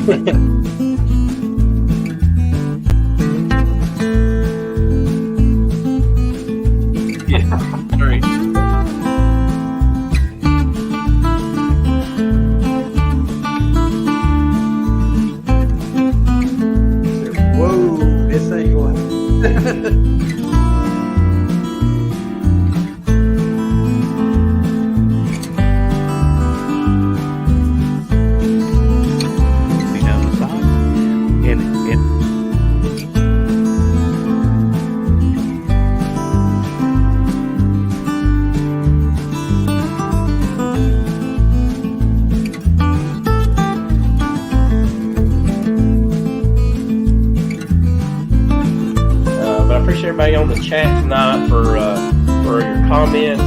Great. Whoa, this ain't going. Be down the side. And But I appreciate everybody on the chat tonight for your comments.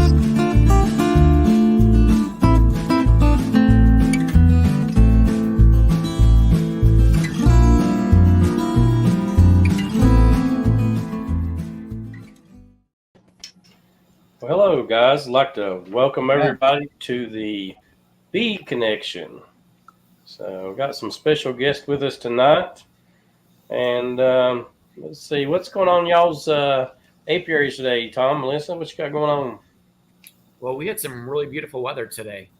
Well, hello, guys. I'd like to welcome everybody to the Bee Connection. So, we've got some special guests with us tonight. And let's see, what's going on in y'all's apiaries today? Tom, Melissa, what you got going on? Well, we had some really beautiful weather today.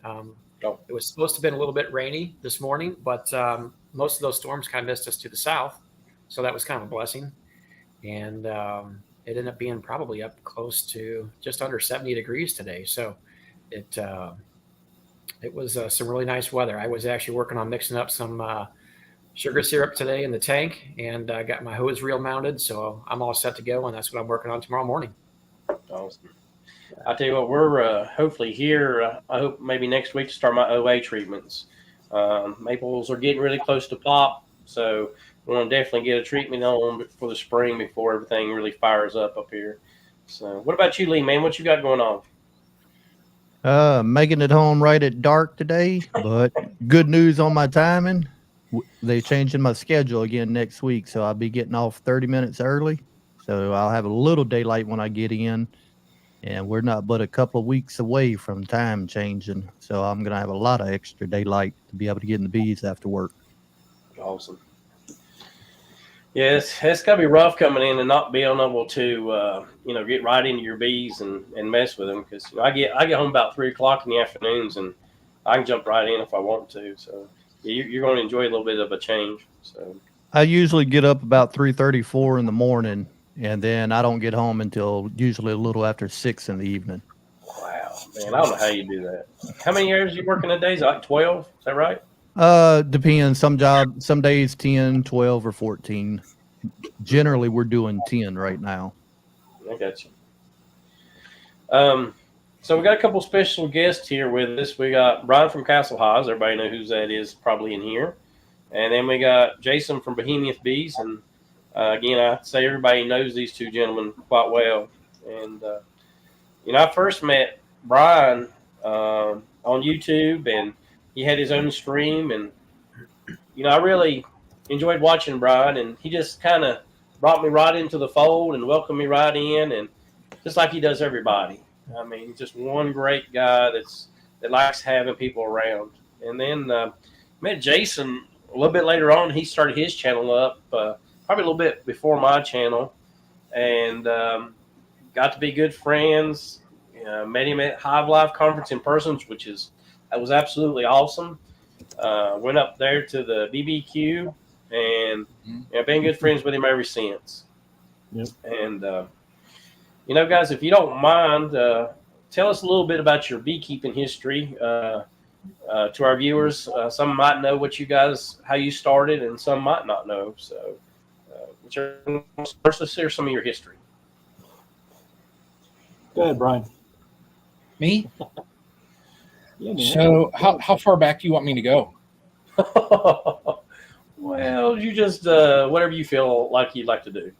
It was supposed to have been a little bit rainy this morning, but most of those storms kind of missed us to the south. So that was kind of a blessing. And it ended up being probably up close to just under 70 degrees today. So it was some really nice weather. I was actually working on mixing up some sugar syrup today in the tank, and I got my hose reel mounted. So I'm all set to go, and that's what I'm working on tomorrow morning. Awesome. I tell you what, we're hopefully here. I hope maybe next week to start my OA treatments. Maples are getting really close to pop, so we want to definitely get a treatment on for the spring before everything really fires up here. So, what about you, Lee, man? What you got going on? making it home right at dark today, but good news on my timing. They changing my schedule again next week, so I'll be getting off 30 minutes early. So I'll have a little daylight when I get in. And we're not but a couple of weeks away from time changing. So I'm going to have a lot of extra daylight to be able to get in the bees after work. Awesome. Yes, it's got to be rough coming in and not being able to, get right into your bees and mess with them. Because I get home about 3 o'clock in the afternoons, and I can jump right in if I want to. So you're going to enjoy a little bit of a change. So I usually get up about 3:34 in the morning, and then I don't get home until usually a little after 6 in the evening. Wow, man, I don't know how you do that. How many hours you working a day? Is it like 12? Is that right? Depends. Some days 10, 12, or 14. Generally, we're doing 10 right now. I got you. So we got a couple special guests here with us. We got Brian from Castle Highs. Everybody know who that is probably in here. And then we got Jason from Behemoth Bees. And again, I'd say everybody knows these two gentlemen quite well. And, I first met Brian on YouTube, and he had his own stream. And, I really enjoyed watching Brian, and he just kind of brought me right into the fold and welcomed me right in, and just like he does everybody. I mean, just one great guy that likes having people around. And then met Jason a little bit later on. He started his channel up probably a little bit before my channel, and got to be good friends. Met him at Hive Life Conference in person, that was absolutely awesome. Went up there to the BBQ, and been good friends with him ever since. Yep. And guys, if you don't mind, tell us a little bit about your beekeeping history to our viewers. Some might know how you started, and some might not know. So, first, let's hear some of your history. Go ahead, Brian. Me? Yeah, man. So how far back do you want me to go? Well, you just whatever you feel like you'd like to do.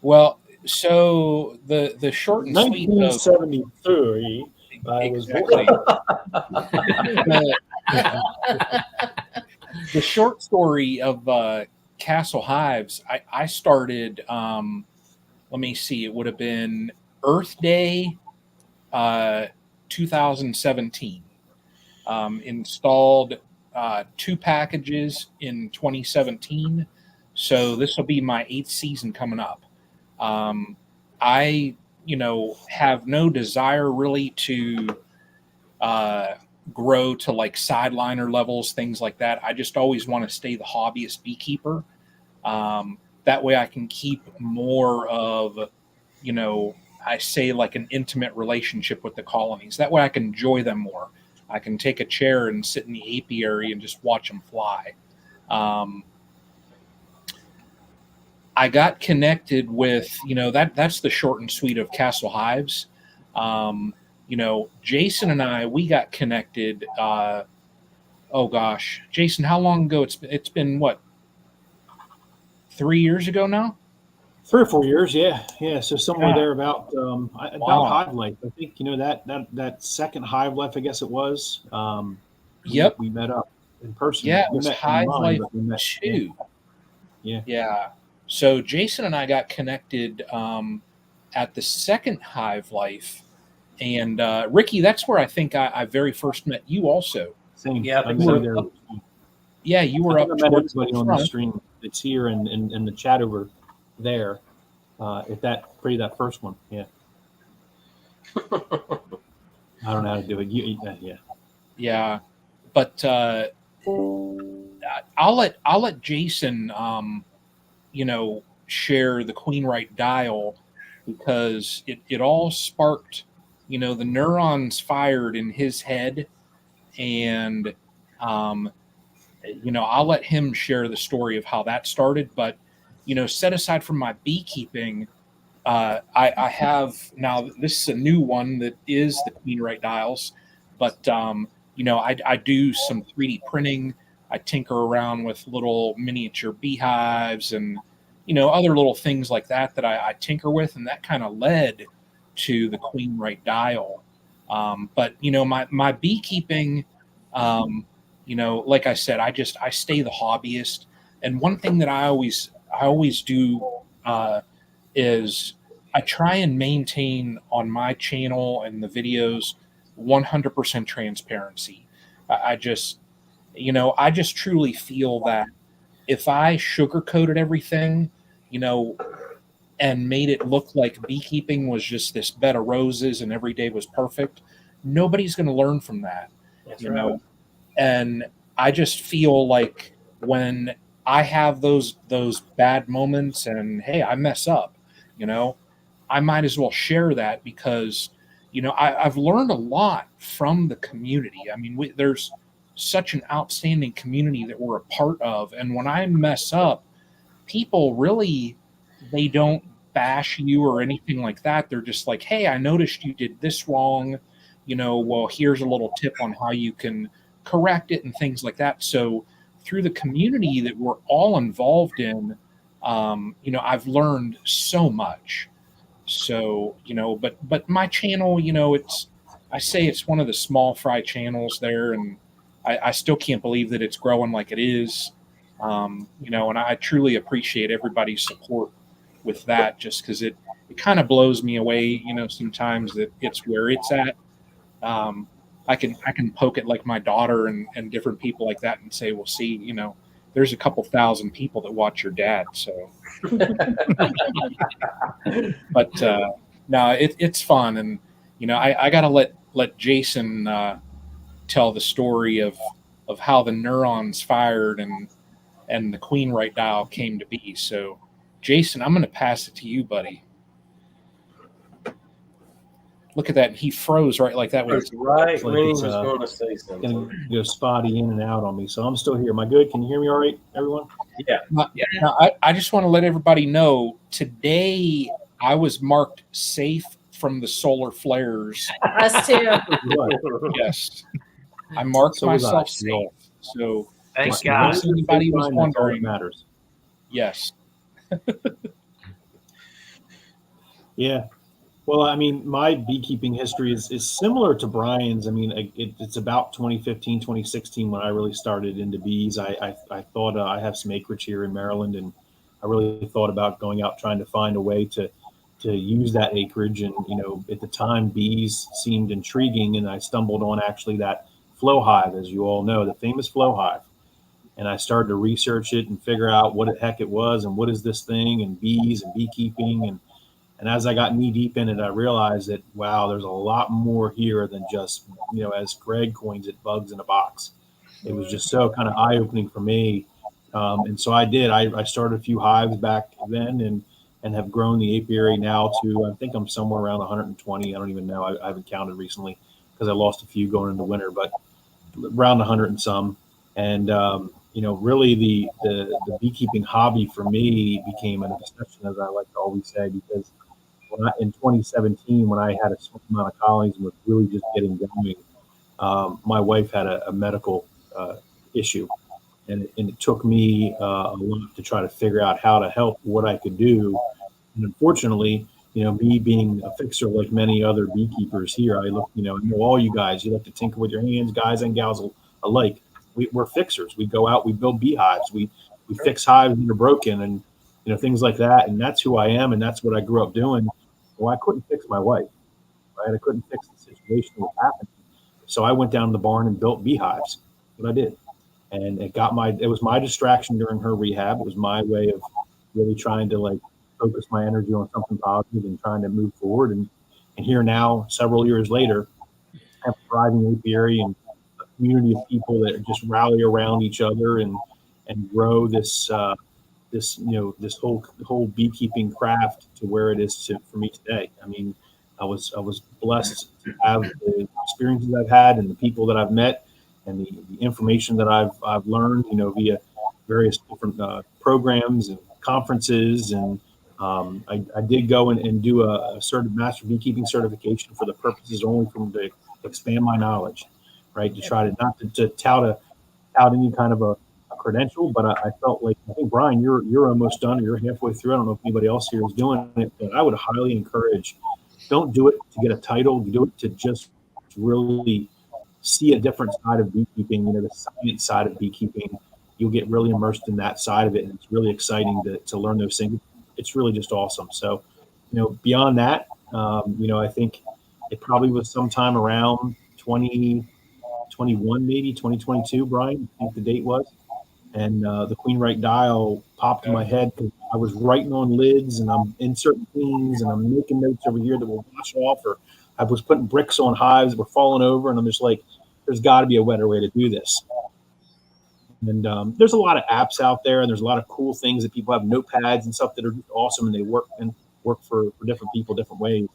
Well, so the short and sweet of 1973, I was exactly. The short story of Castle Hives, I started, let me see, it would have been Earth Day 2017. Installed 2 packages in 2017. So this will be my 8th season coming up. I, have no desire really to grow to like sideliner levels, things like that. I just always want to stay the hobbyist beekeeper. That way I can keep more of, I say like an intimate relationship with the colonies. That way I can enjoy them more. I can take a chair and sit in the apiary and just watch them fly. I got connected with, that's the short and sweet of Castle Hives. Jason and I, we got connected. Oh gosh, Jason, how long ago? It's been what, 3 years ago now? 3 or 4 years, yeah. So somewhere Yeah. there about Wow. Hive Life. I think that second Hive Life, I guess it was. Yep. We met up in person. Yeah, it We was met Hive online, Life but we met, 2. Yeah. Yeah. So Jason and I got connected at the second Hive Life. And Ricky, that's where I think I very first met you also. Same. Yeah, I I think met so. you there. Yeah, you were I up think I met towards everybody the on the front. stream that's here and in the chat over there. At that first one, yeah. I don't know how to do it. Yeah. Yeah, but I'll let Jason, share the Queenright dial, because it all sparked, the neurons fired in his head, and I'll let him share the story of how that started. But set aside from my beekeeping, I have now, this is a new one that is the Queenright dials, but I do some 3D printing. I tinker around with little miniature beehives and other little things like that I tinker with, and that kind of led to the Queenright dial. But my beekeeping, like I said, I stay the hobbyist, and one thing that I always do is I try and maintain on my channel and the videos 100% transparency. I just truly feel that if I sugarcoated everything, and made it look like beekeeping was just this bed of roses and every day was perfect, nobody's going to learn from that. That's you right. know, and I just feel like when I have those bad moments and hey, I mess up, I might as well share that, because I've learned a lot from the community. I mean, there's such an outstanding community that we're a part of, and when I mess up, people really, they don't bash you or anything like that. They're just like, hey, I noticed you did this wrong, well, here's a little tip on how you can correct it and things like that. So through the community that we're all involved in, I've learned so much. So but my channel, I say it's one of the small fry channels there, and I still can't believe that it's growing like it is. And I truly appreciate everybody's support with that, just because it kind of blows me away, sometimes that it's where it's at. I can poke at like my daughter and different people like that and say, well, see, there's a couple thousand people that watch your dad. So, but no, it's fun. And, I got to let Jason tell the story of how the neurons fired and the Queenright dial came to be. So, Jason, I'm going to pass it to you, buddy. Look at that. He froze right like that. It's right like when he it's, was going to say something. Gonna go spotty in and out on me, so I'm still here. Am I good? Can you hear me all right, everyone? Yeah. Now, I just want to let everybody know, today I was marked safe from the solar flares. Us too. Yes. I marked So was I. myself safe. So, Thank just in God. case anybody was That's all that wondering, matters. yes. Yeah. Well, I mean, my beekeeping history is similar to Brian's. I mean, it's about 2015, 2016 when I really started into bees. I thought I have some acreage here in Maryland, and I really thought about going out trying to find a way to use that acreage. And, at the time, bees seemed intriguing, and I stumbled on actually that flow hive, as you all know, the famous flow hive. And I started to research it and figure out what the heck it was and what is this thing and bees and beekeeping. And as I got knee deep in it, I realized that, wow, there's a lot more here than just, as Greg coins it, bugs in a box. It was just so kind of eye opening for me. And so I did. I started a few hives back then and have grown the apiary now to, I think I'm somewhere around 120. I don't even know. I haven't counted recently because I lost a few going into winter, but around 100 and some. And, really the beekeeping hobby for me became an obsession, as I like to always say, because in 2017, when I had a small amount of colonies and was really just getting going, my wife had a medical issue. And it took me a lot to try to figure out how to help, what I could do. And unfortunately, me being a fixer like many other beekeepers here, I know all you guys, you like to tinker with your hands, guys and gals alike. We're fixers. We go out, we build beehives, we fix hives that are broken and, things like that. And that's who I am. And that's what I grew up doing. Well, I couldn't fix my wife, right? I couldn't fix the situation that was happening. So I went down to the barn and built beehives. What I did. And it was my distraction during her rehab. It was my way of really trying to focus my energy on something positive and trying to move forward. And here now, several years later, I have a thriving apiary and a community of people that just rally around each other and grow this whole beekeeping craft to where it is for me today. I mean, I was blessed to have the experiences I've had and the people that I've met and the information that I've learned, via various different programs and conferences. And I did go and do a master beekeeping certification for the purposes only to expand my knowledge, right? To try to not to tout any kind of a credential, but I felt like, I think, Brian, you're almost done, or you're halfway through. I don't know if anybody else here is doing it, but I would highly encourage, don't do it to get a title, do it to just really see a different side of beekeeping, the science side of beekeeping. You'll get really immersed in that side of it, and it's really exciting to learn those things. It's really just awesome. So, beyond that, I think it probably was sometime around 2021, maybe 2022, Brian, I think the date was. And the Queen dial popped in my head because I was writing on lids and I'm inserting things and I'm making notes over here that will wash off, or I was putting bricks on hives that were falling over, and I'm just like, there's got to be a better way to do this. And there's a lot of apps out there, and there's a lot of cool things that people have, notepads and stuff that are just awesome, and they work for different people different ways.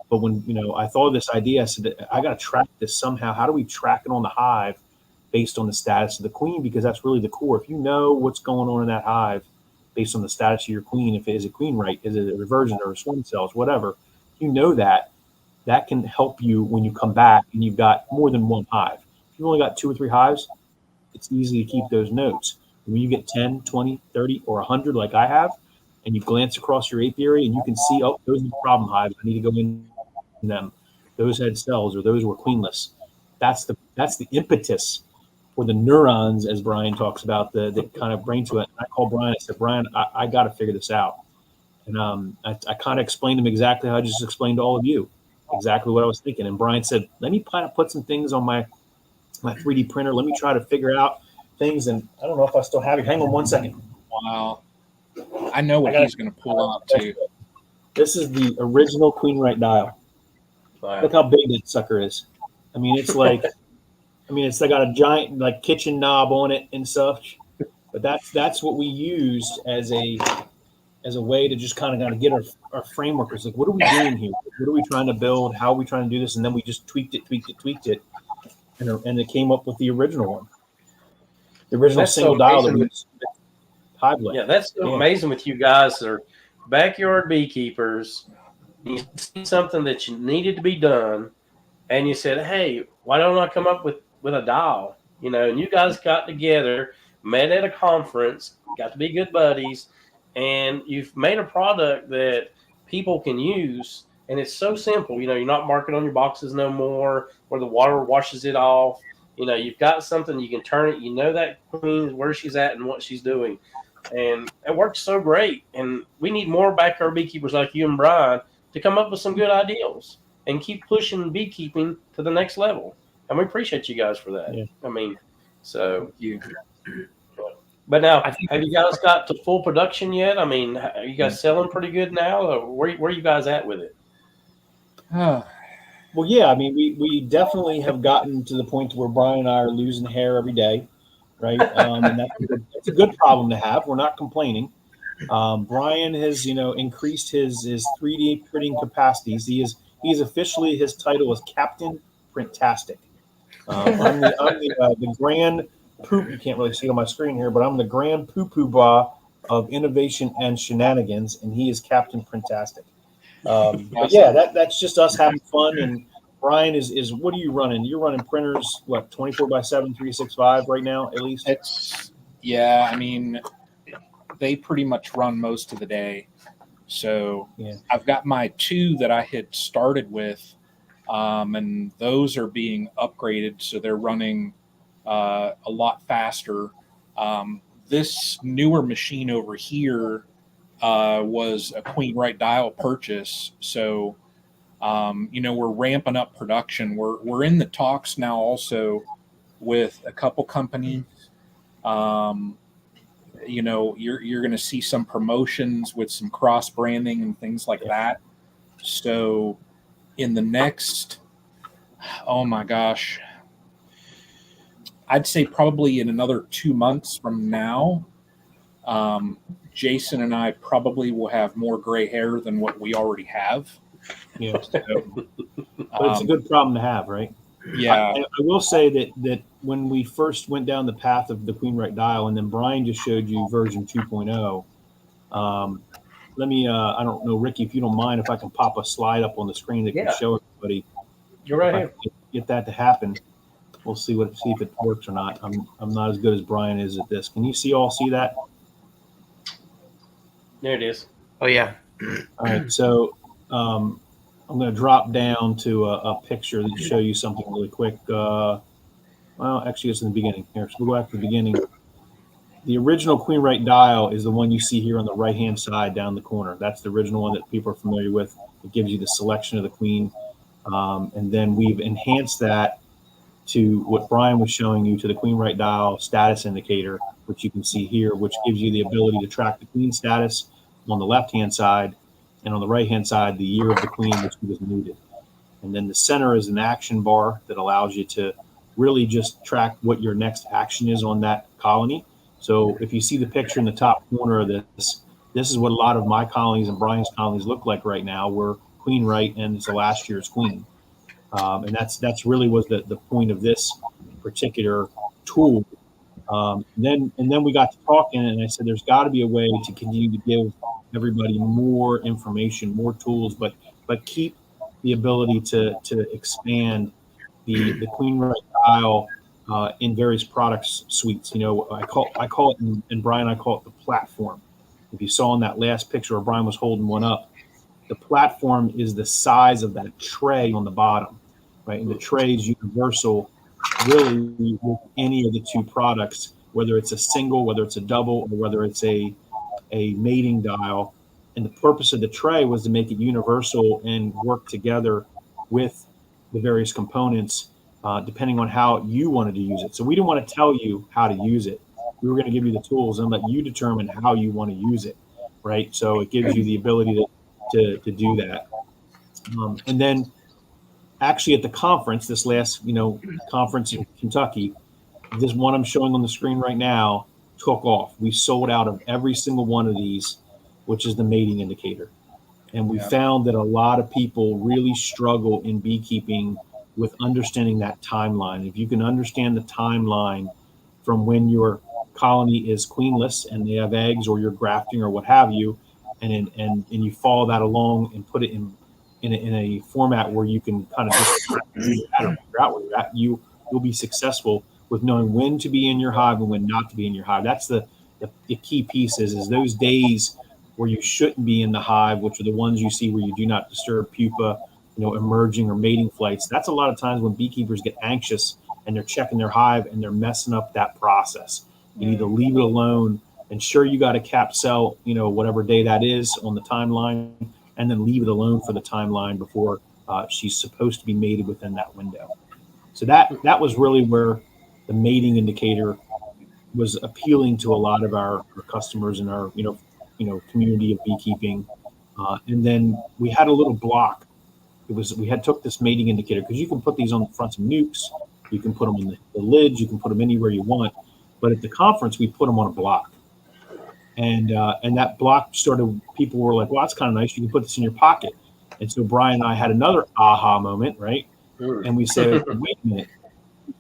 But when I thought of this idea, I said, I got to track this somehow. How do we track it on the hive based on the status of the queen? Because that's really the core. If you know what's going on in that hive based on the status of your queen, if it is a queen right, is it a reversion or a swarm cells, whatever, that can help you when you come back and you've got more than one hive. If you've only got 2 or 3 hives, it's easy to keep those notes. When you get 10, 20, 30, or 100 like I have, and you glance across your apiary and you can see, oh, those are the problem hives, I need to go in them. Those had cells, or those were queenless. That's the impetus for the neurons, as Brian talks about, the kind of brain to it. I called Brian. I said, Brian, I got to figure this out. And I kind of explained to him exactly how I just explained to all of you, exactly what I was thinking. And Brian said, let me kind of put some things on my 3D printer. Let me try to figure out things. And I don't know if I still have it. Hang on one second. Wow. I know what he's going to pull up too. This is the original Queen dial. Wow. Look how big that sucker is. I mean, it's like, it's got a giant kitchen knob on it and such. But that's what we used as a way to just kind of get our framework. It's like, what are we doing here? What are we trying to build? How are we trying to do this? And then we just tweaked it, and it came up with the original one. The original single dial that was hive light. Yeah, that's so amazing with you guys that are backyard beekeepers. You see something that you needed to be done, and you said, hey, why don't I come up with a dial? And you guys got together, met at a conference, got to be good buddies, and you've made a product that people can use. And it's so simple. You're not marking on your boxes no more where the water washes it off. You've got something, you can turn it. That queen is where she's at and what she's doing. And it works so great. And we need more backyard beekeepers like you and Brian to come up with some good ideas and keep pushing beekeeping to the next level. and we appreciate you guys for that. Yeah. I mean, so. Thank you. But now, I think have you guys got to full production yet? I mean, are you guys selling pretty good now? Or where are you guys at with it? Well, yeah, I mean, we definitely have gotten to the point where Brian and I are losing hair every day, right? And that's a good problem to have. We're not complaining. Brian has, increased his 3D printing capacities. He's officially, his title is Captain Printastic. I'm the grand poop. You can't really see it on my screen here, but I'm the grand poo-poo bah of innovation and shenanigans, and he is Captain Printastic. But yeah, that's just us having fun. And Brian is what are you running? You're running printers, what, 24/7, 365 right now, at least? I mean, they pretty much run most of the day. So Yeah. I've got my 2 that I had started with, and those are being upgraded, so they're running a lot faster. This newer machine over here was a Queen Wright dial purchase, so we're ramping up production. We're in the talks now also with a couple companies. You're going to see some promotions with some cross branding and things like that. So in the next, oh my gosh, I'd say probably in another 2 months from now, Jason and I probably will have more gray hair than what we already have. Yeah. So, But it's a good problem to have, right? Yeah. I will say that when we first went down the path of the Queen Wright dial, and then Brian just showed you version 2.0. Let me, I don't know, Ricky, if you don't mind, if I can pop a slide up on the screen that can show everybody. You're right here. Get that to happen. We'll see if it works or not. I'm not as good as Brian is at this. Can you see that? There it is. Oh yeah. All right. So I'm going to drop down to a picture that show you something really quick. Well, actually, it's in the beginning here. So we'll go back to the beginning. The original Queen Wright dial is the one you see here on the right-hand side down the corner. That's the original one that people are familiar with. It gives you the selection of the Queen. And then we've enhanced that to what Brian was showing you, to the Queen Wright dial status indicator, which you can see here, which gives you the ability to track the Queen status on the left-hand side, and on the right-hand side, the year of the Queen, which was needed. And then the center is an action bar that allows you to really just track what your next action is on that colony. So if you see the picture in the top corner of this is what a lot of my colonies and Brian's colonies look like right now. We're Queen Wright, and it's the last year's Queen. And that's really was the point of this particular tool. Then we got to talking, and I said there's got to be a way to continue to give everybody more information, more tools, but keep the ability to expand the Queen Wright dial in various products suites. I call it, and Brian, I call it the platform. If you saw in that last picture where Brian was holding one up, the platform is the size of that tray on the bottom, right? And the tray is universal, really, with any of the 2 products, whether it's a single, whether it's a double, or whether it's a mating dial. And the purpose of the tray was to make it universal and work together with the various components, depending on how you wanted to use it. So we didn't want to tell you how to use it. We were going to give you the tools and let you determine how you want to use it, right? So it gives you the ability to do that. And then actually at the conference, this last conference in Kentucky, this one I'm showing on the screen right now took off. We sold out of every single one of these, which is the mating indicator. And we found that a lot of people really struggle in beekeeping with understanding that timeline. If you can understand the timeline from when your colony is queenless and they have eggs, or you're grafting or what have you, and you follow that along and put it in a format where you can kind of just figure out where you're at, you'll be successful with knowing when to be in your hive and when not to be in your hive. That's the key piece is those days where you shouldn't be in the hive, which are the ones you see where you do not disturb pupa, emerging or mating flights. That's a lot of times when beekeepers get anxious and they're checking their hive and they're messing up that process. You need to leave it alone. And sure, you got a cap cell, whatever day that is on the timeline, and then leave it alone for the timeline before she's supposed to be mated within that window. So that was really where the mating indicator was appealing to a lot of our customers and our community of beekeeping. And then we had a little block. We had took this mating indicator, because you can put these on the fronts of nukes, you can put them on the lids, you can put them anywhere you want. But at the conference, we put them on a block, and that block people were like, "Well, that's kind of nice. You can put this in your pocket." And so Brian and I had another aha moment, right? And we said, "Wait a minute,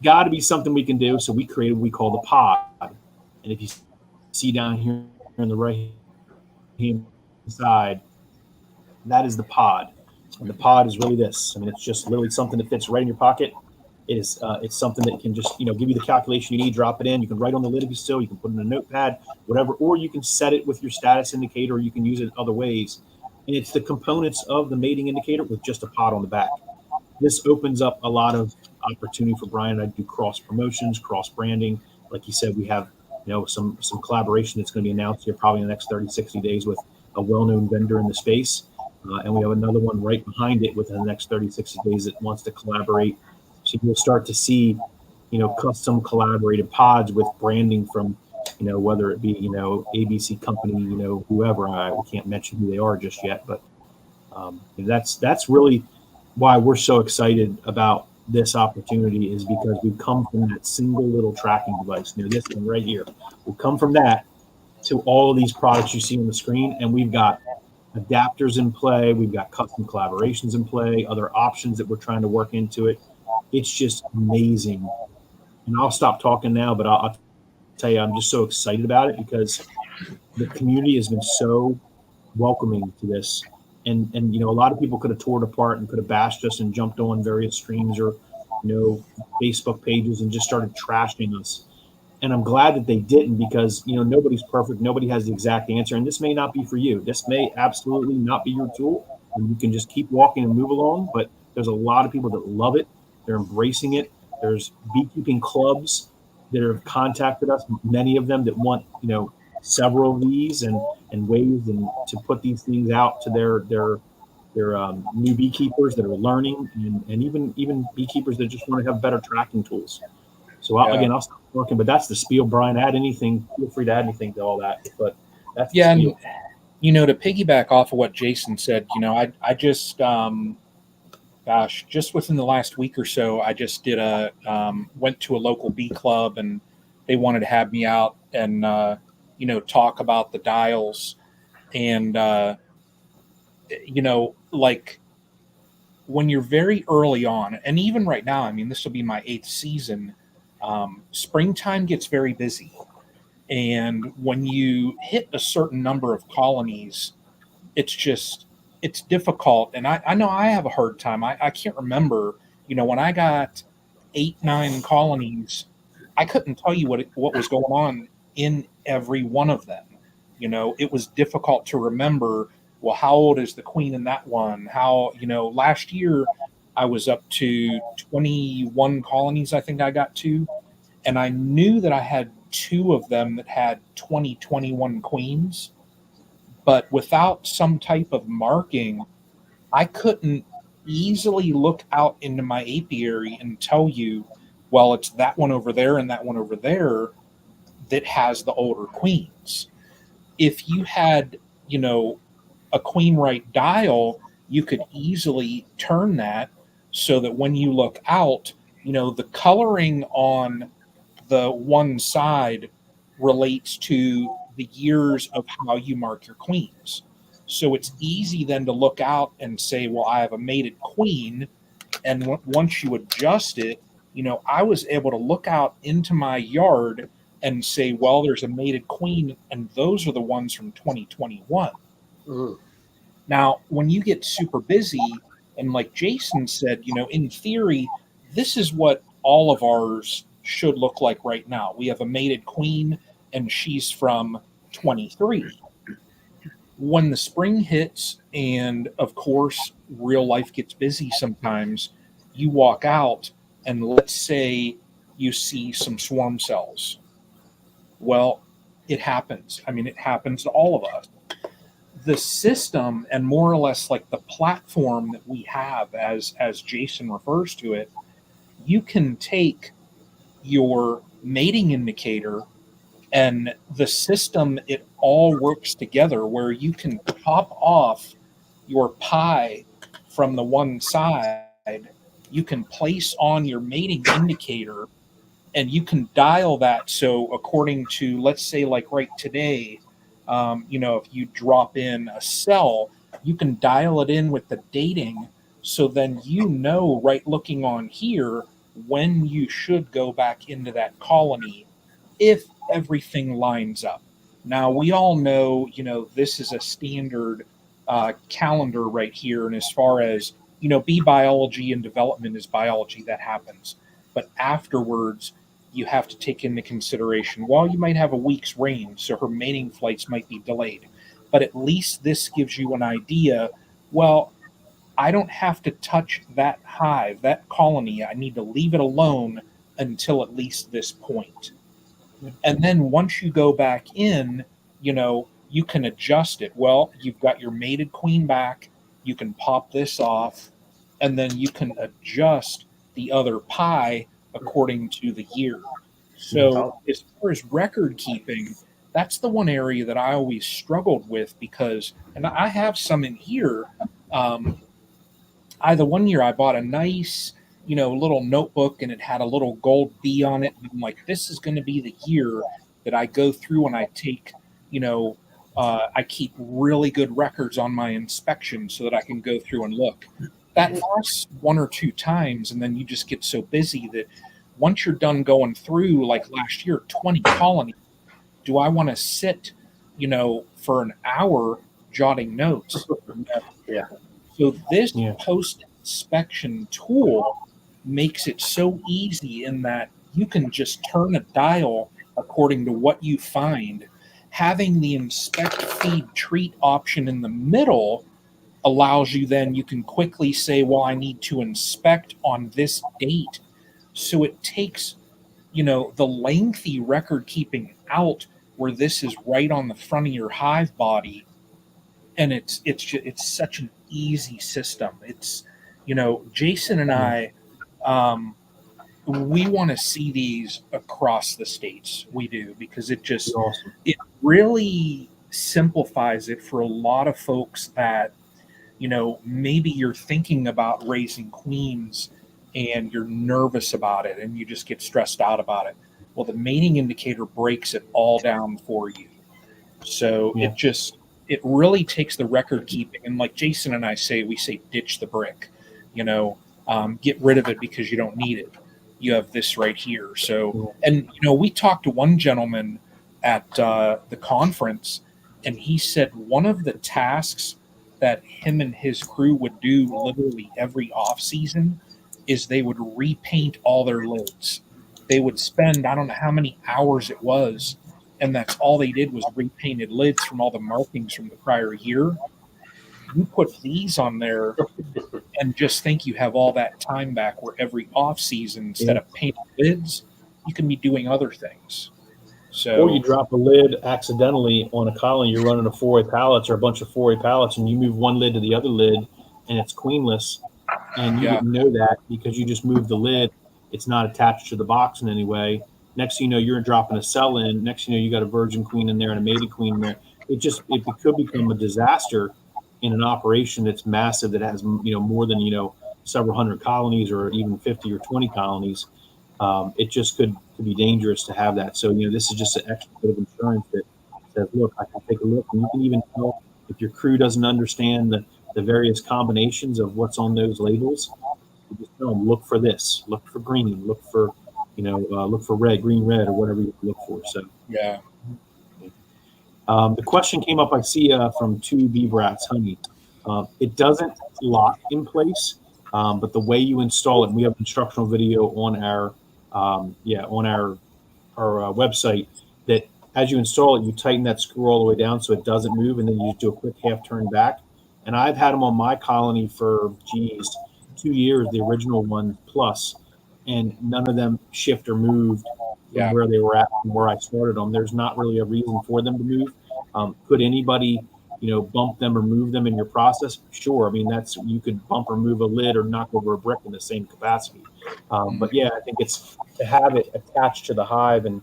got to be something we can do." So we created what we call the pod. And if you see down here on the right hand side, that is the pod. And the pod is really this. I mean, it's just literally something that fits right in your pocket. It's something that can just give you the calculation you need, drop it in. You can write on the lid if you still. You can put it in a notepad, whatever, or you can set it with your status indicator, or you can use it other ways. And it's the components of the mating indicator with just a pod on the back. This opens up a lot of opportunity for Brian. I do cross promotions, cross branding. Like you said, we have some collaboration that's going to be announced here probably in the next 30, 60 days with a well-known vendor in the space. And we have another one right behind it within the next 30, 60 days that wants to collaborate. So you'll start to see, custom collaborated pods with branding from, whether it be, ABC company, whoever. We can't mention who they are just yet, but that's really why we're so excited about this opportunity, is because we've come from that single little tracking device, this one right here. We've come from that to all of these products you see on the screen, and we've got adapters in play, we've got custom collaborations in play, other options that we're trying to work into it. It's just amazing. And I'll stop talking now, but I'll tell you, I'm just so excited about it because the community has been so welcoming to this. And a lot of people could have tore it apart and could have bashed us and jumped on various streams or Facebook pages and just started trashing us. And I'm glad that they didn't, because nobody's perfect, nobody has the exact answer, and this may not be for you. This may absolutely not be your tool, and you can just keep walking and move along. But there's a lot of people that love it, they're embracing it. There's beekeeping clubs that have contacted us, many of them that want several of these and ways and to put these things out to their new beekeepers that are learning, and even beekeepers that just want to have better tracking tools. So I'll stop talking, but that's the spiel. Brian, add anything, feel free to add anything to all that, but that's the spiel. And to piggyback off of what Jason said, I just just within the last week or so, I just did went to a local bee club, and they wanted to have me out and talk about the dials. And like when you're very early on, and even right now, I mean, this will be my 8th season, springtime gets very busy. And when you hit a certain number of colonies, it's difficult. And I know I have a hard time. I can't remember, when I got 8, 9 colonies, I couldn't tell you what was going on in every one of them. It was difficult to remember, well, how old is the queen in that one? How, last year I was up to 21 colonies, I think I got to, and I knew that I had 2 of them that had 21 queens, but without some type of marking, I couldn't easily look out into my apiary and tell you, well, it's that one over there and that one over there that has the older queens. If you had, a queen right dial, you could easily turn that so that when you look out, the coloring on the one side relates to the years of how you mark your queens. So it's easy then to look out and say, well, I have a mated queen. And once you adjust it, I was able to look out into my yard and say, well, there's a mated queen, and those are the ones from 2021. Mm. Now, when you get super busy, and like Jason said, in theory, this is what all of ours should look like right now. We have a mated queen, and she's from 23. When the spring hits, and of course, real life gets busy sometimes, you walk out, and let's say you see some swarm cells. Well, it happens. I mean, it happens to all of us. The system, and more or less like the platform that we have, as Jason refers to it, you can take your mating indicator and the system, it all works together where you can pop off your pie from the one side, you can place on your mating indicator, and you can dial that. So according to, let's say, like right today, if you drop in a cell, you can dial it in with the dating. So then right looking on here, when you should go back into that colony if everything lines up. Now, we all know, this is a standard calendar right here. And as far as, bee biology and development is biology that happens. But afterwards, you have to take into consideration, well, you might have a week's range, so her mating flights might be delayed. But at least this gives you an idea, well, I don't have to touch that hive, that colony. I need to leave it alone until at least this point. And then once you go back in, you can adjust it. Well, you've got your mated queen back. You can pop this off, and then you can adjust the other pie according to the year. So as far as record keeping, that's the one area that I always struggled with because, and I have some in here. The one year I bought a nice, little notebook and it had a little gold bee on it. And I'm like, this is going to be the year that I go through and I take, I keep really good records on my inspection so that I can go through and look. That lasts one or two times, and then you just get so busy that once you're done going through, like last year, 20 colonies, do I want to sit, for an hour jotting notes? Yeah. So this post-inspection tool makes it so easy in that you can just turn a dial according to what you find. Having the inspect, feed, treat option in the middle allows you then, you can quickly say, well, I need to inspect on this date. So it takes, the lengthy record keeping out where this is right on the front of your hive body. And it's such an easy system. It's, Jason and I, we want to see these across the states. We do, because it just, Awesome. it really simplifies it for a lot of folks that, maybe you're thinking about raising queens and you're nervous about it and you just get stressed out about it. Well, the mating indicator breaks it all down for you. So it really takes the record keeping. And like Jason and I say, we say, ditch the brick, get rid of it because you don't need it. You have this right here. So, and, we talked to one gentleman at the conference, and he said one of the tasks that him and his crew would do literally every off season is they would repaint all their lids. They would spend, I don't know how many hours it was, and that's all they did was repainted lids from all the markings from the prior year. You put these on there and just think you have all that time back where every off season, instead of painting lids, you can be doing other things. So, or you drop a lid accidentally on a colony. You're running a 4-way pallets or a bunch of 4-way pallets, and you move one lid to the other lid, and it's queenless. And you didn't know that because you just moved the lid. It's not attached to the box in any way. Next thing you know, you're dropping a cell in. Next thing you know, you got a virgin queen in there and a mated queen in there. It could become a disaster in an operation that's massive, that has more than several hundred colonies or even 50 or 20 colonies. It just could be dangerous to have that. So this is just an extra bit of insurance that says, look, I can take a look, and you can even tell if your crew doesn't understand the various combinations of what's on those labels. You just tell them, look for this, look for green, look for look for red, green, red, or whatever you look for. So the question came up, I see, from 2 Bee Brats Honey. It doesn't lock in place, but the way you install it, and we have an instructional video on our website, that as you install it, you tighten that screw all the way down so it doesn't move, and then you just do a quick half turn back. And I've had them on my colony for 2 years, the original one plus, and none of them shift or moved from where they were at, from where I started them. There's not really a reason for them to move. Could anybody bump them or move them in your process, sure. I mean, you could bump or move a lid or knock over a brick in the same capacity. But yeah, I think it's to have it attached to the hive and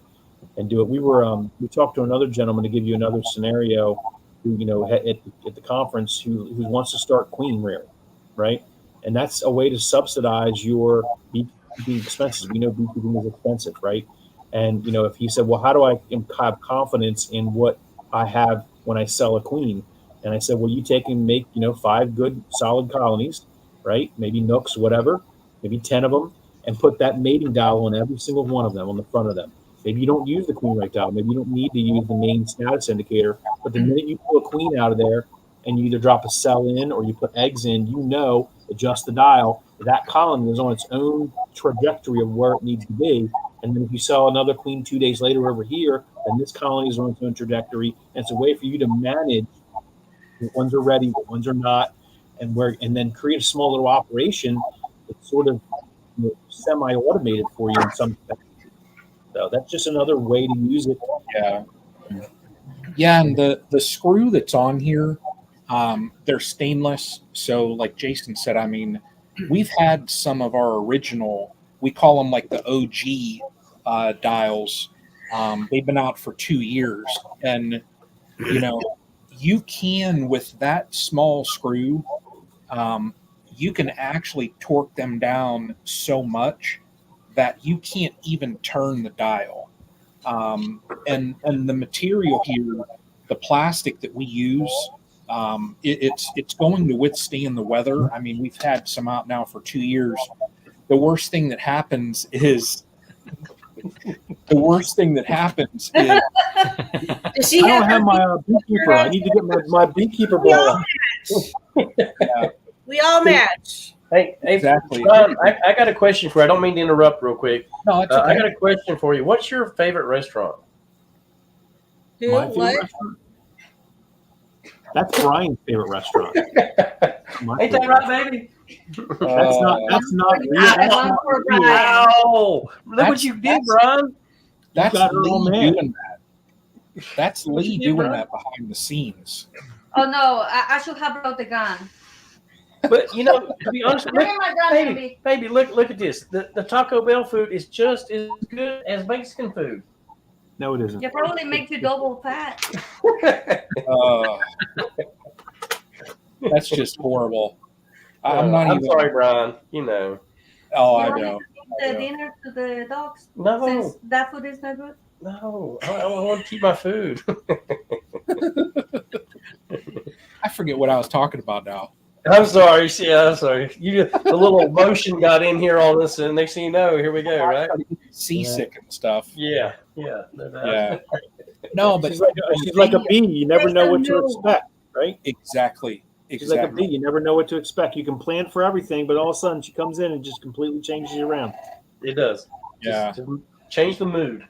do it. We talked to another gentleman, to give you another scenario, who, at the conference, who wants to start queen rearing, right? And that's a way to subsidize your beekeeping expenses. We know beekeeping is expensive, right? And if he said, well, how do I have confidence in what I have when I sell a queen? And I said, well, you take and make 5 good solid colonies, right? Maybe nooks, whatever, maybe 10 of them, and put that mating dial on every single one of them, on the front of them. Maybe you don't use the queen rate dial. Maybe you don't need to use the main status indicator. But the minute you pull a queen out of there and you either drop a cell in or you put eggs in, adjust the dial. That colony is on its own trajectory of where it needs to be. And then if you sell another queen 2 days later over here, then this colony is on its own trajectory. And it's a way for you to manage what ones are ready, what ones are not, and then create a small little operation that's sort of semi-automated for you in some capacity. So that's just another way to use it. Yeah, and the screw that's on here, they're stainless. So like Jason said, I mean, we've had some of our original, we call them like the OG dials. They've been out for 2 years. And, you can, with that small screw, you can actually torque them down so much that you can't even turn the dial. And the material here, the plastic that we use, it's going to withstand the weather. I mean, we've had some out now for 2 years. The worst thing that happens is I don't have my beekeeper. I need to get my beekeeper ball. We all match. Hey, Exactly. I got a question for you. I don't mean to interrupt real quick. No, it's okay. I got a question for you. What's your favorite restaurant? Who? My favorite What? restaurant? That's Brian's favorite restaurant. Ain't that right, baby? That's not real. That's not real. Wow! Look what you did, Brian. That's got her all Lee mad. doing that. That's Lee doing that behind the scenes. Oh no, I should have brought the gun. But to be honest, Where am I gonna be? baby, look at this. The Taco Bell food is just as good as Mexican food. No, it isn't. It probably makes you double fat. That's just horrible. I'm not I'm even. sorry, Brian. Oh, I You want know. to give the dinner to the dogs No, since that food is not good. no. I want to keep my food. I forget what I was talking about now. I'm sorry. Yeah, I'm sorry. The little emotion got in here on us, and next thing you know, here we go, right? Seasick and stuff. Yeah, no doubt. Yeah. No, but She's like a bee. You never know what to expect, right? exactly. She's like a bee. You never know what to expect. You can plan for everything, but all of a sudden she comes in and just completely changes you around. It does. Yeah. Just to change the mood.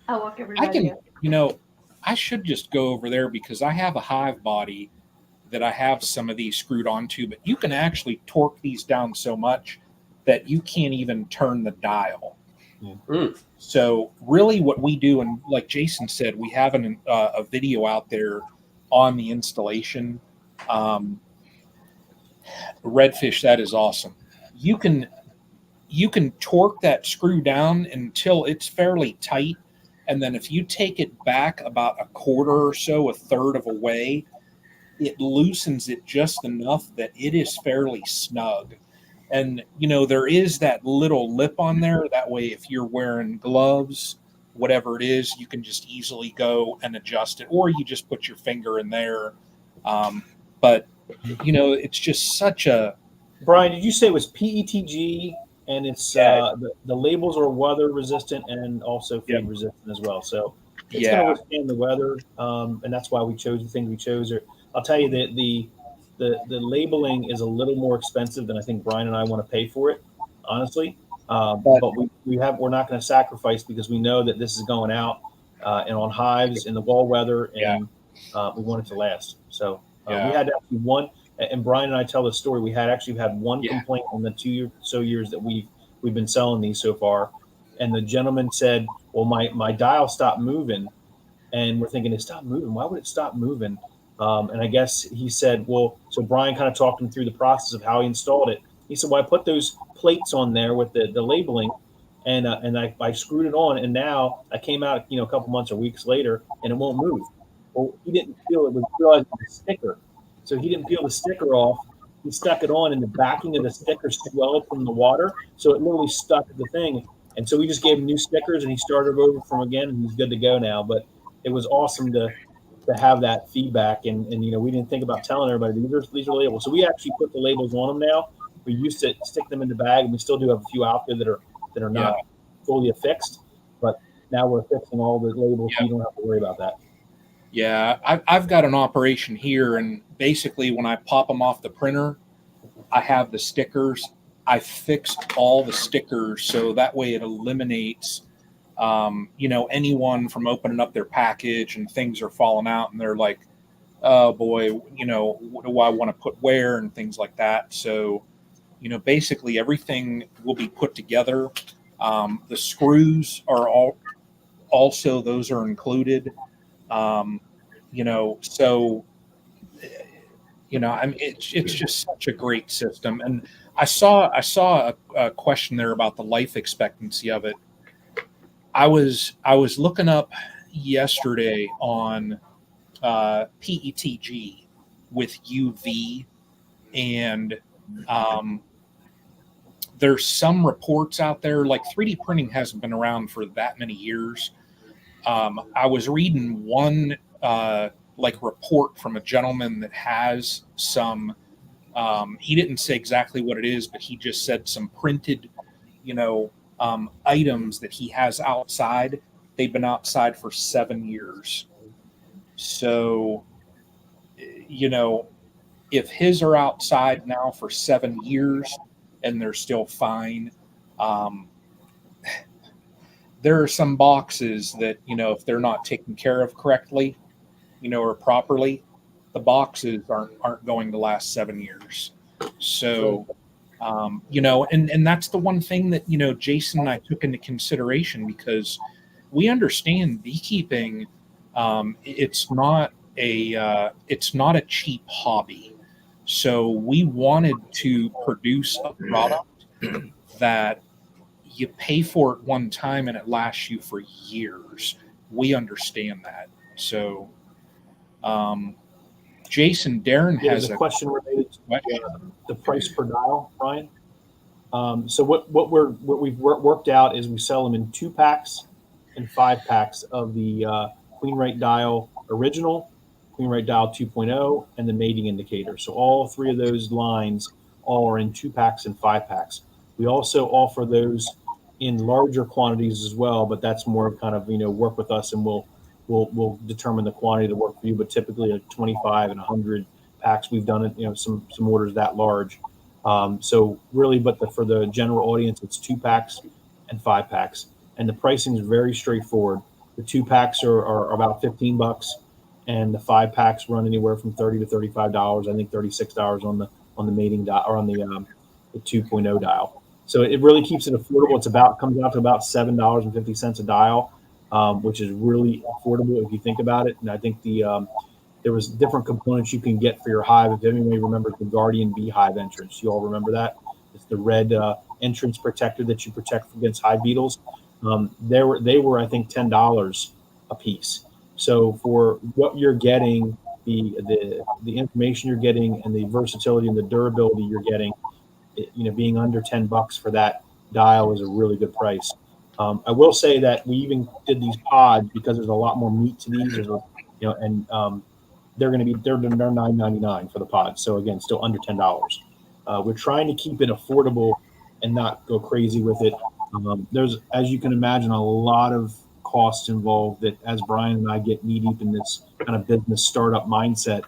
I walk everybody I can, up. I should just go over there because I have a hive body that I have some of these screwed onto, but you can actually torque these down so much that you can't even turn the dial. Mm. So really what we do, and like Jason said, we have a video out there on the installation. Redfish, that is awesome. You can torque that screw down until it's fairly tight. And then if you take it back about a quarter or so, a third of a way, it loosens it just enough that it is fairly snug. And, there is that little lip on there. That way, if you're wearing gloves, whatever it is, you can just easily go and adjust it. Or you just put your finger in there. But, it's just such a... Brian, did you say it was PETG and it's the labels are weather resistant and also feed resistant as well? So it's going to withstand the weather. And that's why we chose the things we chose. I'll tell you that the labeling is a little more expensive than I think Brian and I want to pay for it, honestly. But we're not going to sacrifice because we know that this is going out and on hives in the wall weather, and we want it to last. So we had actually one, and Brian and I tell this story. We had one complaint on the 2 years that we've been selling these so far, and the gentleman said, "Well, my dial stopped moving." And we're thinking, it stopped moving. Why would it stop moving? And I guess he said, well, so Brian kind of talked him through the process of how he installed it. He said, well, I put those plates on there with the labeling, and I screwed it on, and now I came out, a couple months or weeks later, and it won't move. Well, he didn't feel it was realized it was a sticker, so he didn't peel the sticker off. He stuck it on, and the backing of the sticker swelled from the water, so it literally stuck to the thing. And so we just gave him new stickers, and he started over from again, and he's good to go now. But it was awesome to have that feedback, and we didn't think about telling everybody these are labels. So we actually put the labels on them now. We used to stick them in the bag, and we still do have a few out there that are not fully affixed, but now we're fixing all the labels, so you don't have to worry about that. Yeah, I've got an operation here, and basically when I pop them off the printer, I have the stickers. I fixed all the stickers, so that way it eliminates, anyone from opening up their package and things are falling out, and they're like, oh boy, what do I want to put where and things like that. So, basically everything will be put together. The screws are also, those are included. It's just such a great system. And I saw a question there about the life expectancy of it. I was looking up yesterday on PETG with UV, and there's some reports out there, like 3D printing hasn't been around for that many years. I was reading one report from a gentleman that has some, he didn't say exactly what it is, but he just said some printed, items that he has outside. They've been outside for 7 years. So, if his are outside now for 7 years and they're still fine, there are some boxes that, if they're not taken care of correctly, or properly, the boxes aren't going to last 7 years. So, and that's the one thing that, Jason and I took into consideration, because we understand beekeeping. It's not a cheap hobby. So we wanted to produce a product that you pay for it one time and it lasts you for years. We understand that. So, Jason, Darren has a question related to the price per dial, Brian. So what we've worked out is we sell them in 2-packs and 5-packs of the Queenrite Dial Original, Queenrite Dial 2.0, and the mating indicator. So all 3 of those lines all are in 2-packs and 5-packs. We also offer those in larger quantities as well, but that's more of kind of, work with us and we'll determine the quantity to work for you. But typically at 25 and 100 packs, we've done it, some orders that large. So really, but for the general audience, it's 2-packs and 5-packs. And the pricing is very straightforward. The 2-packs are about $15, and the 5-packs run anywhere from $30 to $35. I think $36 on the mating dial, or on the 2.0 dial. So it really keeps it affordable. Comes out to about $7.50 a dial, which is really affordable if you think about it. And I think there was different components you can get for your hive. If anybody remembers the Guardian Beehive entrance, you all remember that? It's the red entrance protector that you protect against hive beetles. They were I think $10 a piece. So for what you're getting, the information you're getting, and the versatility and the durability you're getting, being under $10 for that dial is a really good price. I will say that we even did these pods because there's a lot more meat to these. They're $9.99 for the pods. So again, still under $10. We're trying to keep it affordable and not go crazy with it. There's, as you can imagine, a lot of costs involved that, as Brian and I get knee deep in this kind of business startup mindset,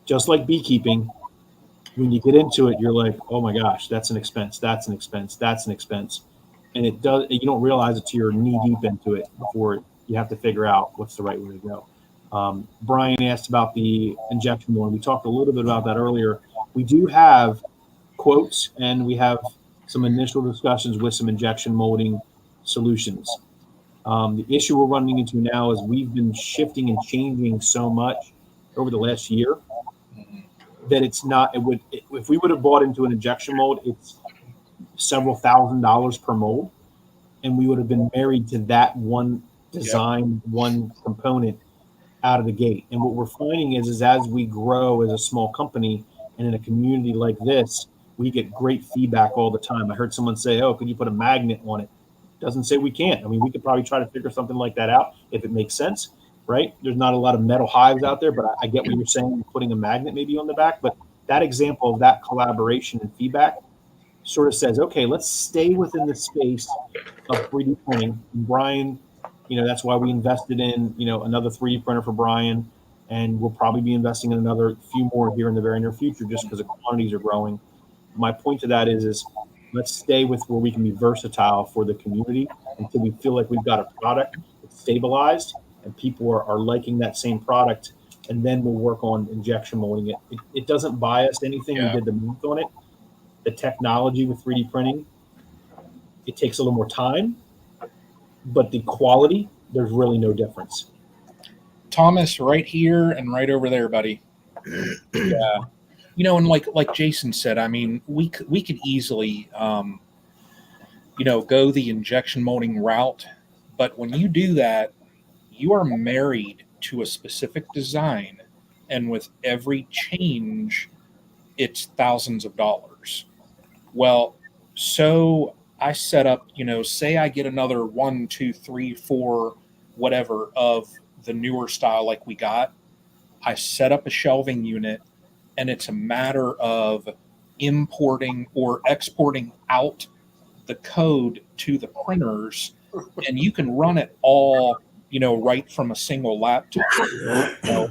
just like beekeeping, when you get into it, you're like, oh my gosh, that's an expense, that's an expense, that's an expense. And you don't realize it till you're knee deep into it before you have to figure out what's the right way to go. Brian asked about the injection molding. We talked a little bit about that earlier. We do have quotes, and we have some initial discussions with some injection molding solutions. The issue we're running into now is we've been shifting and changing so much over the last year that it's not. If we would have bought into an injection mold, it's several $1,000s per mold, and we would have been married to that one design, one component out of the gate. And what we're finding is as we grow as a small company and in a community like this, we get great feedback all the time. I heard someone say, "Oh, could you put a magnet on it?" Doesn't say we can't. I mean, we could probably try to figure something like that out if it makes sense, right? There's not a lot of metal hives out there, but I get what you're saying, putting a magnet maybe on the back. But that example of that collaboration and feedback sort of says, okay, let's stay within the space of 3D printing. And Brian, that's why we invested in, another 3D printer for Brian, and we'll probably be investing in another few more here in the very near future, just because the quantities are growing. My point to that is let's stay with where we can be versatile for the community until we feel like we've got a product that's stabilized and people are liking that same product, and then we'll work on injection molding it. It doesn't buy us anything. Yeah. We did the math on it. The technology with 3D printing, it takes a little more time, but the quality, there's really no difference. Thomas, right here and right over there, buddy. Yeah. And like Jason said, I mean, we could easily, go the injection molding route. But when you do that, you are married to a specific design. And with every change, it's thousands of dollars. Well, so I set up, say I get another 1, 2, 3, 4, whatever of the newer style like we got. I set up a shelving unit, and it's a matter of importing or exporting out the code to the printers, and you can run it all, right from a single laptop.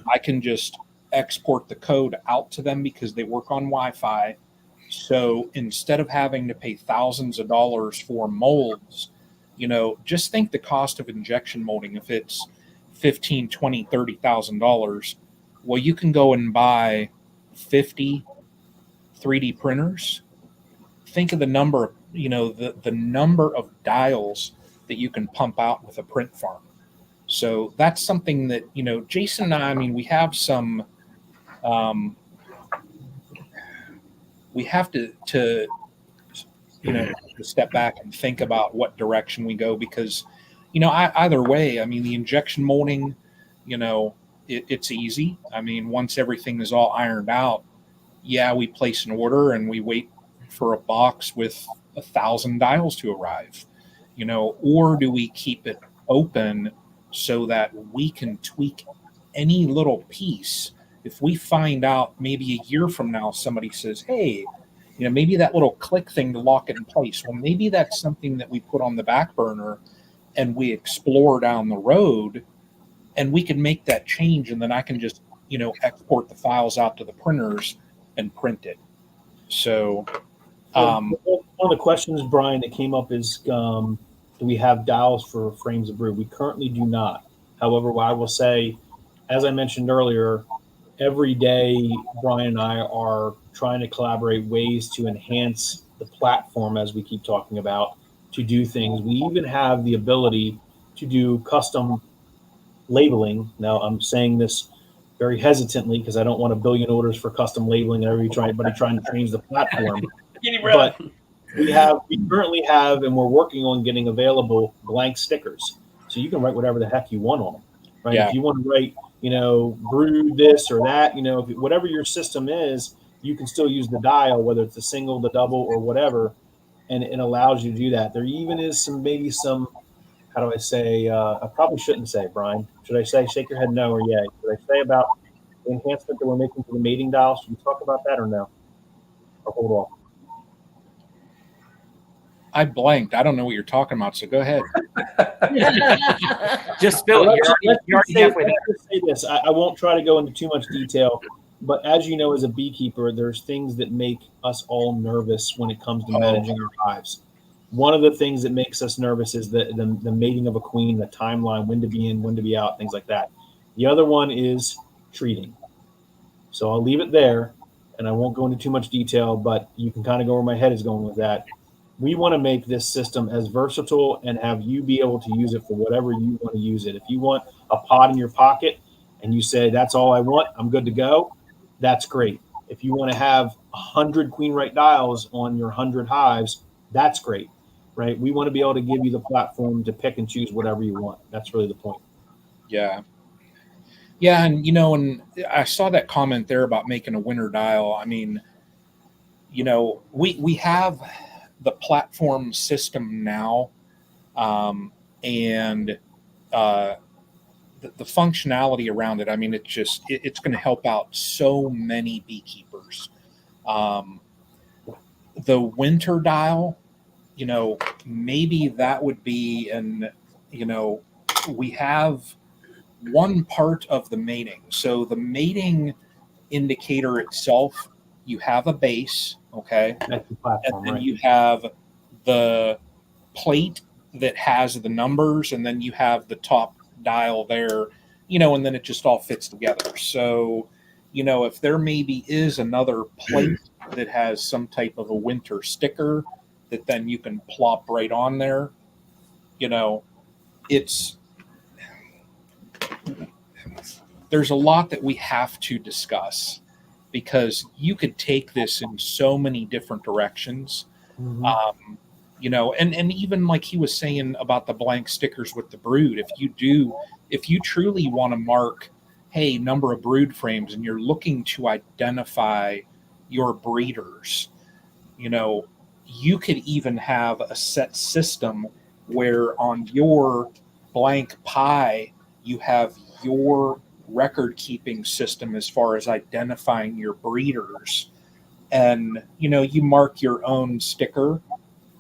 I can just export the code out to them because they work on Wi-Fi. So instead of having to pay thousands of dollars for molds, just think the cost of injection molding. If it's $15,000, $20,000, $30,000, well, you can go and buy 50 3D printers. Think of the number, the number of dials that you can pump out with a print farm. So that's something that, Jason and I mean, we have some, we have to step back and think about what direction we go, because, either way, I mean, the injection molding, it's easy. I mean, once everything is all ironed out, we place an order and we wait for a box with 1,000 dials to arrive, or do we keep it open so that we can tweak any little piece? If we find out maybe a year from now, somebody says, hey, maybe that little click thing to lock it in place. Well, maybe that's something that we put on the back burner and we explore down the road, and we can make that change. And then I can just, export the files out to the printers and print it. So, one of the questions, Brian, that came up is, do we have dials for frames of brew? We currently do not. However, I will say, as I mentioned earlier, every day, Brian and I are trying to collaborate ways to enhance the platform, as we keep talking about, to do things. We even have the ability to do custom labeling. Now, I'm saying this very hesitantly because I don't want a billion orders for custom labeling and everybody trying to change the platform. But we currently have, and we're working on getting available blank stickers. So you can write whatever the heck you want on them, right? Yeah. If you want to write, brew this or that, whatever your system is, you can still use the dial, whether it's the single, the double, or whatever, and it allows you to do that. There even is maybe some, how do I say, I probably shouldn't say, Brian. Should I say shake your head no or yay? Should I say about the enhancement that we're making to the mating dial? Should we talk about that or no? Or hold off? I blanked. I don't know what you're talking about, so go ahead. Just spill it. Let's just say this. I won't try to go into too much detail, but as you know, as a beekeeper, there's things that make us all nervous when it comes to managing our hives. One of the things that makes us nervous is the mating of a queen, the timeline, when to be in, when to be out, things like that. The other one is treating. So I'll leave it there, and I won't go into too much detail, but you can kind of go where my head is going with that. We want to make this system as versatile and have you be able to use it for whatever you want to use it. If you want a pod in your pocket and you say, that's all I want, I'm good to go, that's great. If you want to have 100 queen right dials on your 100 hives, that's great, right? We want to be able to give you the platform to pick and choose whatever you want. That's really the point. Yeah. Yeah, and and I saw that comment there about making a winter dial. I mean, we have the platform system now, and the functionality around it. I mean, it's going to help out so many beekeepers. The winter dial, maybe that would be we have one part of the mating. So the mating indicator itself, you have a base, okay? That's the platform, And then right? you have the plate that has the numbers, and then you have the top dial there, and then it just all fits together. So, if there maybe is another plate that has some type of a winter sticker that then you can plop right on there, it's there's a lot that we have to discuss, because you could take this in so many different directions. Mm-hmm. And even like he was saying about the blank stickers with the brood, if you truly want to mark, hey, number of brood frames, and you're looking to identify your breeders, you could even have a set system where on your blank pie, you have your record keeping system as far as identifying your breeders. And, you mark your own sticker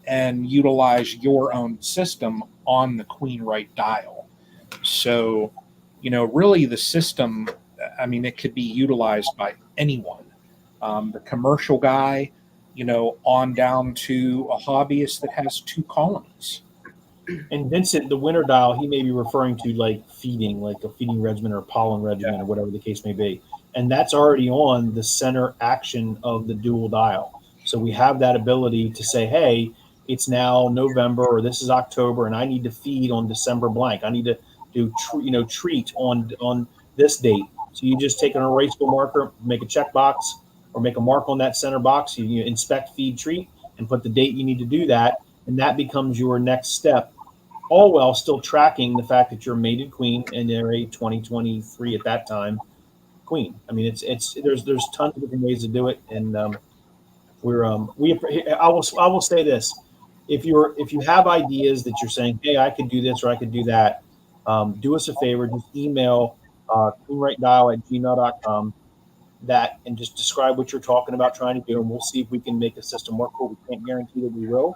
and utilize your own system on the queen right dial. So, really the system, I mean, it could be utilized by anyone, the commercial guy, on down to a hobbyist that has 2 colonies. And Vincent, the winter dial, he may be referring to like a feeding regimen or pollen regimen or whatever the case may be. And that's already on the center action of the dual dial. So we have that ability to say, hey, it's now November or this is October, and I need to feed on December blank. I need to do treat on this date. So you just take an erasable marker, make a checkbox, or make a mark on that center box. You inspect, feed, treat, and put the date you need to do that, and that becomes your next step. All while still tracking the fact that you're a mated queen and they're a 2023 at that time queen. I mean, there's tons of different ways to do it, and I will say this: if you have ideas that you're saying, hey, I could do this or I could do that, do us a favor, just email queenrightdial@gmail.com that and just describe what you're talking about trying to do, and we'll see if we can make a system work. We can't guarantee that we will,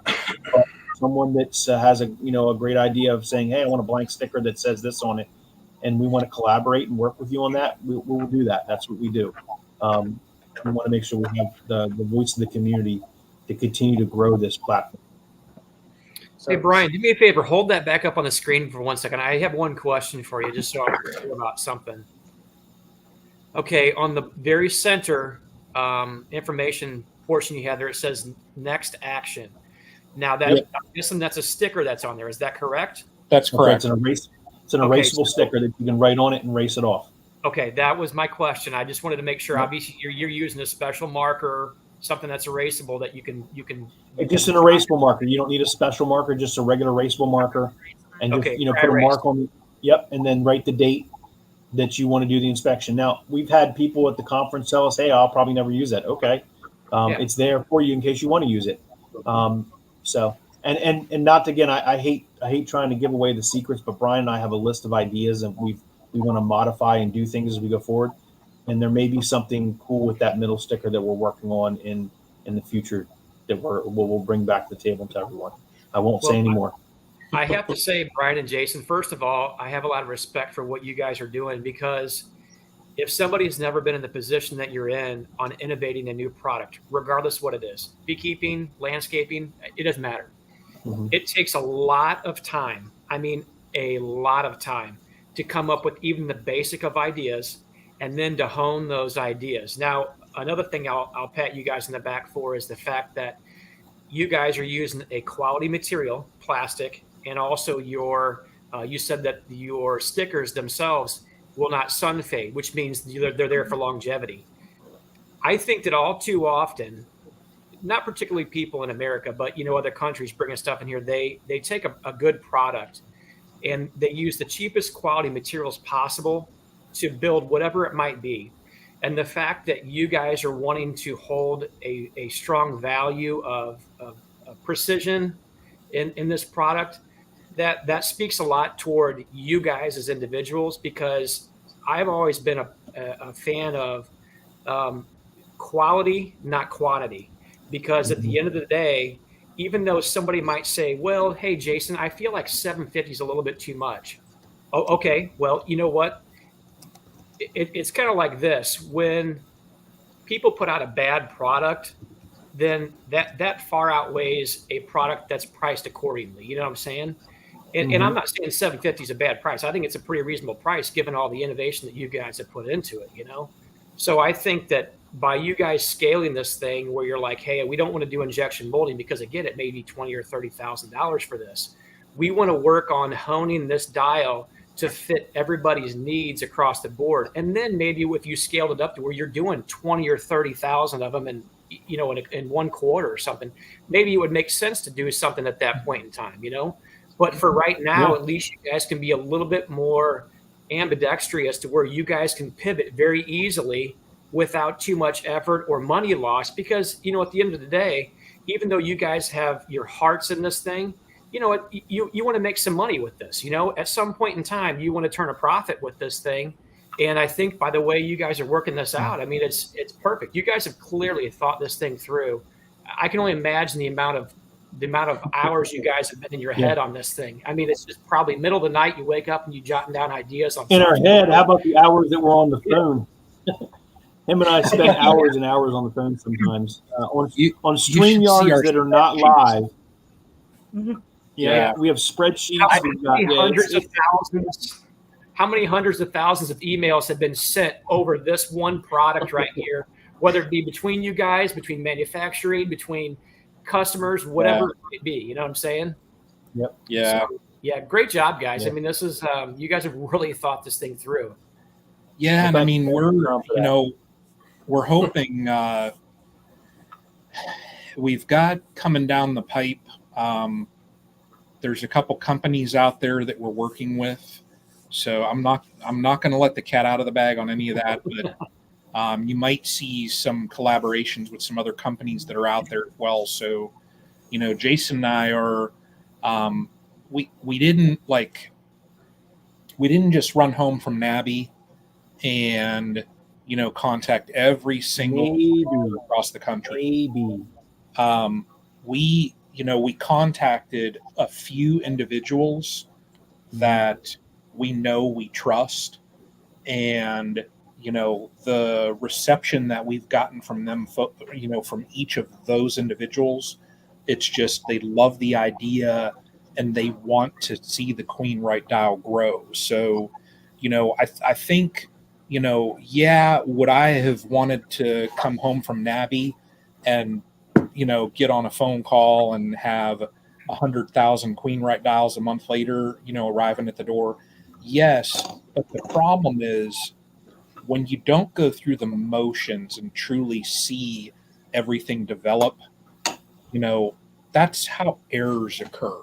but someone that has a great idea of saying, hey, I want a blank sticker that says this on it, and we want to collaborate and work with you on that, we will do that. That's what we do. We want to make sure we have the voice of the community to continue to grow this platform. So, hey, Brian, do me a favor. Hold that back up on the screen for 1 second. I have one question for you, just so I'm clear about something. Okay, on the very center information portion you have there, it says next action. Now, I'm guessing that's a sticker that's on there. Is that correct? That's correct. It's an erasable sticker that you can write on it and erase it off. Okay, that was my question. I just wanted to make sure. Obviously, you're using a special marker, something that's erasable that you can. It's just an erasable marker. You don't need a special marker, just a regular erasable marker, and just put a mark on it. Yep, and then write the date that you want to do the inspection. Now, we've had people at the conference tell us, "Hey, I'll probably never use that." Okay, it's there for you in case you want to use it. So, and not again, I hate trying to give away the secrets, but Brian and I have a list of ideas, and we want to modify and do things as we go forward. And there may be something cool with that middle sticker that we're working on in the future that we'll bring back to the table to everyone. I won't say any more. I have to say, Brian and Jason, first of all, I have a lot of respect for what you guys are doing, because if somebody's never been in the position that you're in on innovating a new product, regardless what it is, beekeeping, landscaping, it doesn't matter. Mm-hmm. It takes a lot of time. I mean, a lot of time to come up with even the basic of ideas and then to hone those ideas. Now, another thing I'll pat you guys in the back for is the fact that you guys are using a quality material, plastic, and also you said that your stickers themselves will not sun fade, which means they're there for longevity. I think that all too often, not particularly people in America, but other countries bringing stuff in here, they take a good product and they use the cheapest quality materials possible to build whatever it might be. And the fact that you guys are wanting to hold a strong value of precision in this product, that speaks a lot toward you guys as individuals, because I've always been a fan of um, quality, not quantity. Because at the end of the day, even though somebody might say, well, hey, Jason, I feel like 750 is a little bit too much. Oh, okay. Well, you know what? It's kind of like this. When people put out a bad product, then that far outweighs a product that's priced accordingly. You know what I'm saying? And I'm not saying 750 is a bad price. I think it's a pretty reasonable price given all the innovation that you guys have put into it. So I think that by you guys scaling this thing where you're like, hey, we don't want to do injection molding because again, it may be $20,000 or $30,000 for this. We want to work on honing this dial to fit everybody's needs across the board. And then maybe if you scaled it up to where you're doing 20 or 30,000 of them in one quarter or something, maybe it would make sense to do something at that point in time. But for right now, at least you guys can be a little bit more ambidextrous to where you guys can pivot very easily without too much effort or money loss. Because, at the end of the day, even though you guys have your hearts in this thing, you want to make some money with this. At some point in time, you want to turn a profit with this thing. And I think by the way you guys are working this out, I mean, it's perfect. You guys have clearly thought this thing through. I can only imagine the amount of hours you guys have been in your head on this thing. I mean, it's just probably middle of the night. You wake up and you jotting down ideas on in our head. How about the hours that we're on the phone? Him and I spend hours and hours on the phone sometimes on StreamYards that are not live. Yeah, we have spreadsheets. How many hundreds of thousands of emails have been sent over this one product right here? Whether it be between you guys, between manufacturing, between customers, whatever it might be. You know what I'm saying? Yep. Yeah. So, great job, guys. Yeah. I mean, this is you guys have really thought this thing through. Yeah, and I mean, we're hoping we've got coming down the pipe. There's a couple companies out there that we're working with, so I'm not going to let the cat out of the bag on any of that, but you might see some collaborations with some other companies that are out there as well. So, Jason and I are we didn't just run home from NABI and contact every single across the country. We contacted a few individuals that we trust, and the reception that we've gotten from them, from each of those individuals, it's just they love the idea and they want to see the Queen Right dial grow. So, I think, would I have wanted to come home from NABI and, get on a phone call and have 100,000 Queen Right dials a month later, arriving at the door? Yes. But the problem is when you don't go through the motions and truly see everything develop, that's how errors occur.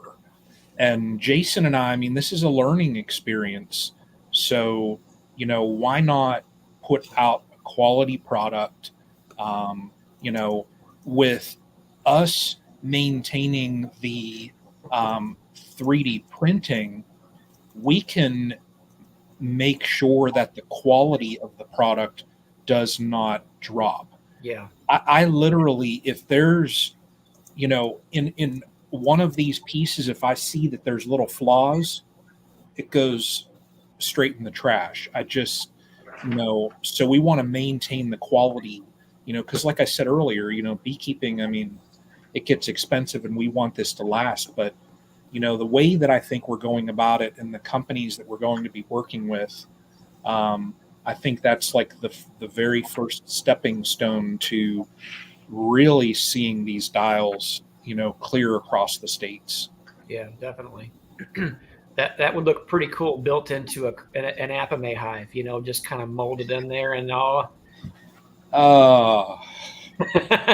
And Jason and I mean, this is a learning experience. So, why not put out a quality product, with us maintaining the 3D printing, we can make sure that the quality of the product does not drop. Yeah. I literally, if there's, in one of these pieces, if I see that there's little flaws, it goes straight in the trash. I just, so we want to maintain the quality, because like I said earlier, beekeeping, I mean, it gets expensive and we want this to last. But, the way that I think we're going about it and the companies that we're going to be working with, I think that's like the very first stepping stone to really seeing these dials clear across the states. Yeah, definitely. That would look pretty cool built into an Apame hive, just kind of molded in there and all.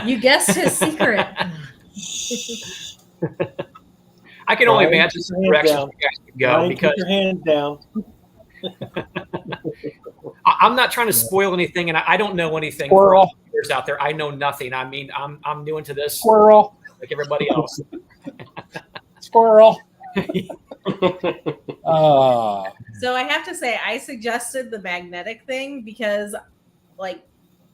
You guessed his secret. I can only Brian, imagine keep the your hands directions down. you guys could go Brian, keep because your hands down. I'm not trying to spoil anything, and I don't know anything. For Squirrel. all viewers out there, I know nothing. I mean, I'm new into this Squirrel. like everybody else. Squirrel. So I have to say, I suggested the magnetic thing because, like,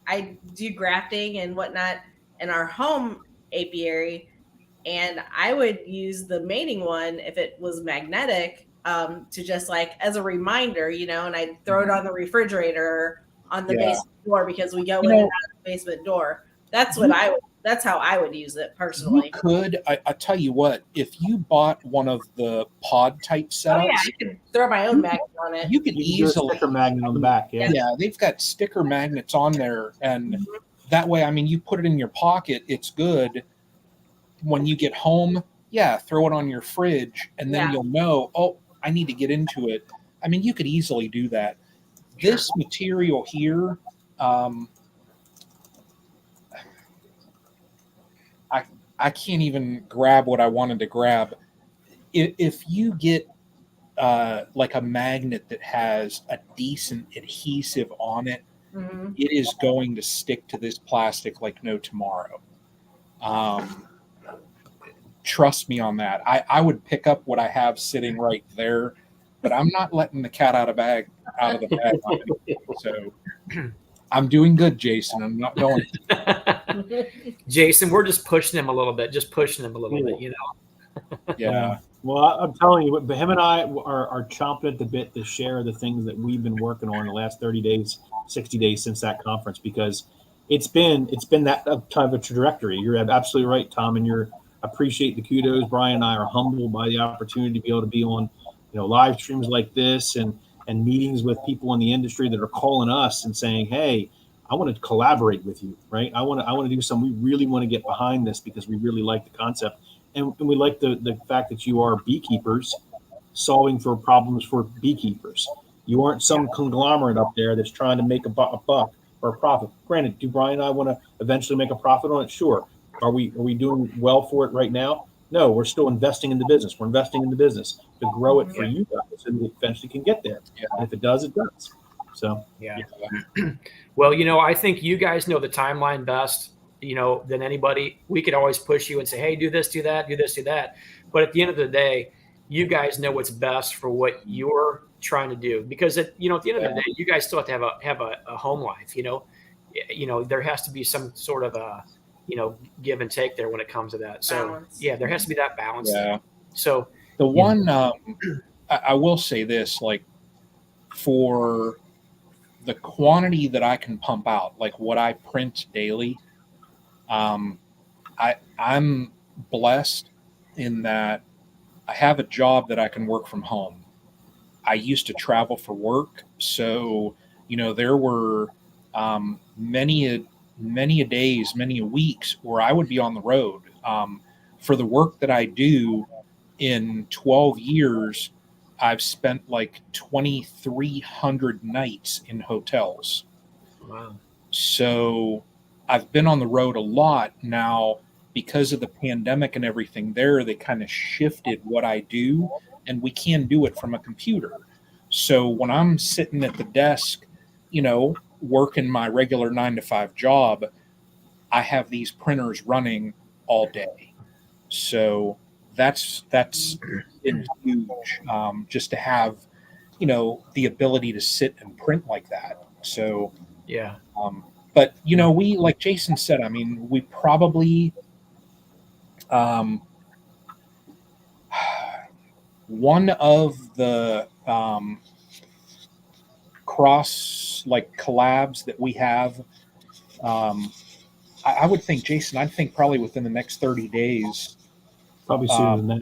I do grafting and whatnot in our home apiary, and I would use the mating one if it was magnetic to just like as a reminder, and I'd throw it on the refrigerator on the Yeah. basement door because we go in and out of the basement door. That's what that's how I would use it personally. You could, I tell you what, if you bought one of the pod type setups, Oh yeah, I could throw my own magnet on it. you could You can do a easily sticker magnet on the back. Yeah. Yeah, they've got sticker magnets on there, and that way, I mean, you put it in your pocket, it's good. When you get home, throw it on your fridge, and then you'll know, oh, I need to get into it. I mean, you could easily do that. This material here, I can't even grab what I wanted to grab. If you get like a magnet that has a decent adhesive on it, it is going to stick to this plastic like no tomorrow. Trust me on that. I would pick up what I have sitting right there, but I'm not letting the cat out of the bag on it. So I'm doing good, Jason. I'm not going. Jason, we're just pushing him a little bit, bit. Yeah. Well, I'm telling you, him and I are chomping at the bit to share the things that we've been working on the last 30 days, 60 days since that conference, because it's been that type of trajectory. You're absolutely right, Tom, and appreciate the kudos. Brian and I are humbled by the opportunity to be able to be on, live streams like this and meetings with people in the industry that are calling us and saying, hey, I want to collaborate with you, right? I want to do something. We really want to get behind this because we really like the concept. And we like the fact that you are beekeepers solving for problems for beekeepers. You aren't some conglomerate up there that's trying to make a buck or a profit. Granted, do Brian and I want to eventually make a profit on it? Sure. Are we doing well for it right now? No, we're still investing in the business. We're investing in the business to grow it for you guys, and it eventually can get there. Yeah. And if it does, it does. So Well, I think you guys know the timeline best, than anybody. We could always push you and say, hey, do this, do that, do this, do that. But at the end of the day, you guys know what's best for what you're trying to do. Because at the end of the day, you guys still have to have a home life. There has to be some sort of a give and take there when it comes to that. So Balance. there has to be that balance. Yeah. So The one, I will say this, like for the quantity that I can pump out, like what I print daily, I'm blessed in that I have a job that I can work from home. I used to travel for work, so there were many a days, many a weeks where I would be on the road. For the work that I do, in 12 years, I've spent like 2,300 nights in hotels. wow. So I've been on the road a lot. Now, because of the pandemic and everything there, they kind of shifted what I do, and we can do it from a computer. So when I'm sitting at the desk, working my regular 9-to-5 job, I have these printers running all day. So that's been huge, just to have, the ability to sit and print like that. So Yeah. But we, like Jason said, I mean, we probably one of the cross collabs that we have, I would think, Jason, I'd think probably within the next 30 days, probably sooner than that.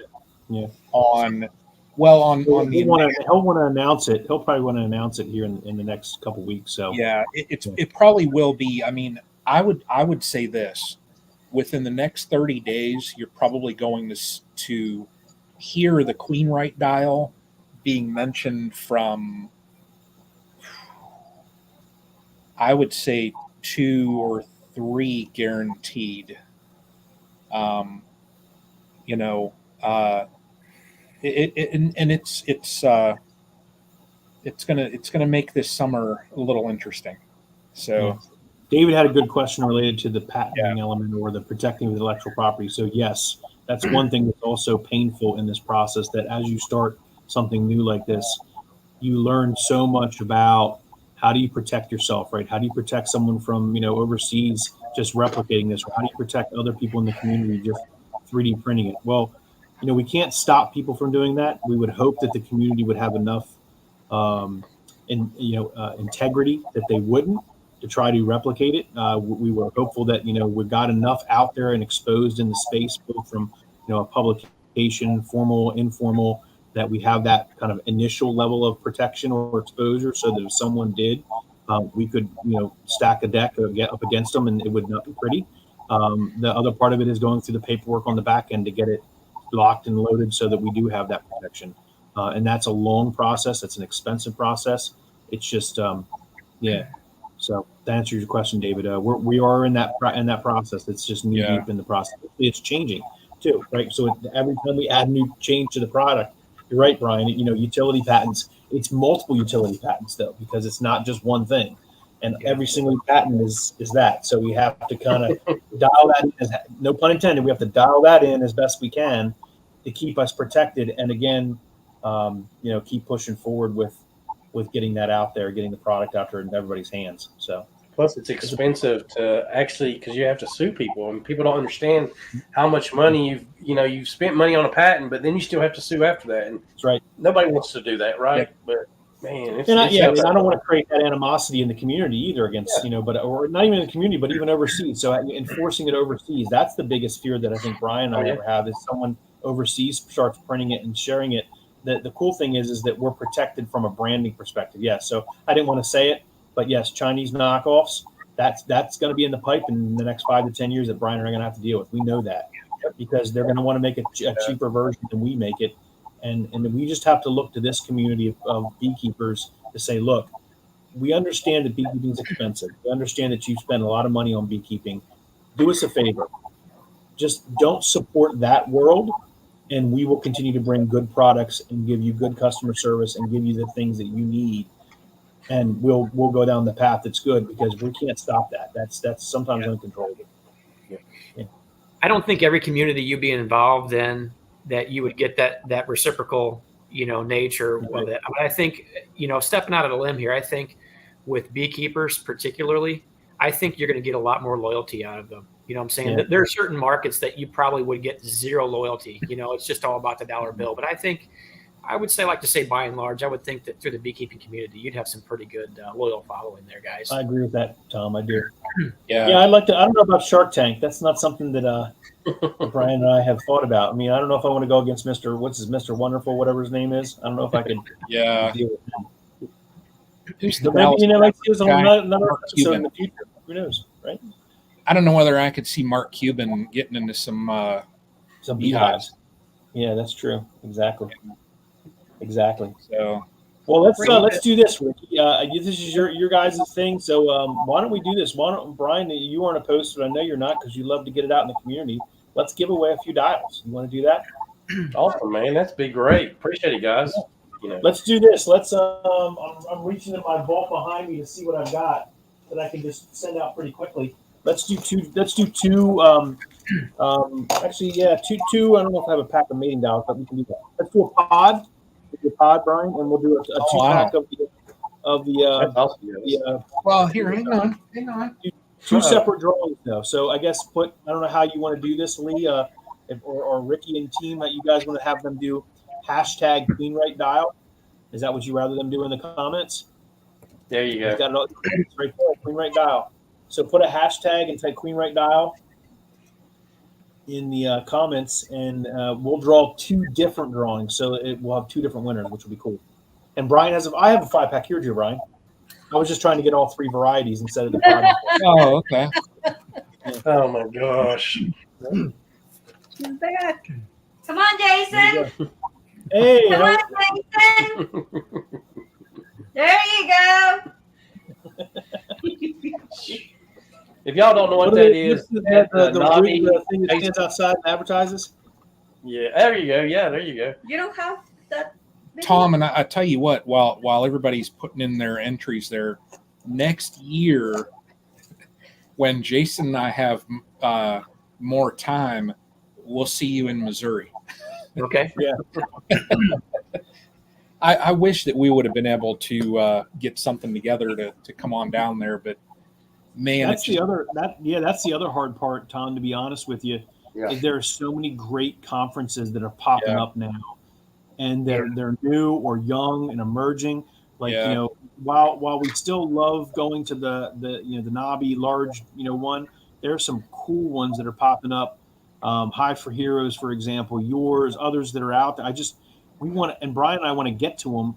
Yeah. on He'll the want to announce it. He'll probably want to announce it here in the next couple weeks. So yeah, it probably will be. I mean, I would say this: within the next 30 days, you're probably going to hear the Queen Right dial being mentioned from, I would say, 2 or 3 guaranteed. You know, it's gonna make this summer a little interesting. So. Yeah. David had a good question related to the patenting element or the protecting of intellectual property. So yes, that's one thing that's also painful in this process, that as you start something new like this, you learn so much about how do you protect yourself, right? How do you protect someone from, overseas just replicating this? Or how do you protect other people in the community just 3D printing it? Well, we can't stop people from doing that. We would hope that the community would have enough integrity that they wouldn't, to try to replicate it. We were hopeful that, we got enough out there and exposed in the space, both from, a publication, formal, informal, that we have that kind of initial level of protection or exposure, so that if someone did, we could, stack a deck or get up against them and it would not be pretty. The other part of it is going through the paperwork on the back end to get it locked and loaded so that we do have that protection. And that's a long process. It's an expensive process. It's just, So to answer your question, David, we are in that process. It's just knee deep in the process. It's changing too, right? So every time we add new change to the product, you're right, Brian. Utility patents. It's multiple utility patents though, because it's not just one thing, and every single patent is that. So we have to kind of dial that in. No pun intended. We have to dial that in as best we can to keep us protected. And again, keep pushing forward with getting that out there, getting the product out there in everybody's hands. So plus it's expensive to actually, because you have to sue people, and people don't understand how much money you've spent money on a patent, but then you still have to sue after that. And that's right. Nobody wants to do that, right? Yeah. But man, I don't want to create that animosity in the community either against, or not even in the community, but even overseas. So enforcing it overseas, that's the biggest fear that I think Brian and I ever have, is someone overseas starts printing it and sharing it. The cool thing is that we're protected from a branding perspective. Yes. So I didn't want to say it, but yes, Chinese knockoffs, that's going to be in the pipe in the next 5 to 10 years that Brian and I are going to have to deal with. We know that, because they're going to want to make a cheaper version than we make it. And we just have to look to this community of beekeepers to say, look, we understand that beekeeping is expensive. We understand that you spend a lot of money on beekeeping. Do us a favor. Just don't support that world, and we will continue to bring good products and give you good customer service and give you the things that you need. And we'll go down the path that's good, because we can't stop that. That's sometimes uncontrollable. Yeah. I don't think every community you'd be involved in that you would get that reciprocal, nature of it. But I think, stepping out of the limb here, I think with beekeepers particularly, I think you're going to get a lot more loyalty out of them. You know what I'm saying? Yeah. There are certain markets that you probably would get zero loyalty. It's just all about the dollar bill. But I would like to say by and large, I would think that through the beekeeping community, you'd have some pretty good loyal following there, guys. I agree with that, Tom. I do. Yeah. I don't know about Shark Tank. That's not something that Brian and I have thought about. I mean, I don't know if I want to go against Mr. Wonderful, whatever his name is. I don't know if I could deal with him. Who's the maybe there's another episode in the future. Who knows, right? I don't know whether I could see Mark Cuban getting into some beehives. Yeah, that's true. Exactly. So, well, let's do this, Ricky. This is your guys' thing. So, why don't we do this? Why don't, Brian? You aren't opposed to it. I know you're not, because you love to get it out in the community. Let's give away a few dials. You want to do that? Awesome, man. That'd be great. Appreciate it, guys. Let's do this. Let's. I'm reaching in my vault behind me to see what I've got that I can just send out pretty quickly. Let's do two. Actually, yeah, two. I don't know if I have a pack of mating dials, but we can do that. Let's do a pod. Brian, and we'll do a 2-pack of the. Well, here, hang on. Two separate drawings, though. So I guess I don't know how you want to do this, Lee, or Ricky and team. That you guys want to have them do hashtag Queen Right Dial. Is that what you rather them do in the comments? There you go. Got it all right there, Queen Right Dial. So put a hashtag and type Queen Right Dial in the comments, and we'll draw two different drawings. So we'll have two different winners, which will be cool. And Brian I have a 5-pack here, too, Brian. I was just trying to get all 3 varieties instead of the 5. Oh, okay. Oh my gosh. She's back. Come on, Jason. Hey, Come on, Jason. There you go. If y'all don't know what that is, the Navi, thing that stands outside and advertises. yeah, there you go. Yeah, there you go. You don't have that. video? Tom, and I tell you what, while everybody's putting in their entries there, next year, when Jason and I have more time, we'll see you in Missouri. Okay. Yeah. I wish that we would have been able to get something together to come on down there, but man, That's the other hard part, Tom, to be honest with you. Yeah. Is there are so many great conferences that are popping up now, and they're new or young and emerging. Like while we still love going to the Nabi large one, there are some cool ones that are popping up. High for Heroes, for example, yours, others that are out there. We want to, and Brian and I want to get to them,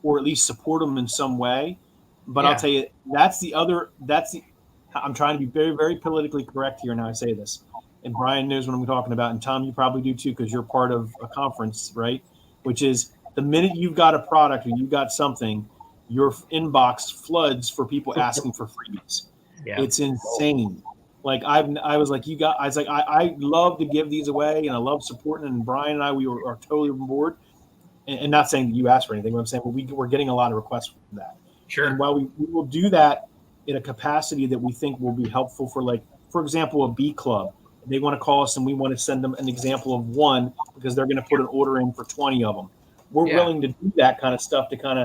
or at least support them in some way. But I'll tell you, I'm trying to be very, very politically correct here. Now I say this, and Brian knows what I'm talking about, and Tom, you probably do too, because you're part of a conference, right? Which is the minute you've got a product or you've got something, your inbox floods for people asking for freebies. Yeah. It's insane. Like I was like, I love to give these away, and I love supporting. And Brian and I, we are totally on board. And not saying that you asked for anything, but I'm saying we're getting a lot of requests for that. Sure. And while we will do that in a capacity that we think will be helpful for example, a bee club, they want to call us and we want to send them an example of one because they're going to put an order in for 20 of them. We're willing to do that kind of stuff to kind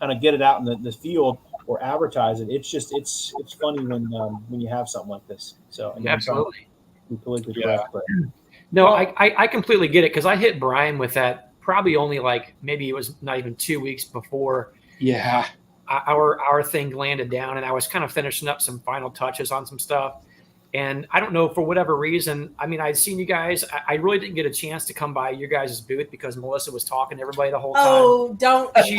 of get it out in the field or advertise it. It's just it's funny when you have something like this. So absolutely. Be politically correct, but. No, I completely get it because I hit Brian with that probably only like maybe it was not even 2 weeks before. Yeah. Our thing landed down, and I was kind of finishing up some final touches on some stuff. And I don't know, for whatever reason, I mean, I'd seen you guys. I really didn't get a chance to come by your guys' booth because Melissa was talking to everybody the whole time. Oh, don't. She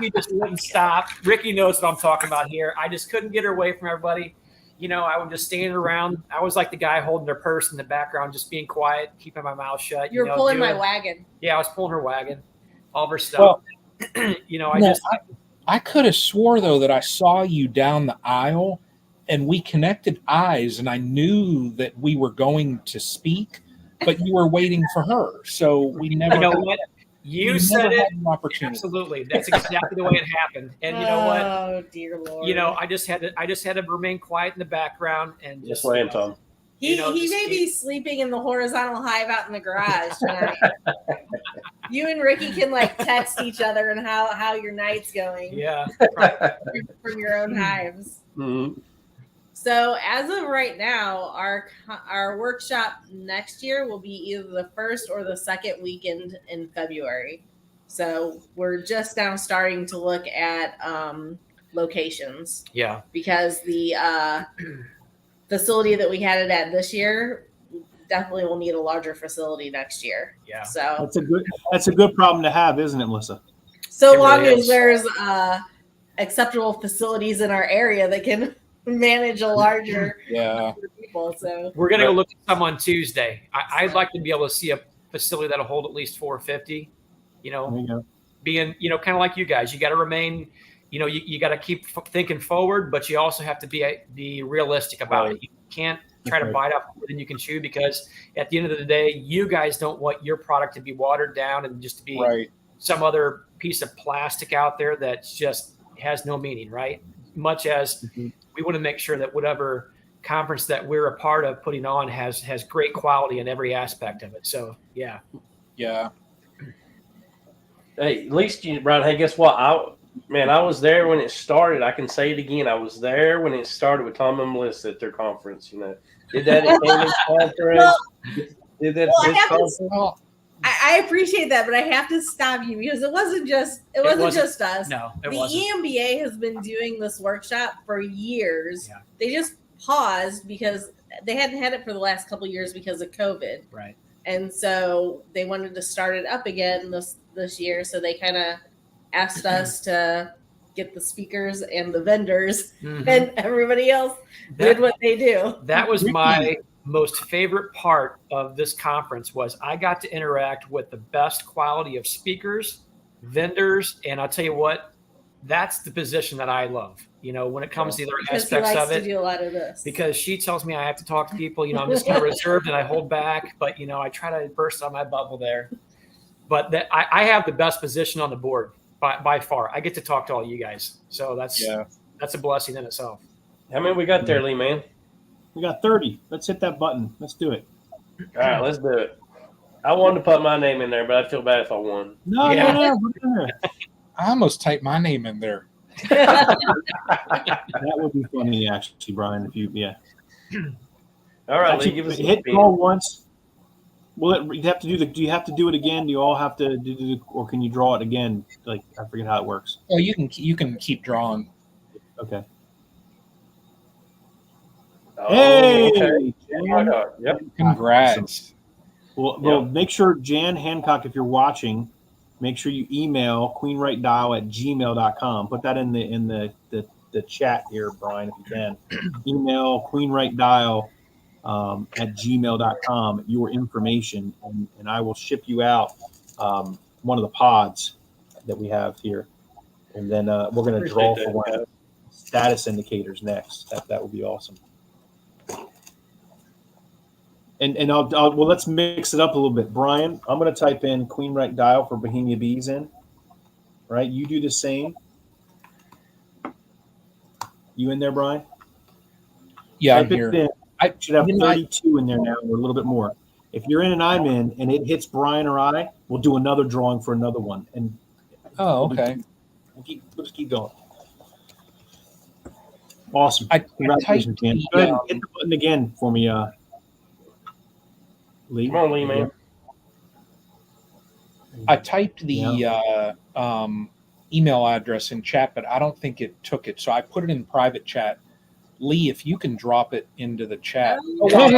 just wouldn't stop. Ricky knows what I'm talking about here. I just couldn't get her away from everybody. I would just stand around. I was like the guy holding their purse in the background, just being quiet, keeping my mouth shut. You're pulling my wagon. Yeah, I was pulling her wagon, all of her stuff. Well, I could have swore though that I saw you down the aisle, and we connected eyes, and I knew that we were going to speak, but you were waiting for her, so we never. You know what? You said it. Opportunity. Absolutely, that's exactly the way it happened. And you know what? Oh dear Lord! I just had to remain quiet in the background and just land, Tom. He may be sleeping in the horizontal hive out in the garage tonight. You and Ricky can text each other and how your night's going. Yeah, from your own hives. Mm-hmm. So as of right now, our workshop next year will be either the first or the second weekend in February. So we're just now starting to look at locations. Yeah, because the facility that we had it at this year definitely will need a larger facility next year. Yeah. So that's a good problem to have, isn't it, Melissa? So long as there's acceptable facilities in our area that can manage a larger number of people. So we're gonna go look at some on Tuesday. I'd like to be able to see a facility that'll hold at least 450. Being kind of like you guys, you got to remain. You got to keep thinking forward, but you also have to be realistic about it. You can't try to bite off more than you can chew, because at the end of the day, you guys don't want your product to be watered down and just to be some other piece of plastic out there that just has no meaning, right? Much as we want to make sure that whatever conference that we're a part of putting on has great quality in every aspect of it. So, yeah. Hey, at least Brian, hey, guess what? I was there when it started. I can say it again. I was there when it started with Tom and Melissa at their conference. Did that at Cannon's conference. Did that at this conference. I appreciate that, but I have to stop you because it wasn't just us. No, the EMBA has been doing this workshop for years. Yeah. They just paused because they hadn't had it for the last couple of years because of COVID. Right. And so they wanted to start it up again this year. So they kind of asked us to get the speakers and the vendors, Mhm. and everybody else did what they do. That was my most favorite part of this conference was I got to interact with the best quality of speakers, vendors, and I'll tell you what, that's the position that I love. When it comes to the other Because he aspects likes of it. to do a lot of this. Because she tells me I have to talk to people. I'm just kind of reserved and I hold back, but I try to burst out my bubble there. But I have the best position on the board by far. I get to talk to all you guys, so that's a blessing in itself. How many we got there, Lee, man? We got 30. Let's hit that button. Let's do it. All right, let's do it. I wanted to put my name in there, but I feel bad if I won. No. I almost typed my name in there. That would be funny, actually, Brian. If you, All right, actually, Lee, give us a hit spin. call once. Well, you have to do do you have to do it again? Do you all have to do or can you draw it again? Like, I forget how it works. Oh, you can keep drawing. Okay. Oh, Hey, okay. Jan. Yep. Congrats. Well, make sure, Jan Hancock, if you're watching, make sure you email queenwrightdial@gmail.com. Put that in the chat here, Brian, if you can. Email queenwrightdial@gmail.com your information, and I will ship you out one of the pods that we have here. And then we're going to draw for one of the status indicators next. That would be awesome. And let's mix it up a little bit. Brian, I'm going to type in Queen Right Dial for Bohemia Bees in. Right? You do the same. You in there, Brian? Yeah, I'm Type it here. in. I should have You know, 32 in there now, or a little bit more. If you're in and I'm in, and it hits Brian or I, we'll do another drawing for another one. And Oh, okay. we'll just keep going. Awesome. I Congratulations, typed man. the, Go ahead and hit the button again for me, Lee. Come on, Lee, man. I typed the email address in chat, but I don't think it took it. So I put it in private chat. Lee, if you can drop it into the chat. Hey,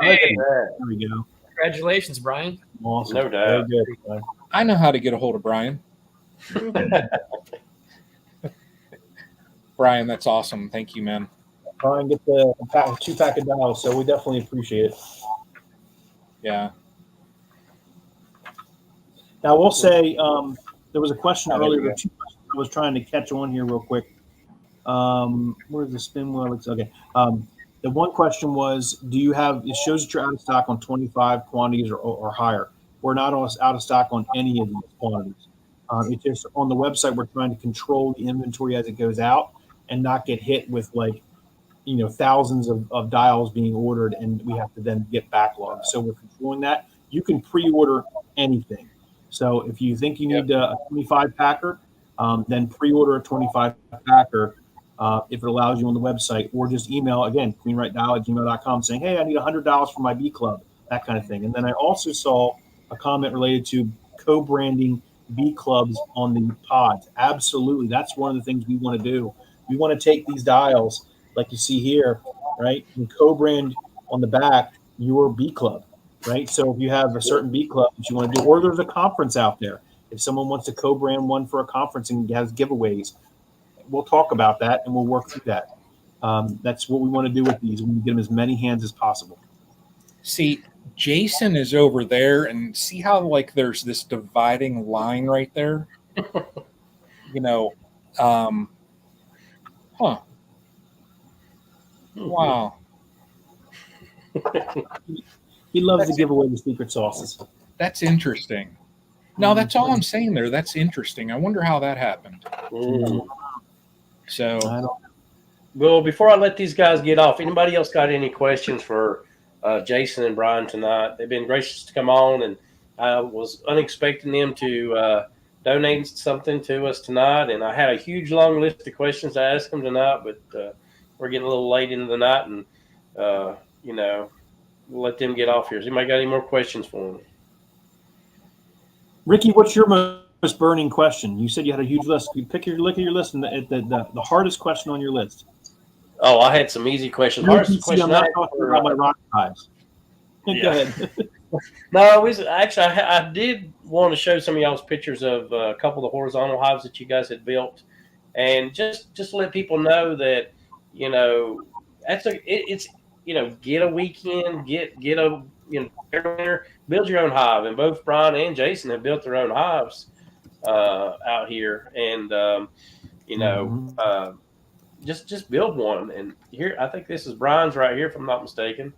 Hey. there we go. Congratulations, Brian. Awesome. No doubt. Very good. I know how to get a hold of Brian. Brian, that's awesome. Thank you, man. Try and get the 2-pack of dials, so we definitely appreciate it. Yeah. Now, we'll say there was a question Oh, there earlier. we go. 2 questions I was trying to catch on here real quick. Where's the spin wheel? Okay. The one question was, do you have, it shows that you're out of stock on 25 quantities or higher. We're not out of stock on any of these quantities. It's just on the website, we're trying to control the inventory as it goes out and not get hit with thousands of dials being ordered, and we have to then get backlogged. So we're controlling that. You can pre-order anything. So if you think you need a 25 packer, then pre-order a 25 packer if it allows you on the website, or just email, again, queenwrightdial@gmail.com saying, hey, I need $100 for my bee club, that kind of thing. And then I also saw a comment related to co-branding bee clubs on the pods. Absolutely. That's one of the things we want to do. We want to take these dials, like you see here, right, and co-brand on the back your bee club, right? So if you have a certain bee club that you want to do, or there's a conference out there, if someone wants to co-brand one for a conference and has giveaways, we'll talk about that and we'll work through that. That's what we want to do with these. We want to get them as many hands as possible. See, Jason is over there, and see how there's this dividing line right there? Wow. He loves to give away the secret sauces. That's interesting. No, that's all I'm saying there. That's interesting. I wonder how that happened. So, I don't Well, before I let these guys get off, anybody else got any questions for Jason and Brian tonight? They've been gracious to come on, and I was unexpecting them to donate something to us tonight. And I had a huge long list of questions to ask them tonight, but we're getting a little late into the night, and we'll let them get off here. Has anybody got any more questions for them? Ricky, what's your most burning question? You said you had a huge list. You look at your list, and the hardest question on your list. Oh, I had some easy questions. I'm Hardest question not I had talking for, about my rock hives. Yeah. Go ahead. No, I did want to show some of y'all's pictures of a couple of the horizontal hives that you guys had built and just let people know that it's get a weekend, get a winter, build your own hive, and both Brian and Jason have built their own hives out here, and just build one. And here, I think this is Brian's right here, if I'm not mistaken.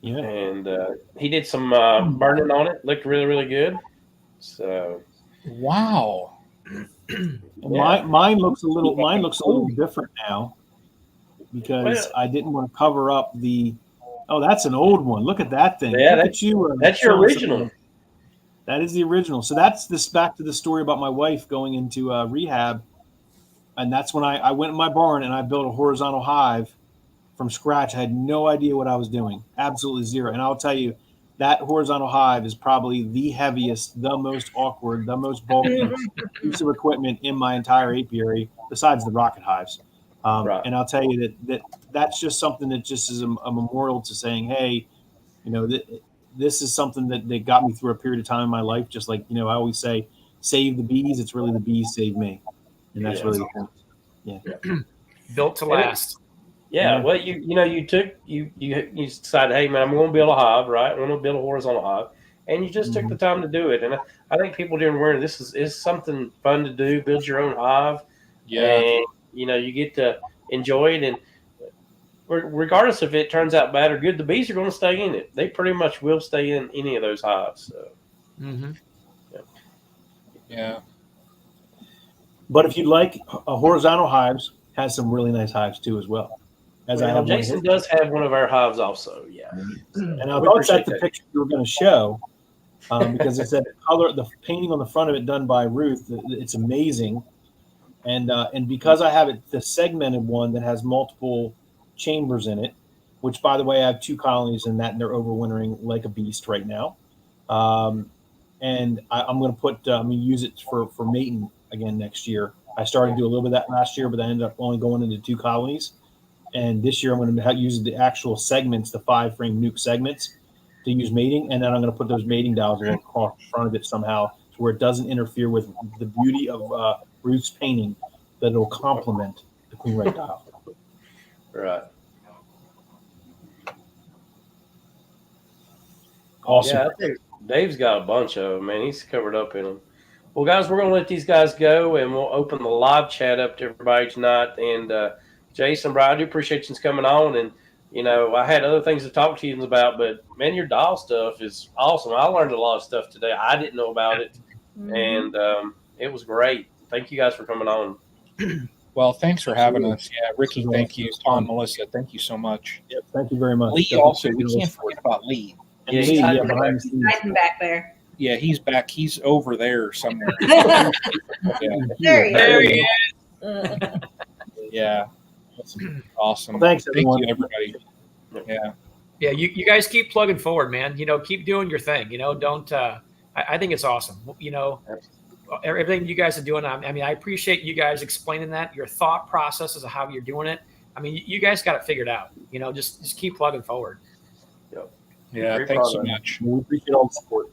Yeah. And he did some burning on it. Looked really, really good. So, wow. Mine looks a little different now because I didn't want to cover up the. Oh, that's an old one. Look at that thing. Yeah, Look at you. That's your original. That is the original. So that's this back to the story about my wife going into rehab, and that's when I went in my barn and I built a horizontal hive from scratch. I had no idea what I was doing, absolutely zero. And I'll tell you, that horizontal hive is probably the heaviest, the most awkward, the most bulky piece of equipment in my entire apiary, besides the rocket hives. Right. And I'll tell you that's just something that just is a memorial to saying, hey, this is something that got me through a period of time in my life. Just like, I always say, save the bees. It's really the bees save me. And that's really the point. Yeah. Built to last. Yeah. Well, you decided, hey man, I'm going to build a hive, right? I'm going to build a horizontal hive. And you just took the time to do it. And I think people during winter, this is something fun to do, build your own hive. Yeah. And, you get to enjoy it. And regardless if it turns out bad or good, the bees are going to stay in it. They pretty much will stay in any of those hives. So. Mm-hmm. Yeah. But if you'd like, a horizontal hives has some really nice hives too as well. Jason does have one of our hives also. Yeah. And I thought that's the picture you were going to show because it said the painting on the front of it done by Ruth. It's amazing. And because I have the segmented one that has multiple chambers in it, which by the way, I have 2 colonies in that, and they're overwintering like a beast right now. And I'm going to use it for mating again next year. I started to do a little bit of that last year, but I ended up only going into 2 colonies. And this year I'm going to use the actual segments, the 5-frame nuke segments, to use mating. And then I'm going to put those mating dowels across the front of it somehow to where it doesn't interfere with the beauty of Ruth's painting, that it'll complement the Queen Red dial. Right. Awesome. Yeah, I think Dave's got a bunch of them, man. He's covered up in them. Well, guys, we're going to let these guys go, and we'll open the live chat up to everybody tonight. And Jason, Brian, I do appreciate you coming on. And, I had other things to talk to you about, but, man, your dial stuff is awesome. I learned a lot of stuff today. I didn't know about it, and it was great. Thank you guys for coming on. Well, thanks for having us. Yeah, Ricky, thank you. Tom, Melissa, thank you so much. Yep, thank you very much. Lee also, we can't forget about Lee. Yeah, he's hiding back there. Yeah, he's back. He's over there somewhere. There he is. Yeah. Awesome. Well, thanks, everyone. Thank you, everybody. Yeah. Yeah, you guys keep plugging forward, man. Keep doing your thing. Don't. I think it's awesome. Everything you guys are doing. I appreciate you guys explaining that, your thought processes of how you're doing it. You guys got it figured out. Just keep plugging forward. Yep. Yeah, thanks so much. We appreciate all the support.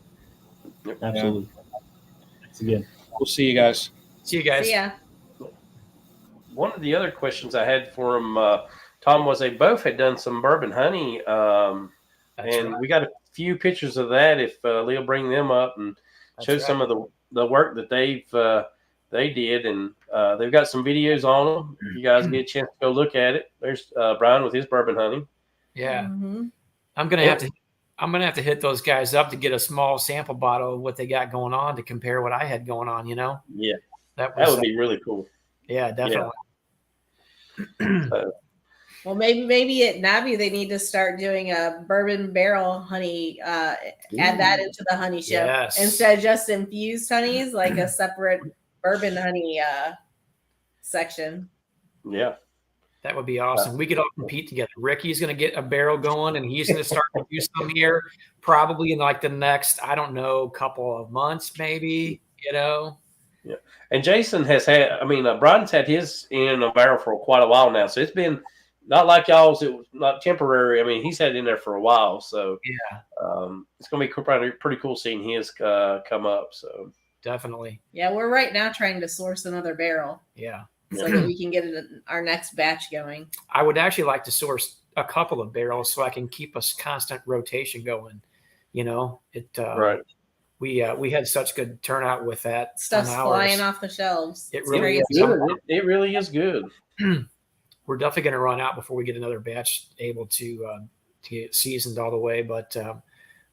Yep. Absolutely. Thanks again. We'll see you guys. See you guys. See ya. One of the other questions I had for him, Tom, was they both had done some bourbon honey, and we got a few pictures of that. If Lee'll bring them up and show some of the work that they did, and they've got some videos on them. If you guys get a chance to go look at it, there's Brian with his bourbon honey. Yeah, I'm gonna have to hit those guys up to get a small sample bottle of what they got going on to compare what I had going on. Yeah, that would be really cool. Yeah, definitely. Yeah. Well, maybe at Nabu they need to start doing a bourbon barrel honey. Add that into the honey show instead of just infused honeys, like a separate bourbon honey section. Yeah, that would be awesome. We could all compete together. Ricky's going to get a barrel going, and he's going to start to do some here, probably in like the next, I don't know, couple of months, maybe. Yeah. And Jason has had. Brian's had his in a barrel for quite a while now, so it's been. Not like y'all's, it was not temporary. He's had it in there for a while, so yeah, it's going to be pretty cool seeing his come up. So definitely. Yeah, we're right now trying to source another barrel Yeah. so that we can get our next batch going. I would actually like to source a couple of barrels so I can keep a constant rotation going. You know, Right. We had such good turnout with that. Stuff's on ours. flying off the shelves. It It's really crazy. is. Good. It really is good. We're definitely going to run out before we get another batch able to get seasoned all the way. But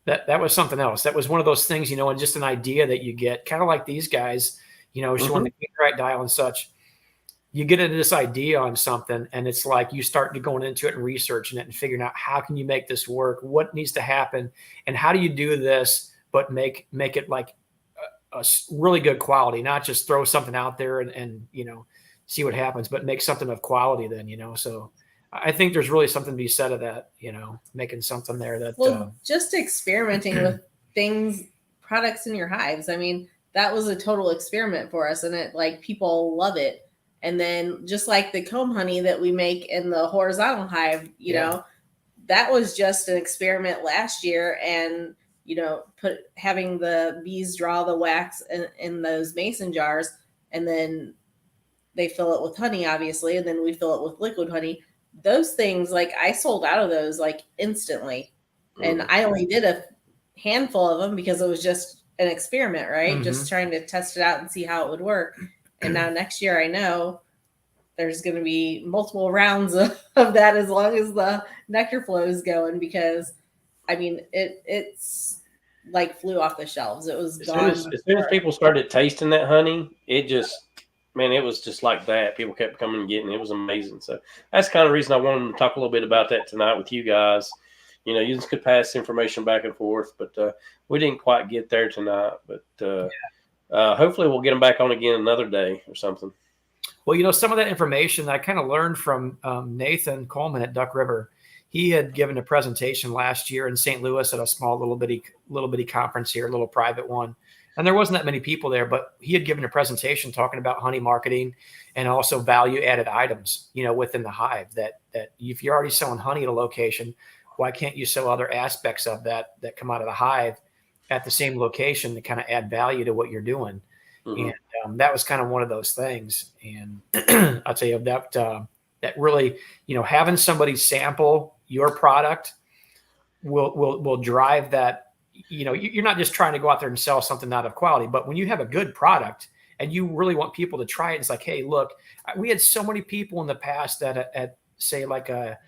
that was something else. That was one of those things, you know, and just an idea that you get, kind of like these guys, you know, showing the right dial and such. You get into this idea on something, and it's like you start to going into it and researching it and figuring out how can you make this work, what needs to happen, and how do you do this, but make it like a really good quality, not just throw something out there and you know, see what happens, but make something of quality then, you know. So I think there's really something to be said of that, you know, making something there that just experimenting with things, products in your hives. I mean, that was a total experiment for us, and it like people love it. And then just like the comb honey that we make in the horizontal hive, you know, that was just an experiment last year. And, you know, having the bees draw the wax in those mason jars, and then they fill it with honey, obviously, and then we fill it with liquid honey. Those things, like I sold out of those like instantly. And I only did a handful of them because it was just an experiment, right? Just trying to test it out and see how it would work. And now next year, I know there's going to be multiple rounds of that as long as the nectar flow is going, because, I mean, it's like flew off the shelves. It was gone. As soon as people started tasting that honey, it just, man, it was just like that. People kept coming and getting it. It was amazing. So that's kind of the reason I wanted to talk a little bit about that tonight with you guys. You know, you just could pass information back and forth, but we didn't quite get there tonight. But hopefully we'll get them back on again another day or something. Well, you know, some of that information I kind of learned from Nathan Coleman at Duck River. He had given a presentation last year in St. Louis at a small little bitty conference here, a little private one. And there wasn't that many people there, but he had given a presentation talking about honey marketing and also value added items, you know, within the hive that if you're already selling honey at a location, why can't you sell other aspects of that come out of the hive at the same location to kind of add value to what you're doing? And that was kind of one of those things. And I'll tell you that really, you know, having somebody sample your product will drive that. You know, you're not just trying to go out there and sell something not of quality, but when you have a good product and you really want people to try it, it's like, hey, look, we had so many people in the past that at say like a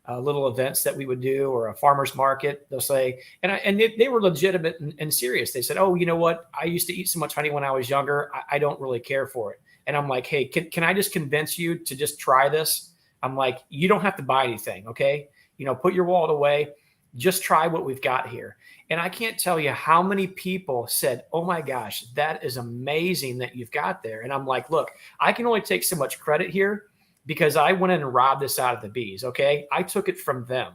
little events that we would do or a farmer's market, they'll say, and they were legitimate and serious. They said, oh, you know what? I used to eat so much honey when I was younger. I don't really care for it. And I'm like, hey, can I just convince you to just try this? I'm like, you don't have to buy anything. Okay. You know, put your wallet away, just try what we've got here. And I can't tell you how many people said, oh my gosh, that is amazing that you've got there. And I'm like, look, I can only take so much credit here because I went in and robbed this out of the bees. Okay. I took it from them,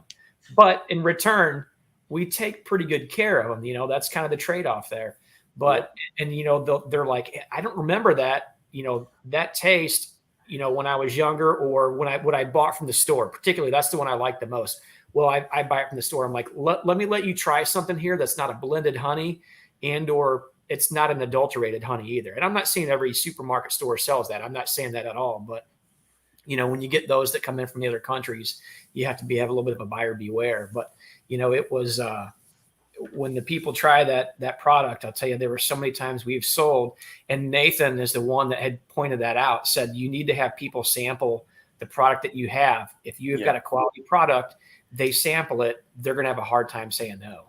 but in return, we take pretty good care of them. You know, that's kind of the trade-off there. But, and, you know, they're like, I don't remember that, you know, that taste, you know, when I was younger or what I bought from the store, particularly that's the one I like the most. Well, I buy it from the store. I'm like, let me let you try something here that's not a blended honey and or it's not an adulterated honey either. And I'm not saying every supermarket store sells that. I'm not saying that at all. But, you know, when you get those that come in from the other countries, you have to have a little bit of a buyer beware. But, you know, it was when the people try that product, I'll tell you, there were so many times we've sold. And Nathan is the one that had pointed that out, said you need to have people sample the product that you have. If you've got a quality product, they sample it, they're going to have a hard time saying no.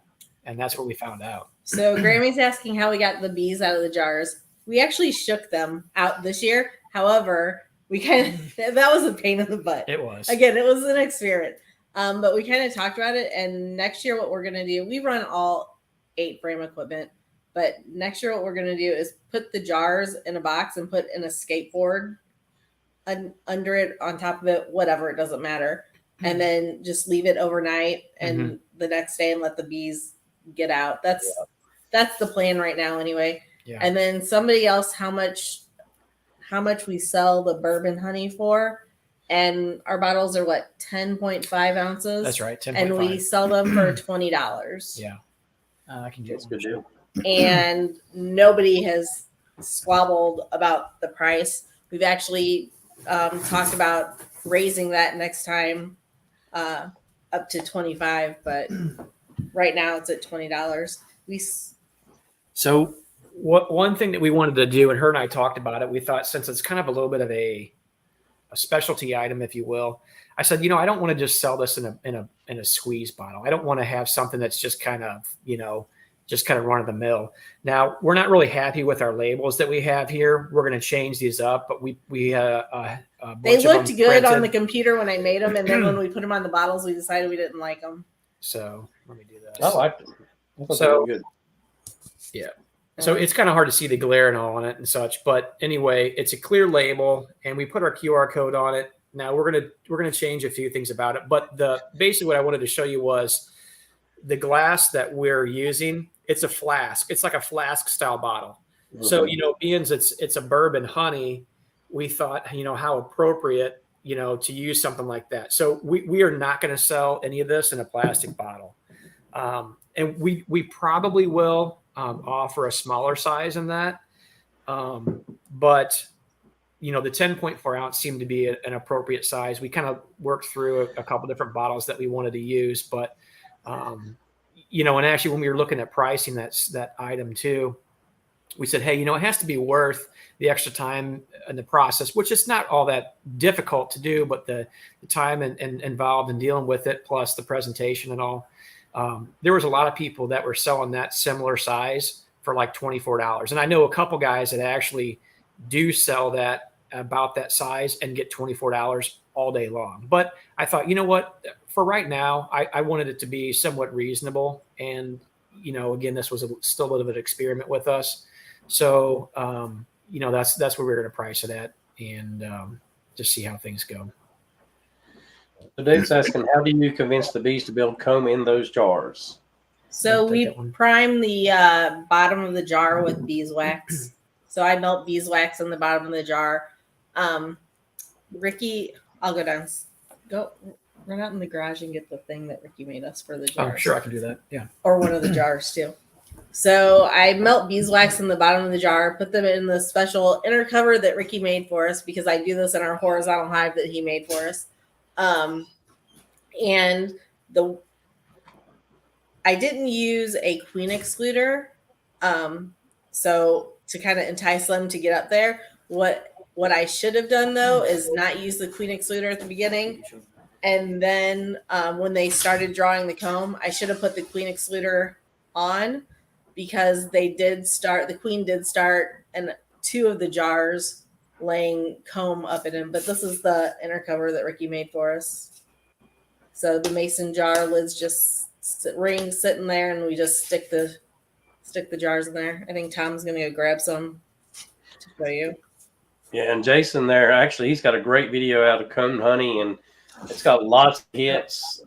And that's what we found out. So Grammy's asking how we got the bees out of the jars. We actually shook them out this year. However, we that was a pain in the butt. It was. Again, it was an experiment. But we kind of talked about it. And next year, what we're going to do, we run all 8 frame equipment. But next year, what we're going to do is put the jars in a box and put in a skateboard under it, on top of it, whatever, it doesn't matter. And then just leave it overnight and the next day and let the bees get out. That's the plan right now anyway. Yeah. And then somebody else, how much we sell the bourbon honey for. And our bottles are 10.5 ounces. That's right. 10.5. And we sell them for $20. Yeah. I can get That's a good deal. And nobody has squabbled about the price. We've actually talked about raising that next time up to 25, but right now it's at $20. So one thing that we wanted to do, and her and I talked about it, we thought since it's kind of a little bit of a specialty item, if you will, I said, I don't want to just sell this in a squeeze bottle. I don't want to have something that's just kind of, just kind of run of the mill. Now, we're not really happy with our labels that we have here. We're going to change these up, but we they looked good on the computer when I made them, and then when we put them on the bottles, we decided we didn't like them. So let me do that. I liked them. So good. Yeah. So it's kind of hard to see the glare and all on it and such, but anyway, it's a clear label, and we put our QR code on it. Now we're gonna change a few things about it, but basically what I wanted to show you was the glass that we're using. It's a flask. It's like a flask style bottle. Mm-hmm. So being it's a bourbon honey, we thought how appropriate to use something like that. So we are not going to sell any of this in a plastic bottle, and we probably will. Offer a smaller size in that. But, the 10.4 ounce seemed to be an appropriate size. We kind of worked through a couple different bottles that we wanted to use, but, and actually when we were looking at pricing that item too, we said, hey, it has to be worth the extra time in the process, which is not all that difficult to do, but the time and involved in dealing with it, plus the presentation and all. There was a lot of people that were selling that similar size for like $24. And I know a couple guys that actually do sell that about that size and get $24 all day long. But I thought, what, for right now, I wanted it to be somewhat reasonable. And, again, this was still a little bit of an experiment with us. So, that's where we're going to price it at and just see how things go. So Dave's asking, how do you convince the bees to build comb in those jars? So we prime the bottom of the jar with beeswax. So I melt beeswax in the bottom of the jar. Ricky, I'll go down. Run out in the garage and get the thing that Ricky made us for the jar. Oh, sure, I can do that. Yeah. Or one of the jars too. So I melt beeswax in the bottom of the jar, put them in the special inner cover that Ricky made for us because I do this in our horizontal hive that he made for us. And I didn't use a queen excluder. So to kind of entice them to get up there, what I should have done though, is not use the queen excluder at the beginning. And then, when they started drawing the comb, I should have put the queen excluder on because the queen did start and 2 of the jars laying comb up in them. But this is the inner cover that Ricky made for us. So the mason jar lids just sitting there, and we just stick the jars in there. I think Tom's gonna go grab some to show you. Yeah, and Jason there, actually, he's got a great video out of combed honey, and it's got lots of hits.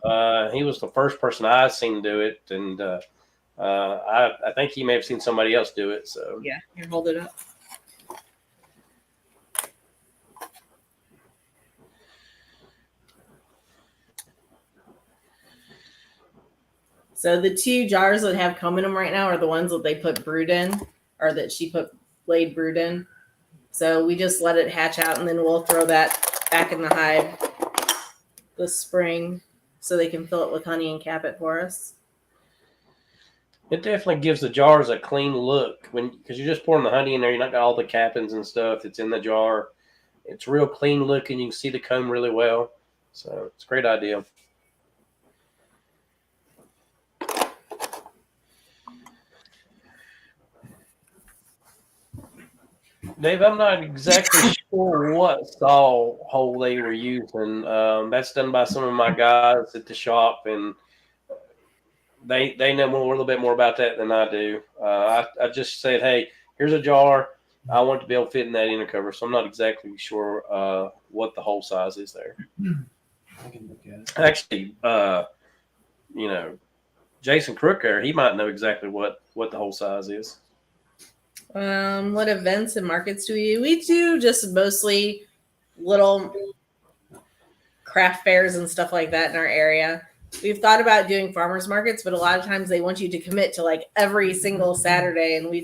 He was the first person I've seen do it, and I think he may have seen somebody else do it. So yeah, here, hold it up. So the 2 jars that have comb in them right now are the ones that they put brood in, or that she put laid brood in. So we just let it hatch out, and then we'll throw that back in the hive this spring so they can fill it with honey and cap it for us. it definitely gives the jars a clean look because you're just pouring the honey in there. You're not got all the cappings and stuff that's in the jar. It's real clean looking. You can see the comb really well. So it's a great idea. Dave, I'm not exactly sure what saw hole they were using. That's done by some of my guys at the shop, and they know a little bit more about that than I do. I just said, hey, here's a jar. I want it to be able to fit in that inner cover, so I'm not exactly sure what the hole size is there. I can look at it. Actually, Jason Crooker, he might know exactly what the hole size is. What events and markets do we do? We do just mostly little craft fairs and stuff like that in our area. We've thought about doing farmers markets, but a lot of times they want you to commit to like every single Saturday, and we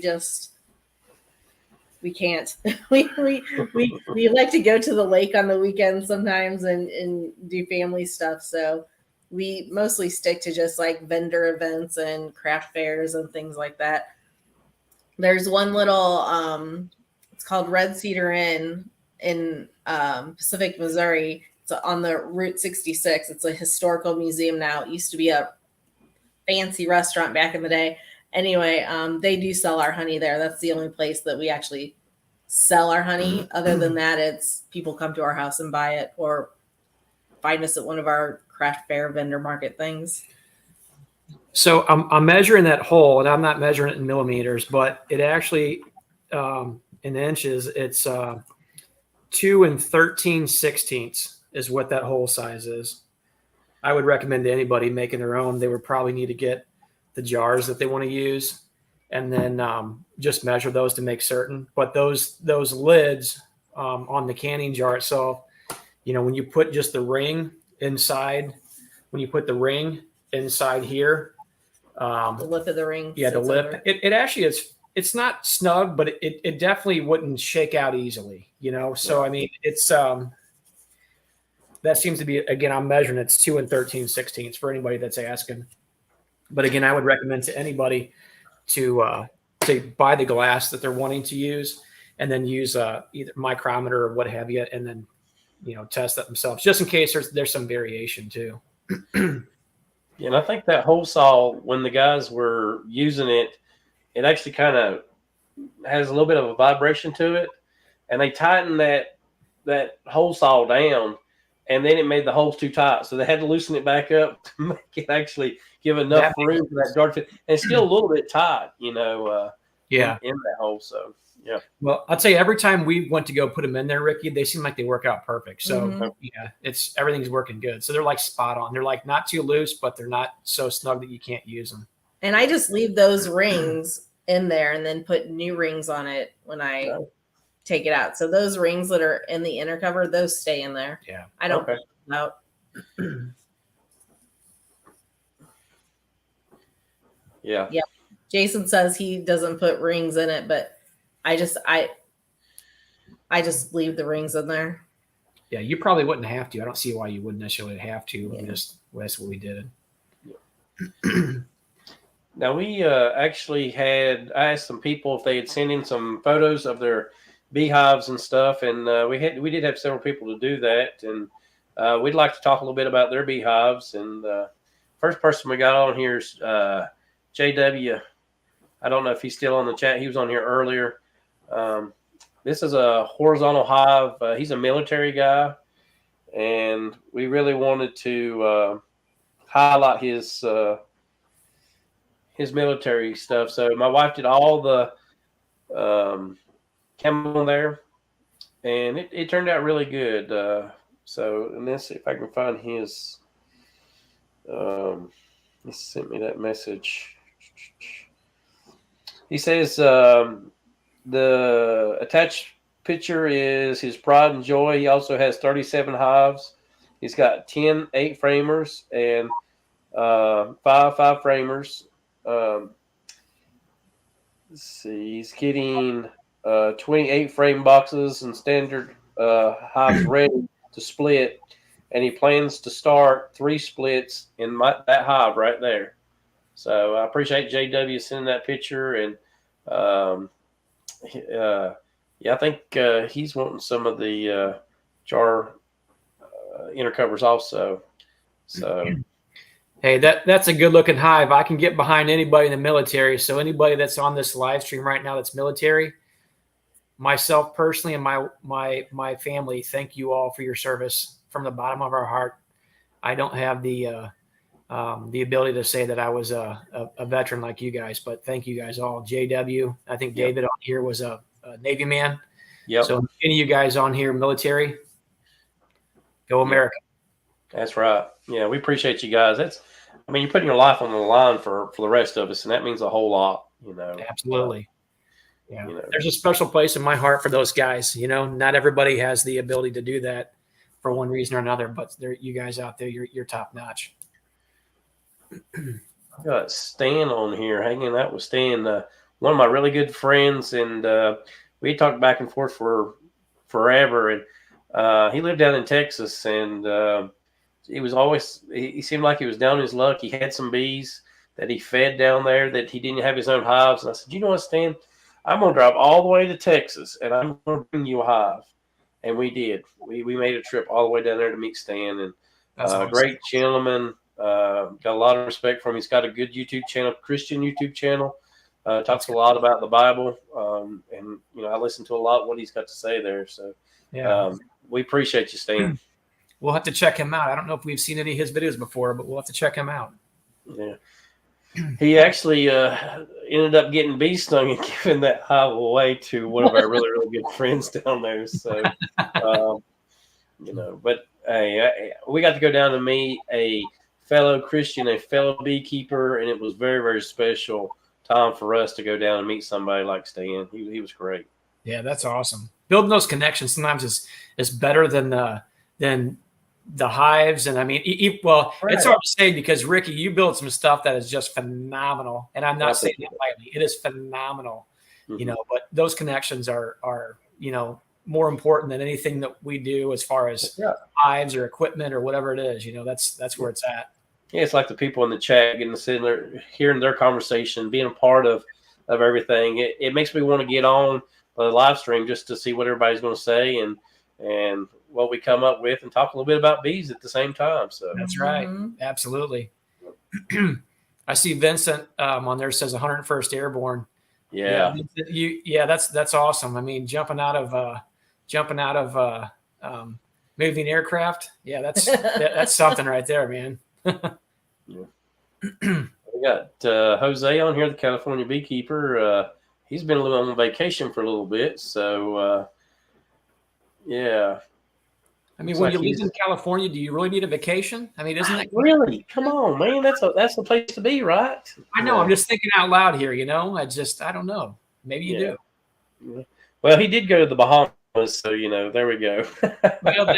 we can't. we like to go to the lake on the weekends sometimes and do family stuff. So we mostly stick to just like vendor events and craft fairs and things like that. There's one little it's called Red Cedar Inn in Pacific, Missouri. It's on the Route 66. It's a historical museum now. It used to be a fancy restaurant back in the day. Anyway, they do sell our honey there. That's the only place that we actually sell our honey. Other than that, it's people come to our house and buy it or find us at one of our craft fair vendor market things. So I'm measuring that hole, and I'm not measuring it in millimeters, but it actually in inches, it's 2 13/16 is what that hole size is. I would recommend to anybody making their own. They would probably need to get the jars that they want to use, and then just measure those to make certain. But those lids on the canning jar itself, when you put just the ring inside, here. The lip of the ring. Yeah, the lip. It actually is. It's not snug, but it definitely wouldn't shake out easily. So I mean, it's that seems to be, again, I'm measuring it's 2 13/16 for anybody that's asking. But again, I would recommend to anybody to buy the glass that they're wanting to use, and then use either micrometer or what have you, and then test that themselves, just in case there's some variation too. Yeah, and I think that hole saw, when the guys were using it, it actually kind of has a little bit of a vibration to it, and they tightened that hole saw down, and then it made the holes too tight, so they had to loosen it back up to make it actually give enough room for that jar to fit. And it's still a little bit tight, in that hole. So yeah. Well, I'll tell you, every time we went to go put them in there, Ricky, they seem like they work out perfect. So yeah, everything's working good. So they're like spot on. They're like not too loose, but they're not so snug that you can't use them. And I just leave those rings in there and then put new rings on it when I take it out. So those rings that are in the inner cover, those stay in there. Yeah. I don't pull them out. Yeah. Yeah. Jason says he doesn't put rings in it, but I just leave the rings in there. Yeah, you probably wouldn't have to. I don't see why you wouldn't necessarily have to. Yeah. That's what we did. Now we actually I asked some people if they had sent in some photos of their beehives and stuff, and we did have several people to do that, and we'd like to talk a little bit about their beehives. And first person we got on here is JW. I don't know if he's still on the chat. He was on here earlier. This is a horizontal hive. He's a military guy, and we really wanted to highlight his military stuff. So my wife did all the camo there, and it turned out really good. So, and let's see if I can find his. He sent me that message. He says the attached picture is his pride and joy. He also has 37 hives. He's got 10 8-framers and 5 5-framers. Let's see. He's getting 28 frame boxes and standard hives ready to split, and he plans to start 3 splits in that hive right there. So I appreciate JW sending that picture, and I think he's wanting some of the jar inner covers also. So. Hey, that's a good looking hive. I can get behind anybody in the military. So anybody that's on this live stream right now that's military, myself personally and my family, thank you all for your service from the bottom of our heart. I don't have the ability to say that I was a veteran like you guys, but thank you guys all. JW, I think David on here was a Navy man. Yep. So any of you guys on here military, go America. That's right. Yeah, we appreciate you guys. You're putting your life on the line for the rest of us, and that means a whole lot, Absolutely. There's a special place in my heart for those guys. Not everybody has the ability to do that for one reason or another, but you guys out there, you're top notch. I got Stan on here, hanging out with Stan, one of my really good friends, and we talked back and forth for forever, and he lived down in Texas, and he was always he seemed like he was down his luck. He had some bees that he fed down there that he didn't have his own hives, and I said, you know what, Stan, I'm gonna drive all the way to Texas, and I'm gonna bring you a hive. And we did. We made a trip all the way down there to meet Stan, and Awesome. great gentleman. Got a lot of respect for him. He's got a good YouTube channel, Christian YouTube channel. Talks a lot about the Bible, and I listen to a lot of what he's got to say there. So we appreciate you, Stan. We'll have to check him out. I don't know if we've seen any of his videos before, but we'll have to check him out. Yeah. He actually ended up getting bee stung and giving that hive away to one of our really, really good friends down there. So, but hey, we got to go down and meet a fellow Christian, a fellow beekeeper, and it was very, very special time for us to go down and meet somebody like Stan. He was great. Yeah, that's awesome. Building those connections sometimes is better than the hives. And I mean, It's hard to say because Ricky, you build some stuff that is just phenomenal. And I'm not saying it lightly. It is phenomenal, but those connections are more important than anything that we do as far as hives or equipment or whatever it is. That's where it's at. Yeah, it's like the people in the chat getting to sit there, hearing their conversation, being a part of everything. It makes me want to get on the live stream just to see what everybody's going to say and what we come up with and talk a little bit about bees at the same time. So that's right. Absolutely. I see Vincent on there says 101st Airborne. Yeah. That's awesome. I mean, jumping out of moving aircraft. Yeah, that's something right there, man. We got Jose on here, the California beekeeper. He's been a little on vacation for a little bit, so yeah. I mean, when you live in California, do you really need a vacation? I mean, isn't that really? Come on, man. That's the place to be, right? I know. I'm just thinking out loud here. I don't know. Maybe you do. Well, he did go to the Bahamas, so there we go. Well,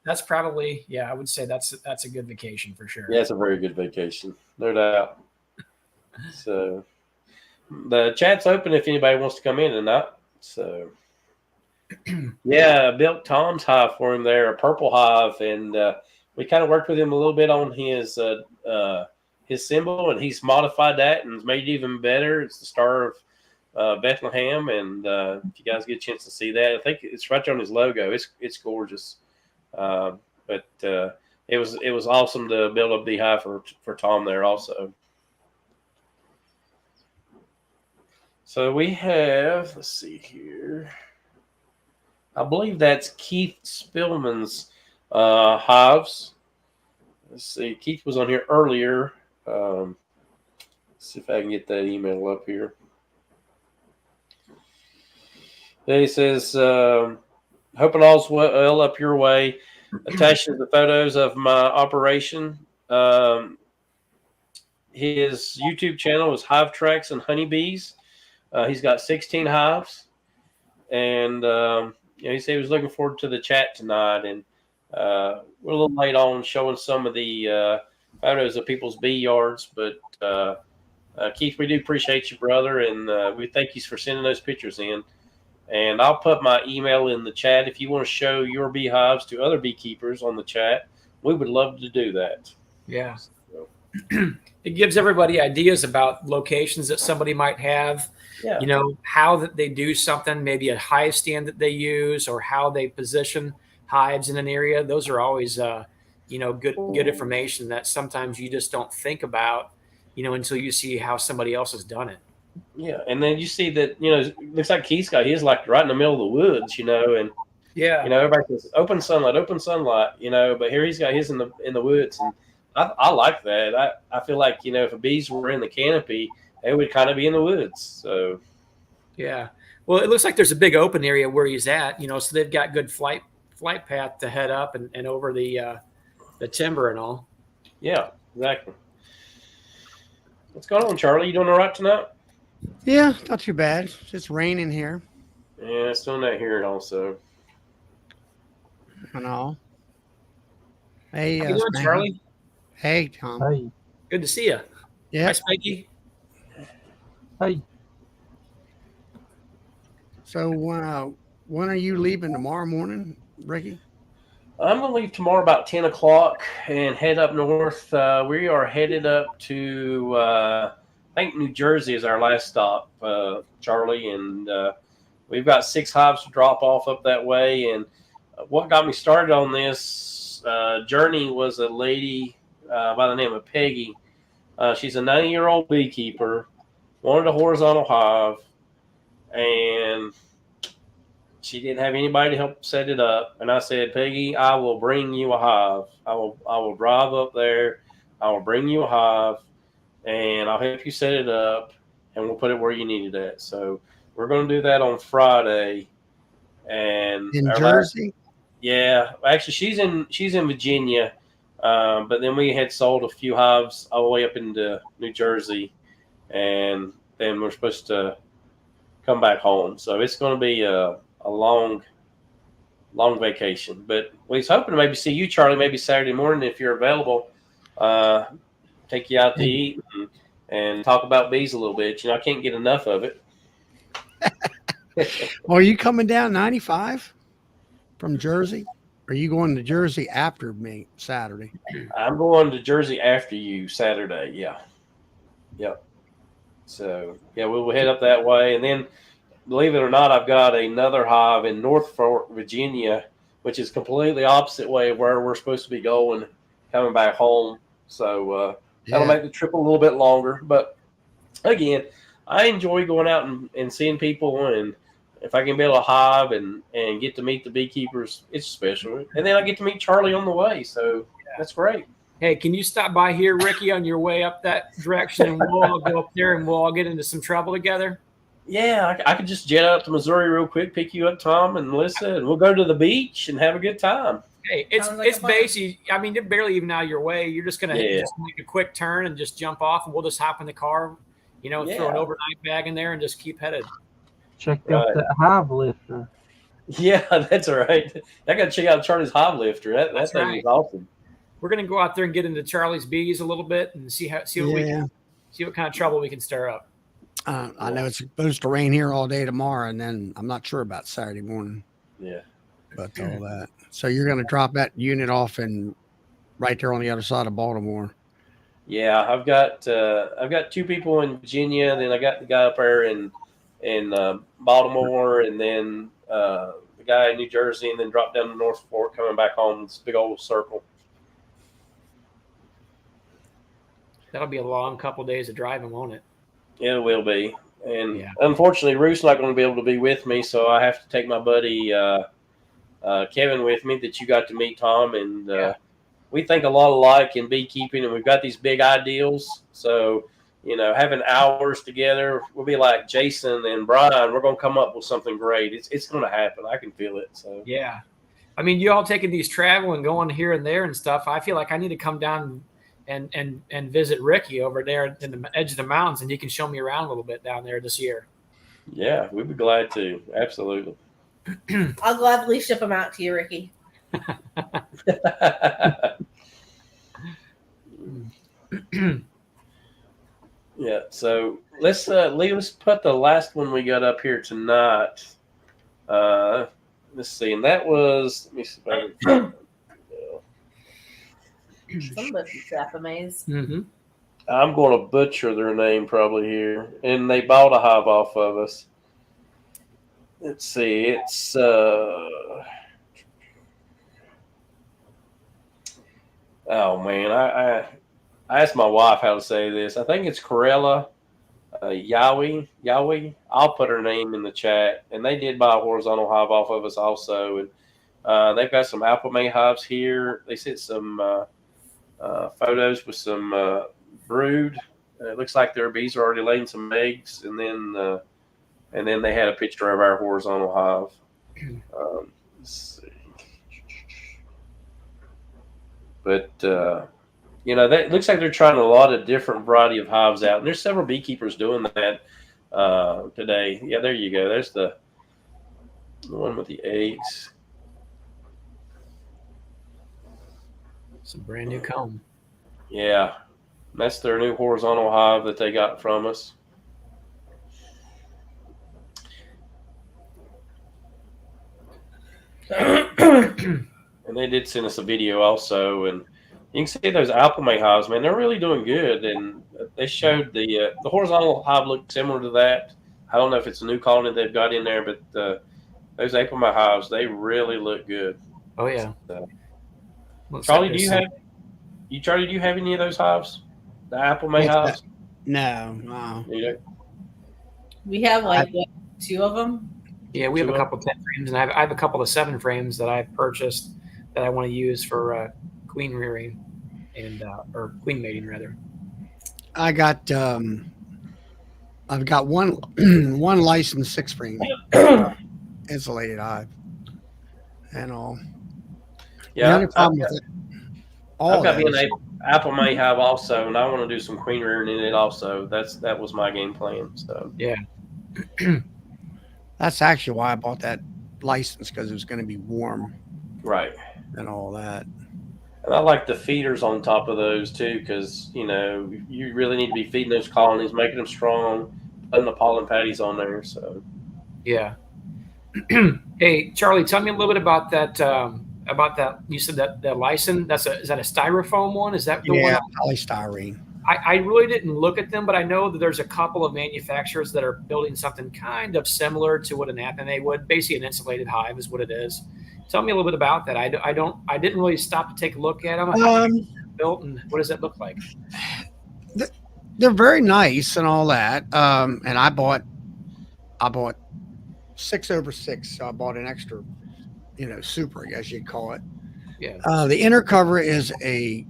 that's probably I would say that's a good vacation for sure. Yeah, it's a very good vacation, no doubt. So the chat's open if anybody wants to come in tonight. So. Yeah, I built Tom's hive for him there, a purple hive, and we kind of worked with him a little bit on his symbol, and he's modified that and made it even better. It's the Star of Bethlehem, and if you guys get a chance to see that, I think it's right there on his logo. It's gorgeous, but it was awesome to build a beehive for Tom there also. So we have, let's see here. I believe that's Keith Spillman's hives. Let's see. Keith was on here earlier. Let's see if I can get that email up here. He says, hoping all's well up your way. Attaching the photos of my operation. His YouTube channel is Hive Tracks and Honeybees. He's got 16 hives. And he said he was looking forward to the chat tonight, and we're a little late on showing some of the photos of people's bee yards. But Keith, we do appreciate you, brother, and we thank you for sending those pictures in. And I'll put my email in the chat if you want to show your beehives to other beekeepers on the chat. We would love to do that. Yeah. So. It gives everybody ideas about locations that somebody might have. Yeah. How that they do something, maybe a hive stand that they use, or how they position hives in an area. Those are always, good information that sometimes you just don't think about, until you see how somebody else has done it. Yeah, and then you see that, it looks like Keith's got his like right in the middle of the woods, and everybody says open sunlight, but here he's got his in the woods, and I like that. I feel like if a bees were in the canopy, they would kind of be in the woods. So, yeah. Well, it looks like there's a big open area where he's at, so they've got good flight path to head up and over the timber and all. Yeah, exactly. What's going on, Charlie? You doing all right tonight? Yeah, not too bad. It's just raining here. Yeah, it's doing that here also. I know. Hey, how you doing, Charlie? Hey, Tom. Hey. Good to see you. Yeah. Hi, Spiky. Hey. So when are you leaving tomorrow morning, Ricky? I'm going to leave tomorrow about 10 o'clock and head up north. We are headed up to, I think New Jersey is our last stop, Charlie. And we've got 6 hives to drop off up that way. And what got me started on this journey was a lady by the name of Peggy. She's a 90-year-old beekeeper, wanted a horizontal hive, and she didn't have anybody to help set it up. And I said, Peggy, I will bring you a hive. I will drive up there. I will bring you a hive, and I'll help you set it up, and we'll put it where you need it at. So we're going to do that on Friday. And In Jersey? Yeah, actually, she's in Virginia, but then we had sold a few hives all the way up into New Jersey, and then we're supposed to come back home. So it's going to be a long vacation. But we was hoping to maybe see you, Charlie, maybe Saturday morning if you're available. Take you out to eat and talk about bees a little bit. I can't get enough of it. Well, are you coming down 95 from Jersey? Or are you going to Jersey after me Saturday? I'm going to Jersey after you Saturday. Yeah. Yep. So, yeah, we'll head up that way. And then, believe it or not, I've got another hive in Norfolk, Virginia, which is completely opposite way of where we're supposed to be going, coming back home. So that'll make the trip a little bit longer. But, again, I enjoy going out and seeing people, and if I can build a hive and get to meet the beekeepers, it's special. And then I get to meet Charlie on the way, so that's great. Hey, can you stop by here, Ricky, on your way up that direction, and we'll all go up there and we'll all get into some trouble together? Yeah, I could just jet out to Missouri real quick, pick you up, Tom and Melissa, and we'll go to the beach and have a good time. Hey, it's basically, I mean, you're barely even out of your way. You're just going to just make a quick turn and just jump off, and we'll just hop in the car, throw an overnight bag in there and just keep headed. Check out that hive lifter. Yeah, that's all right. I got to check out Charlie's hive lifter. That thing is awesome. We're going to go out there and get into Charlie's bees a little bit and see what kind of trouble we can stir up. I know it's supposed to rain here all day tomorrow, and then I'm not sure about Saturday morning. Yeah. But all that. So you're going to drop that unit off and right there on the other side of Baltimore. Yeah, I've got 2 people in Virginia, then I got the guy up there in Baltimore, and then the guy in New Jersey, and then drop down to North Fork, coming back home. This big old circle. That'll be a long couple days of driving, won't it? It will be. And unfortunately, Ruth's not going to be able to be with me, so I have to take my buddy Kevin with me that you got to meet, Tom. And we think a lot alike in beekeeping, and we've got these big ideals. So, having hours together, we'll be like Jason and Brian. We're going to come up with something great. It's going to happen. I can feel it. So yeah. I mean, you all taking these travel and going here and there and stuff. I feel like I need to come down and visit Ricky over there in the edge of the mountains, and he can show me around a little bit down there this year. Yeah, we'd be glad to. Absolutely. I'll gladly ship them out to you, Ricky. Yeah, so let's put the last one we got up here tonight. Let's see, and that was, let me see if I can Somebody's Sapamaze. Mm-hmm. I'm going to butcher their name probably here. And they bought a hive off of us. Let's see. It's oh man, I asked my wife how to say this. I think it's Corella Yowie. I'll put her name in the chat. And they did buy a horizontal hive off of us also. And they've got some apple May hives here. They sent some photos with some brood. It looks like their bees are already laying some eggs, and then they had a picture of our horizontal hive. Let's see. But that looks like they're trying a lot of different variety of hives out, and there's several beekeepers doing that today. Yeah, there you go. There's the one with the eggs. Some brand new comb. Yeah, that's their new horizontal hive that they got from us. And they did send us a video also, and you can see those apple May hives, man. They're really doing good, and they showed the horizontal hive looked similar to that. I don't know if it's a new colony they've got in there, but those apple May hives, they really look good. Oh yeah. Charlie, do you have any of those hives? The apple May hives? No. We have like 2 of them. Yeah, we have a couple 10 frames, and I have a couple of 7 frames that I've purchased that I want to use for queen rearing and or queen mating rather. I've got one one licensed 6 frame insulated hive and all. Yeah, The only problem with it, I've got me an apple May hive also, and I want to do some queen rearing in it also. That was my game plan. So yeah. That's actually why I bought that license, because it was going to be warm, right, and all that. And I like the feeders on top of those too, because you really need to be feeding those colonies, making them strong, putting the pollen patties on there. So yeah. Hey, Charlie, tell me a little bit about that. You said that license. Is that a styrofoam one? Is that the one? Yeah, polystyrene. I really didn't look at them, but I know that there's a couple of manufacturers that are building something kind of similar to what an Apimaye would. Basically, an insulated hive is what it is. Tell me a little bit about that. I didn't really stop to take a look at them. Built, and what does it look like? They're very nice and all that. And I bought 6/6, so I bought an extra, super, I guess you'd call it. Yeah. The inner cover is a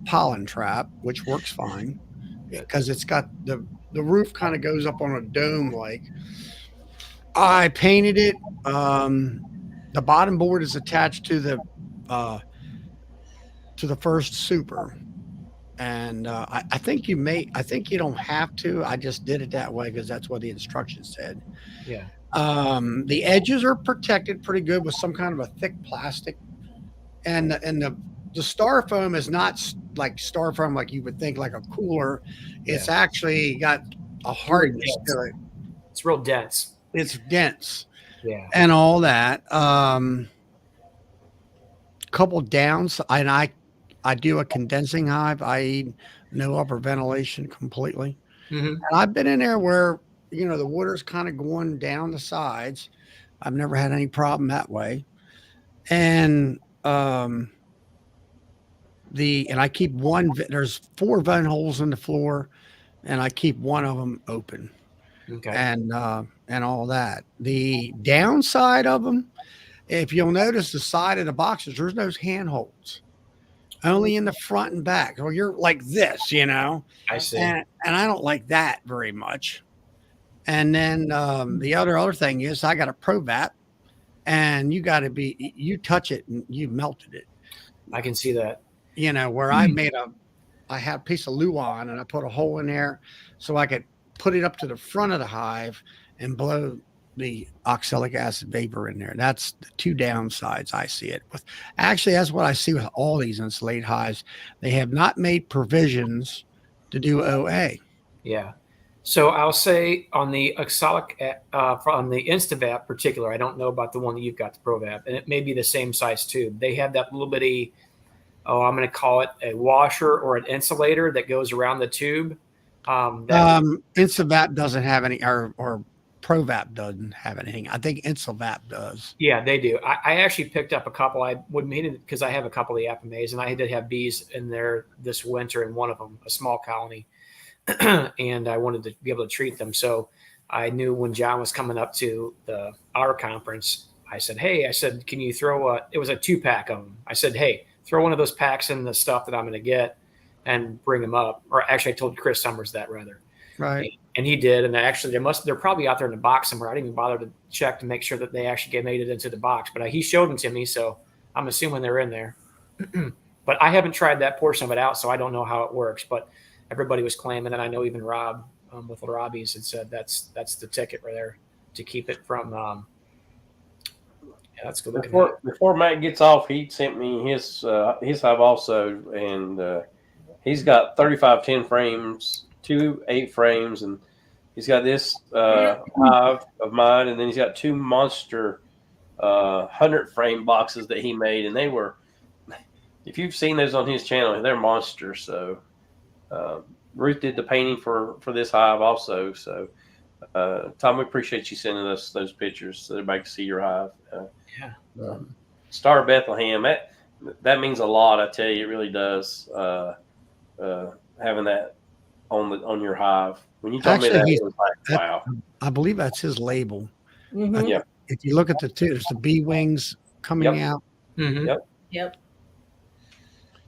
pollen trap, which works fine because it's got the roof kind of goes up on a dome. Like, I painted it. The bottom board is attached to the first super, and I think you don't have to. I just did it that way because that's what the instructions said. Yeah. The edges are protected pretty good with some kind of a thick plastic, and the styrofoam is not like styrofoam like you would think, like a cooler. It's actually got a hardness to it. It's real dense. It's dense. Yeah. And all that. Couple downs, and I do a condensing hive, i.e. no upper ventilation completely. Mm-hmm. And I've been in there where, the water's kind of going down the sides. I've never had any problem that way. And and I keep there's 4 vent holes in the floor, and I keep one of them open. Okay. And all that. The downside of them, if you'll notice the side of the boxes, there's no handholds, only in the front and back. Or you're like this, I see. And I don't like that very much. And then the other thing is I got a ProVap, and you touch it and you melted it. I can see that. Where I had a piece of Luan, and I put a hole in there so I could put it up to the front of the hive and blow the oxalic acid vapor in there. That's the 2 downsides I see it with. Actually, that's what I see with all these insulated hives. They have not made provisions to do OA. Yeah. So I'll say on the oxalic, on the InstaVap particular, I don't know about the one that you've got, the ProVap, and it may be the same size tube. They have that little bitty, I'm going to call it a washer or an insulator that goes around the tube. InstaVap doesn't have any, or ProVap doesn't have anything. I think InstaVap does. Yeah, they do. I actually picked up a couple. I would mean it because I have a couple of the Apimays, and I did have bees in there this winter in one of them, a small colony, and I wanted to be able to treat them. So I knew when John was coming up to our conference, I said, hey, can you throw it was a 2-pack of them. I said, hey, throw one of those packs in the stuff that I'm going to get and bring them up. Or actually, I told Chris Summers that rather. Right. And he did. And actually, they're probably out there in the box somewhere. I didn't even bother to check to make sure that they actually made it into the box. But he showed them to me, so I'm assuming they're in there. But I haven't tried that portion of it out, so I don't know how it works. But everybody was claiming, and I know even Rob with Robbie's had said that's the ticket right there to keep it from. Yeah, that's good looking. Before Matt gets off, he sent me his hive also, and he's got 35 10 frames, 2 8 frames, and he's got this hive of mine, and then he's got 2 monster 100 frame boxes that he made, and they were. If you've seen those on his channel, they're monsters. So Ruth did the painting for this hive also. So Tom, we appreciate you sending us those pictures so everybody can see your hive. Yeah. Star of Bethlehem, that means a lot. I tell you, it really does. Having that on your hive. When you told me that, it was like, wow. I believe that's his label. Mhm. Yeah. If you look at the two, there's the bee wings coming out. Mm-hmm. Yep.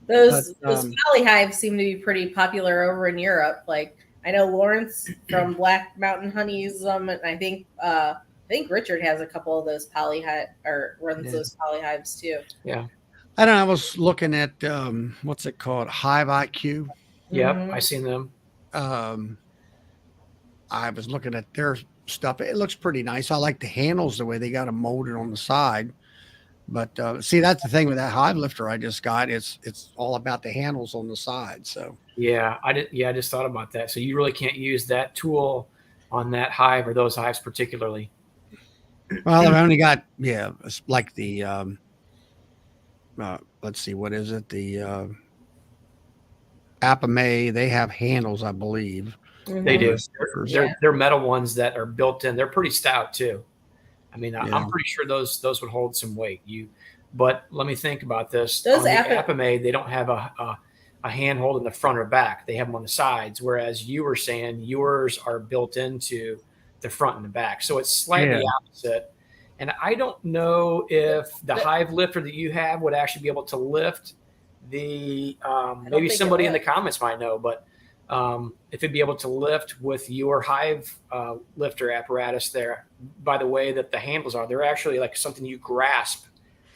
Those But, poly hives seem to be pretty popular over in Europe. Like I know Lawrence from Black Mountain Honey uses them, and I think Richard has a couple of those poly hive or runs those poly hives too. Yeah. I don't know. I was looking at what's it called, Hive IQ. Yep, Mhm. I seen them. I was looking at their stuff. It looks pretty nice. I like the handles the way they got them molded on the side. But see, that's the thing with that hive lifter I just got. It's all about the handles on the side. So Yeah, I did. Yeah, I just thought about that. So you really can't use that tool on that hive or those hives particularly. well, I've only got it's like the let's see, what is it? The Apame, they have handles, I believe. They do. Yeah. They're metal ones that are built in. They're pretty stout too. I mean, Yeah. I'm pretty sure those would hold some weight. But let me think about this. Those on the Apame- Apame, they don't have a handhold in the front or back. They have them on the sides. Whereas you were saying yours are built into the front and the back, so it's slightly opposite. And I don't know if the hive lifter that you have would actually be able to lift the. Maybe think it somebody in would. the comments might know, but if it'd be able to lift with your hive lifter apparatus there, by the way that the handles are, they're actually like something you grasp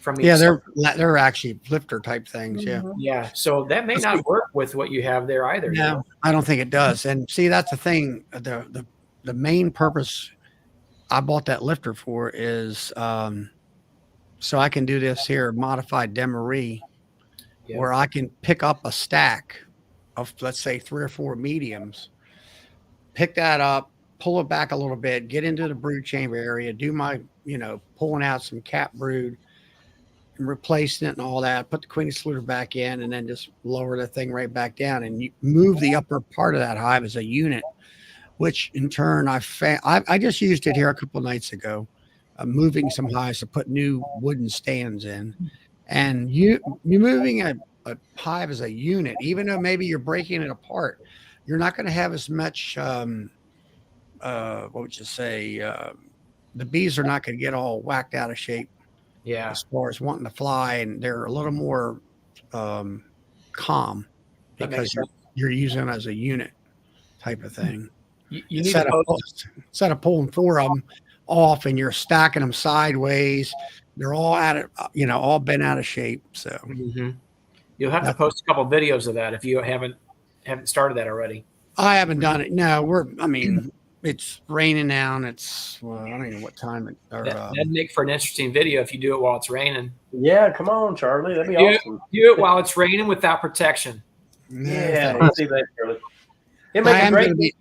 from each side. They're actually lifter type things. Yeah. Yeah, so that may not work with what you have there either. you No, know? I don't think it does. And see, that's the thing. The main purpose I bought that lifter for is so I can do this here modified Demery, Yeah. where I can pick up a stack of, let's say, 3 or 4 mediums, pick that up, pull it back a little bit, get into the brood chamber area, do my, pulling out some cap brood and replacing it and all that, put the queen excluder back in, and then just lower the thing right back down and you move the upper part of that hive as a unit, which in turn I just used it here a couple of nights ago, moving some hives to put new wooden stands in. And you moving a hive as a unit, even though maybe you're breaking it apart, you're not going to have as much, what would you say? The bees are not going to get all whacked out of shape Yeah. as far as wanting to fly, and they're a little more calm That makes because you're using them as a unit type of thing. You need Instead to post. of pulling 4 of them off and you're stacking them sideways, they're all all bent out of shape. So Mhm. You'll have to post a couple videos of that if you haven't started that already. I haven't done it. No, it's raining now, and it's I don't even know what time That'd make for an interesting video if you do it while it's raining. Yeah, come on, Charlie. That'd be awesome. Do it while it's raining without protection. Yeah, we'll see that, Charlie. It'd make a great video.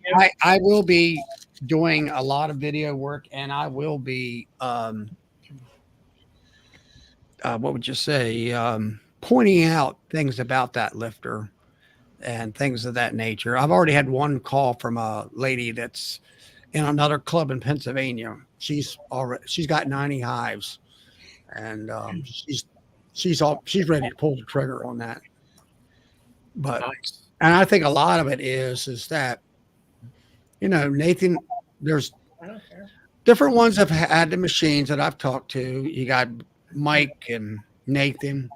I will be doing a lot of video work, and I will be what would you say, pointing out things about that lifter and things of that nature. I've already had one call from a lady that's in another club in Pennsylvania. She's got 90 hives, and she's ready to pull the trigger on that. But Nice. and I think a lot of it is that Nathan, there's different ones have had the machines that I've talked to. You got Mike and Nathan,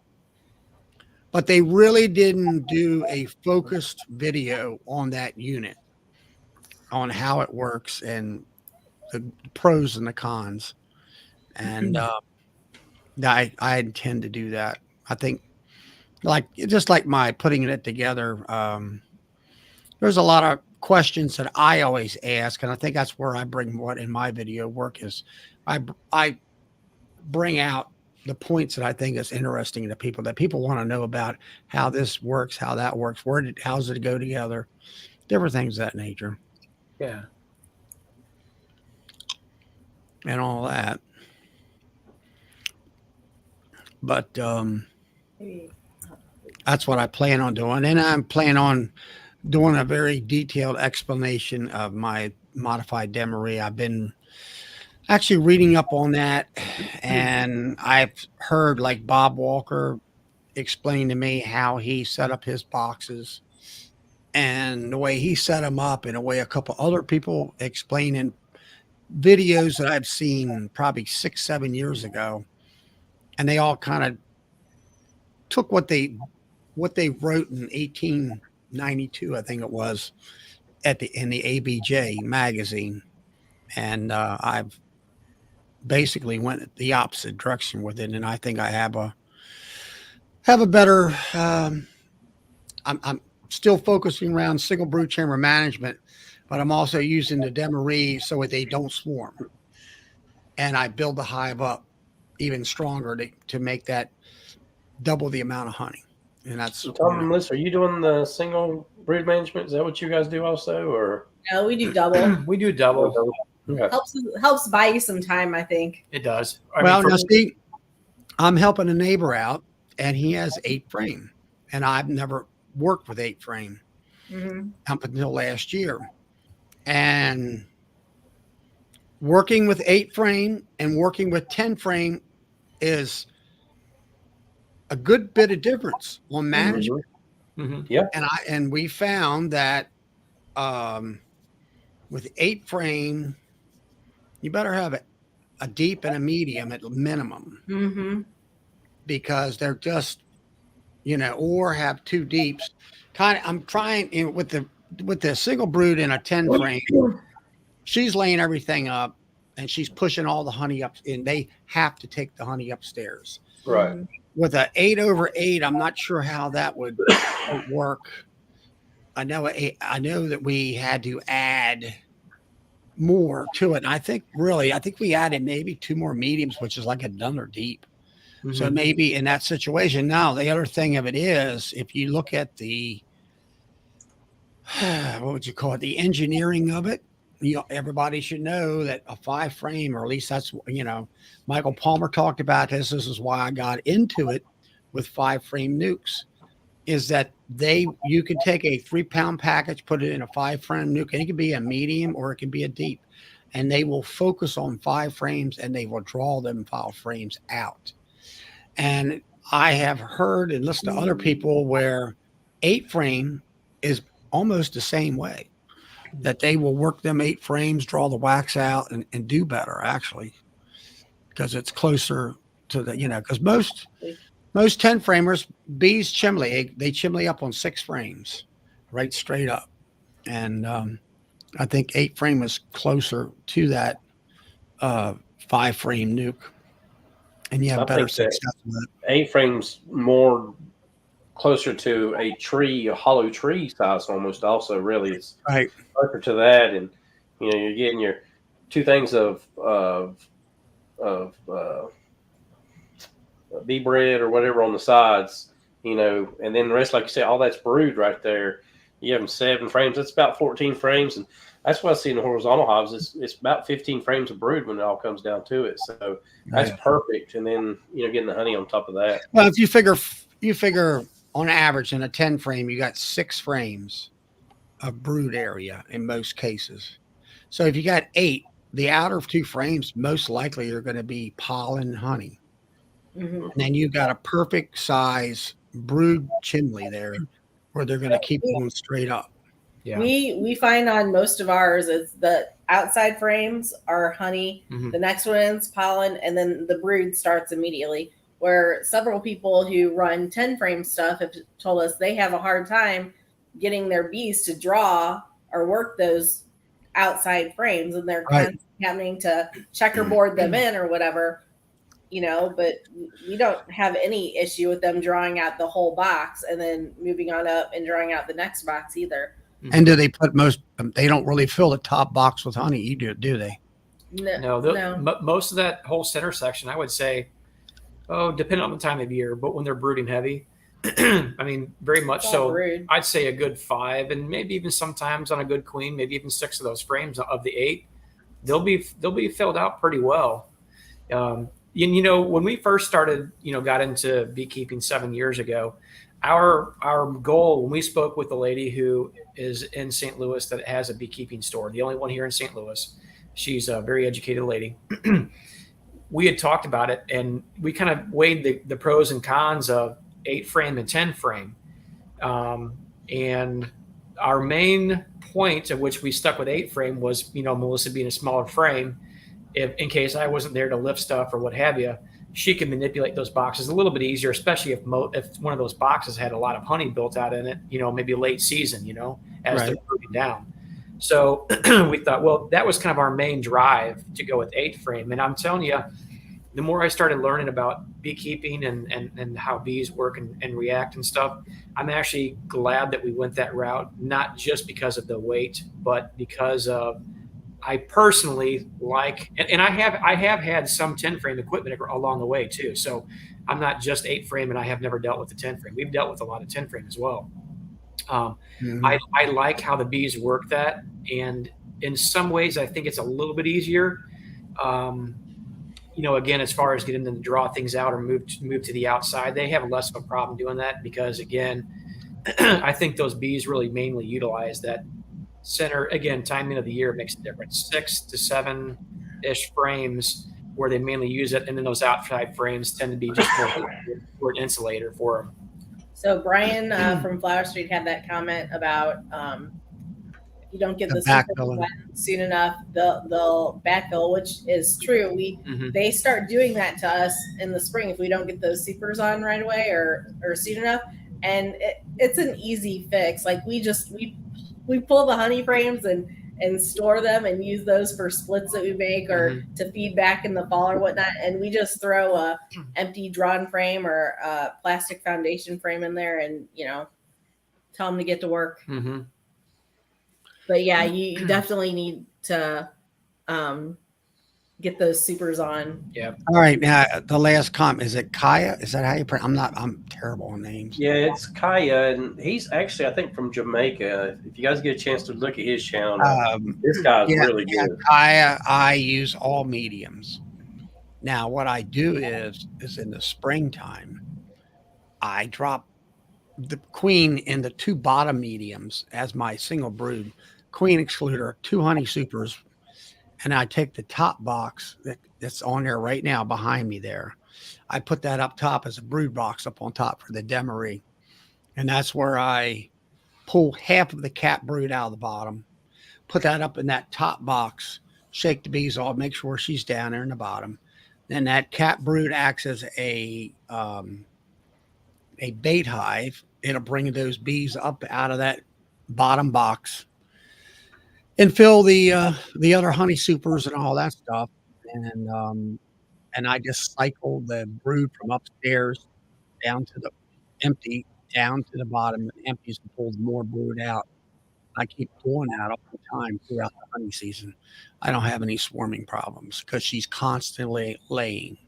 but they really didn't do a focused video on that unit, on how it works and the pros and the cons. And I intend to do that. I think just like my putting it together, there's a lot of questions that I always ask, and I think that's where I bring what in my video work is I bring out the points that I think is interesting to people, that people want to know about, how this works, how that works, how does it go together, different things of that nature. Yeah. And all that. But that's what I plan on doing. And I'm planning on doing a very detailed explanation of my modified Demery. I've been actually reading up on that, and I've heard like Bob Walker explain to me how he set up his boxes and the way he set them up, and the way a couple other people explain in videos that I've seen probably 6-7 years ago. And they all kind of took what they wrote in 1892, I think it was, in the ABJ magazine, and I've basically went the opposite direction with it. And I think I have a better. I'm still focusing around single brood chamber management, but I'm also using the Demery so that they don't swarm, and I build the hive up even stronger to make that double the amount of honey. And that's Tom and Melissa, are you doing the single brood management? Is that what you guys do also, or No, we do double. We do double. Okay. Helps buy you some time, I think. It does. Well, now see, I'm helping a neighbor out, and he has 8 frame, and I've never worked with 8 frame up until last year. And working with 8 frame and working with 10 frame is a good bit of difference on management. Yeah. And we found that with 8 frame, you better have a deep and a medium at minimum, because they're just, or have 2 deeps. I'm trying with the single brood in a 10 frame. She's laying everything up, and she's pushing all the honey up, and they have to take the honey upstairs. Right. With an 8/8, I'm not sure how that would work. I know that we had to add more to it. And I think we added maybe 2 more mediums, which is like another deep. So maybe in that situation. Now, the other thing of it is, if you look at the, what would you call it? The engineering of it, everybody should know that a 5 frame, or at least that's, Michael Palmer talked about this. This is why I got into it with 5 frame nukes, is that you can take a 3-pound package, put it in a 5 frame nuke, and it can be a medium or it can be a deep, and they will focus on 5 frames and they will draw them 5 frames out. And I have heard and listened to other people where 8 frame is almost the same way, that they will work them 8 frames, draw the wax out, and do better, actually, because it's closer to the, because most 10 framers, bees chimney, they chimney up on 6 frames, right straight up. And I think 8 frame is closer to that 5 frame nuke. And you have better success with it. 8 frames more closer to a hollow tree size almost. Also, really, it's right closer to that, and you're getting your 2 things of bee bread or whatever on the sides, and then the rest, like you said, all that's brood right there. You have them 7 frames. That's about 14 frames, and that's what I see in the horizontal hives. It's about 15 frames of brood when it all comes down to it. So that's perfect. And then getting the honey on top of that. Well, if you figure on average in a 10 frame, you got 6 frames of brood area in most cases. So if you got 8, the outer 2 frames most likely are going to be pollen and honey. And then you got a perfect size brood chimney there where they're going to keep going straight up. Yeah. We find on most of ours is the outside frames are honey, the next one's pollen, and then the brood starts immediately. Where several people who run 10 frame stuff have told us they have a hard time getting their bees to draw or work those outside frames, and they're having to checkerboard them in or whatever, but we don't have any issue with them drawing out the whole box and then moving on up and drawing out the next box either. And do they put they don't really fill the top box with honey either, do they? No. Most of that whole center section, I would say, depending on the time of year, but when they're brooding heavy, I mean, very much so. Brood. I'd say a good 5, and maybe even sometimes on a good queen, maybe even 6 of those frames of the 8, they'll be filled out pretty well. You know, when we first started, got into beekeeping 7 years ago, our goal when we spoke with the lady who is in St. Louis that has a beekeeping store, the only one here in St. Louis, she's a very educated lady. We had talked about it, and we kind of weighed the pros and cons of 8 frame and 10 frame. And our main point at which we stuck with 8 frame was, Melissa being a smaller frame, if in case I wasn't there to lift stuff or what have you, she could manipulate those boxes a little bit easier, especially if one of those boxes had a lot of honey built out in it, maybe late season, as they're moving down. So we thought, well, that was kind of our main drive to go with 8 frame. And I'm telling you, the more I started learning about beekeeping and how bees work and react and stuff, I'm actually glad that we went that route, not just because of the weight, but because of I personally like, and I have had some 10 frame equipment along the way too. So I'm not just 8 frame, and I have never dealt with the 10 frame. We've dealt with a lot of 10 frame as well. I like how the bees work that, and in some ways I think it's a little bit easier. Again, as far as getting them to draw things out or move to the outside, they have less of a problem doing that because, again, I think those bees really mainly utilize that center. Again, timing of the year makes a difference. 6 to 7 ish frames where they mainly use it, and then those outside frames tend to be just more an insulator for them. So Brian from Flower Street had that comment about if you don't get the backfill soon enough, they'll backfill, which is true. They start doing that to us in the spring if we don't get those supers on right away or soon enough, and it's an easy fix. Like we pull the honey frames and store them and use those for splits that we make or to feed back in the fall or whatnot. And we just throw a empty drawn frame or a plastic foundation frame in there and, tell them to get to work. But yeah, you definitely need to get those supers on. Yeah. All right. Now the last comment, is it Kaya? Is that how you pronounce? I'm terrible on names. Yeah, it's Kaya, and he's actually, I think, from Jamaica. If you guys get a chance to look at his channel, this guy's really good. Kaya, I use all mediums. Now, what I do is in the springtime, I drop the queen in the 2 bottom mediums as my single brood queen excluder, 2 honey supers, and I take the top box that's on there right now behind me there. I put that up top as a brood box up on top for the demery. And that's where I pull half of the cat brood out of the bottom, put that up in that top box, shake the bees off, make sure she's down there in the bottom. Then that cat brood acts as a bait hive. It'll bring those bees up out of that bottom box and fill the other honey supers and all that stuff. And I just cycle the brood from upstairs down to the empty, down to the bottom, and empties and pulls more brood out. I keep doing that all the time throughout the honey season. I don't have any swarming problems because she's constantly laying.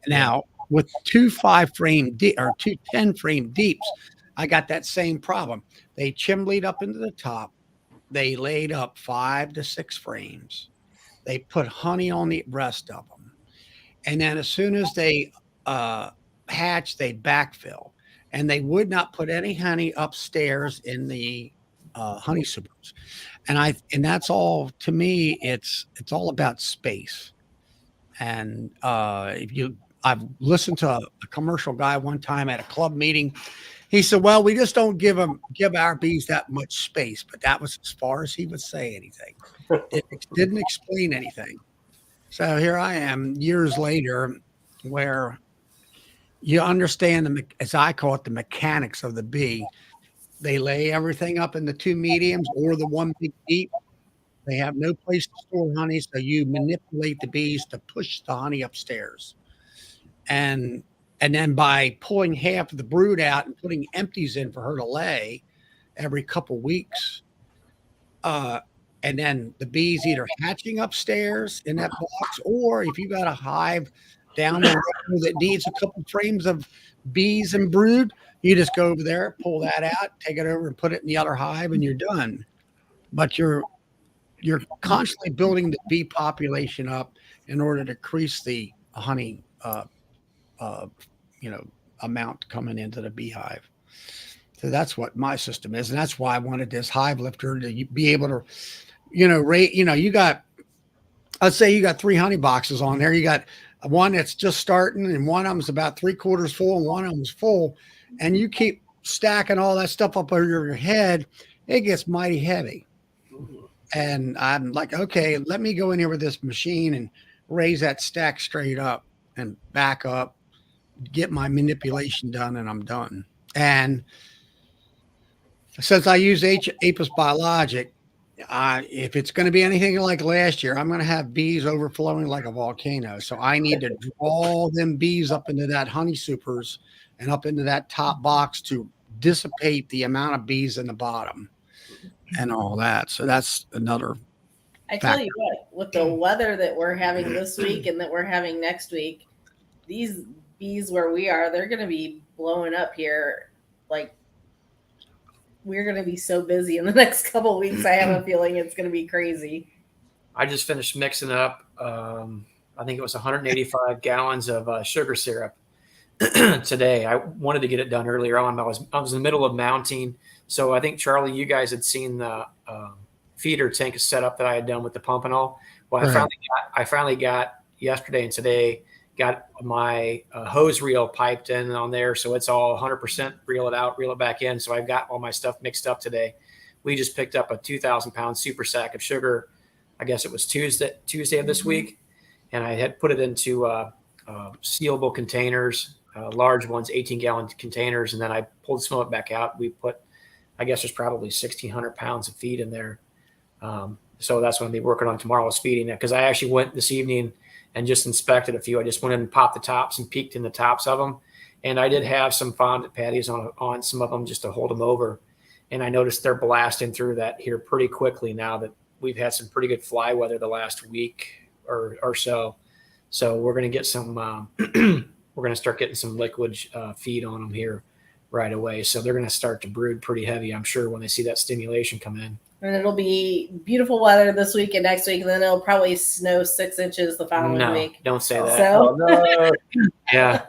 Now, with 2 5 frame or 2 10 frame deeps, I got that same problem. They chimbleyed up into the top. They laid up 5 to 6 frames. They put honey on the rest of them. And then as soon as they hatch, they backfill. And they would not put any honey upstairs in the honey supers. And that's all, to me, it's all about space. And I've listened to a commercial guy one time at a club meeting. He said, well, we just don't give our bees that much space. But that was as far as he would say anything. It didn't explain anything. So here I am years later where you understand, as I call it, the mechanics of the bee. They lay everything up in the 2 mediums or the 1 big deep. They have no place to store honey, so you manipulate the bees to push the honey upstairs. And then by pulling half of the brood out and putting empties in for her to lay every couple weeks, and then the bees either hatching upstairs in that box, or if you got a hive down the road that needs a couple frames of bees and brood, you just go over there, pull that out, take it over and put it in the other hive, and you're done. But you're constantly building the bee population up in order to increase the honey, uh, amount coming into the beehive. So that's what my system is, and that's why I wanted this hive lifter to be able to, rate. You got, let's say you got 3 honey boxes on there. You got one that's just starting, and one of them's about 3/4 full, and one of them's full, and you keep stacking all that stuff up over your head, it gets mighty heavy. And I'm like, okay, let me go in here with this machine and raise that stack straight up and back up, get my manipulation done, and I'm done. And since I use Apis Biologic, if it's going to be anything like last year, I'm going to have bees overflowing like a volcano. So I need to draw them bees up into that honey supers and up into that top box to dissipate the amount of bees in the bottom and all that. So that's another. I tell you what, with the weather that we're having this week and that we're having next week, these bees where we are, they're going to be blowing up here. Like, we're going to be so busy in the next couple of weeks. I have a feeling it's going to be crazy. I just finished mixing up, I think it was 185 gallons of sugar syrup today. I wanted to get it done earlier on. I was in the middle of mounting. So I think, Charlie, you guys had seen the feeder tank setup that I had done with the pump and all. Well, Right. I finally got yesterday and today, got my hose reel piped in on there. So it's all 100% reel it out, reel it back in. So I've got all my stuff mixed up today. We just picked up a 2,000-pound super sack of sugar. I guess it was Tuesday of this week. And I had put it into sealable containers, large ones, 18-gallon containers. And then I pulled some of it back out. We put, I guess there's probably 1,600 pounds of feed in there. So that's what I'll be working on tomorrow, is feeding it. Because I actually went this evening and just inspected a few. I just went in and popped the tops and peeked in the tops of them. And I did have some fondant patties on some of them just to hold them over. And I noticed they're blasting through that here pretty quickly now that we've had some pretty good fly weather the last week or so. So we're going to get some, we're going to start getting some liquid feed on them here right away. So they're going to start to brood pretty heavy, I'm sure, when they see that stimulation come in. And it'll be beautiful weather this week and next week, and then it'll probably snow 6 inches the following week. Don't say that. So, no. Yeah.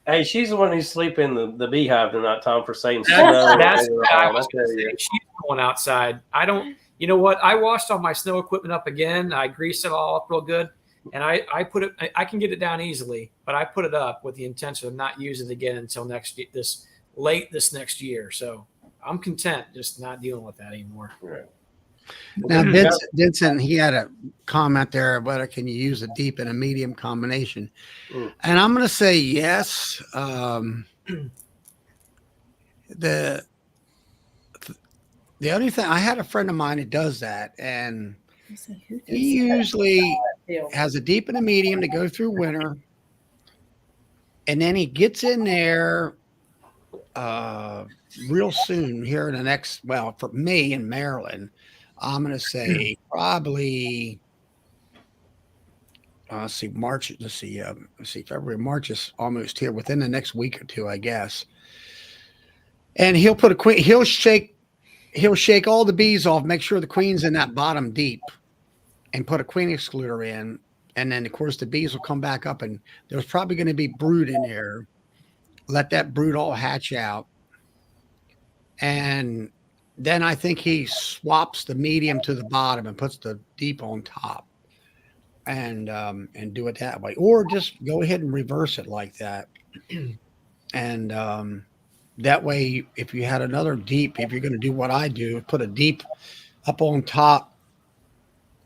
Hey, she's the one who's sleeping in the beehive tonight, Tom, for saying That's snow. what I was going to say. She's going outside. I don't, you know what? I washed all my snow equipment up again. I greased it all up real good. And I put it, I can get it down easily, but I put it up with the intention of not using it again until this next year. So I'm content just not dealing with that anymore. Right. Now, Vincent, he had a comment there about can you use a deep and a medium combination? And I'm going to say yes. The only thing, I had a friend of mine who does that, and he usually has a deep and a medium to go through winter, and then he gets in there real soon here in the next, well, for me in Maryland, I'm going to say probably, March, February, March is almost here, within the next week or two, I guess. And he'll put a queen, he'll shake all the bees off, make sure the queen's in that bottom deep, and put a queen excluder in. And then, of course, the bees will come back up, and there's probably going to be brood in there. Let that brood all hatch out. And then I think he swaps the medium to the bottom and puts the deep on top, and do it that way. Or just go ahead and reverse it like that. And that way, if you had another deep, if you're going to do what I do, put a deep up on top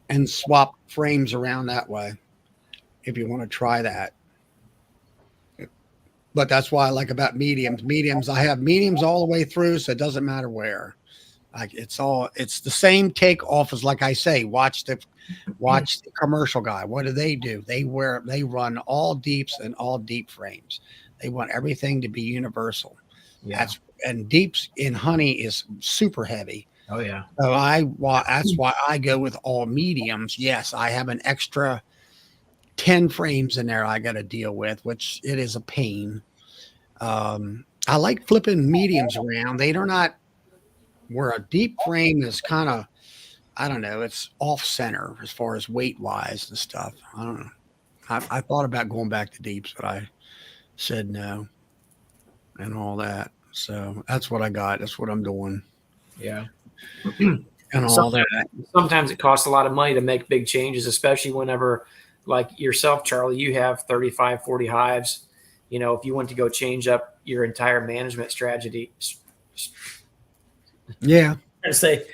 and swap frames around that way, if you want to try that. But that's why I like about mediums. I have mediums all the way through, so it doesn't matter where. Like it's the same takeoff as, like I say, watch the commercial guy. What do? They run all deeps and all deep frames. They want everything to be universal. Yeah. And deeps in honey is super heavy. Oh yeah. So that's why I go with all mediums. Yes, I have an extra 10 frames in there I got to deal with, which it is a pain. I like flipping mediums around. They're not where a deep frame is kind of, I don't know, it's off center as far as weight wise and stuff. I don't know. I thought about going back to deeps, but I said no and all that. So that's what I got. That's what I'm doing Yeah. and all that. Sometimes it costs a lot of money to make big changes, especially whenever, like yourself, Charlie, you have 35, 40 hives. You know, if you want to go change up your entire management strategy, Yeah. say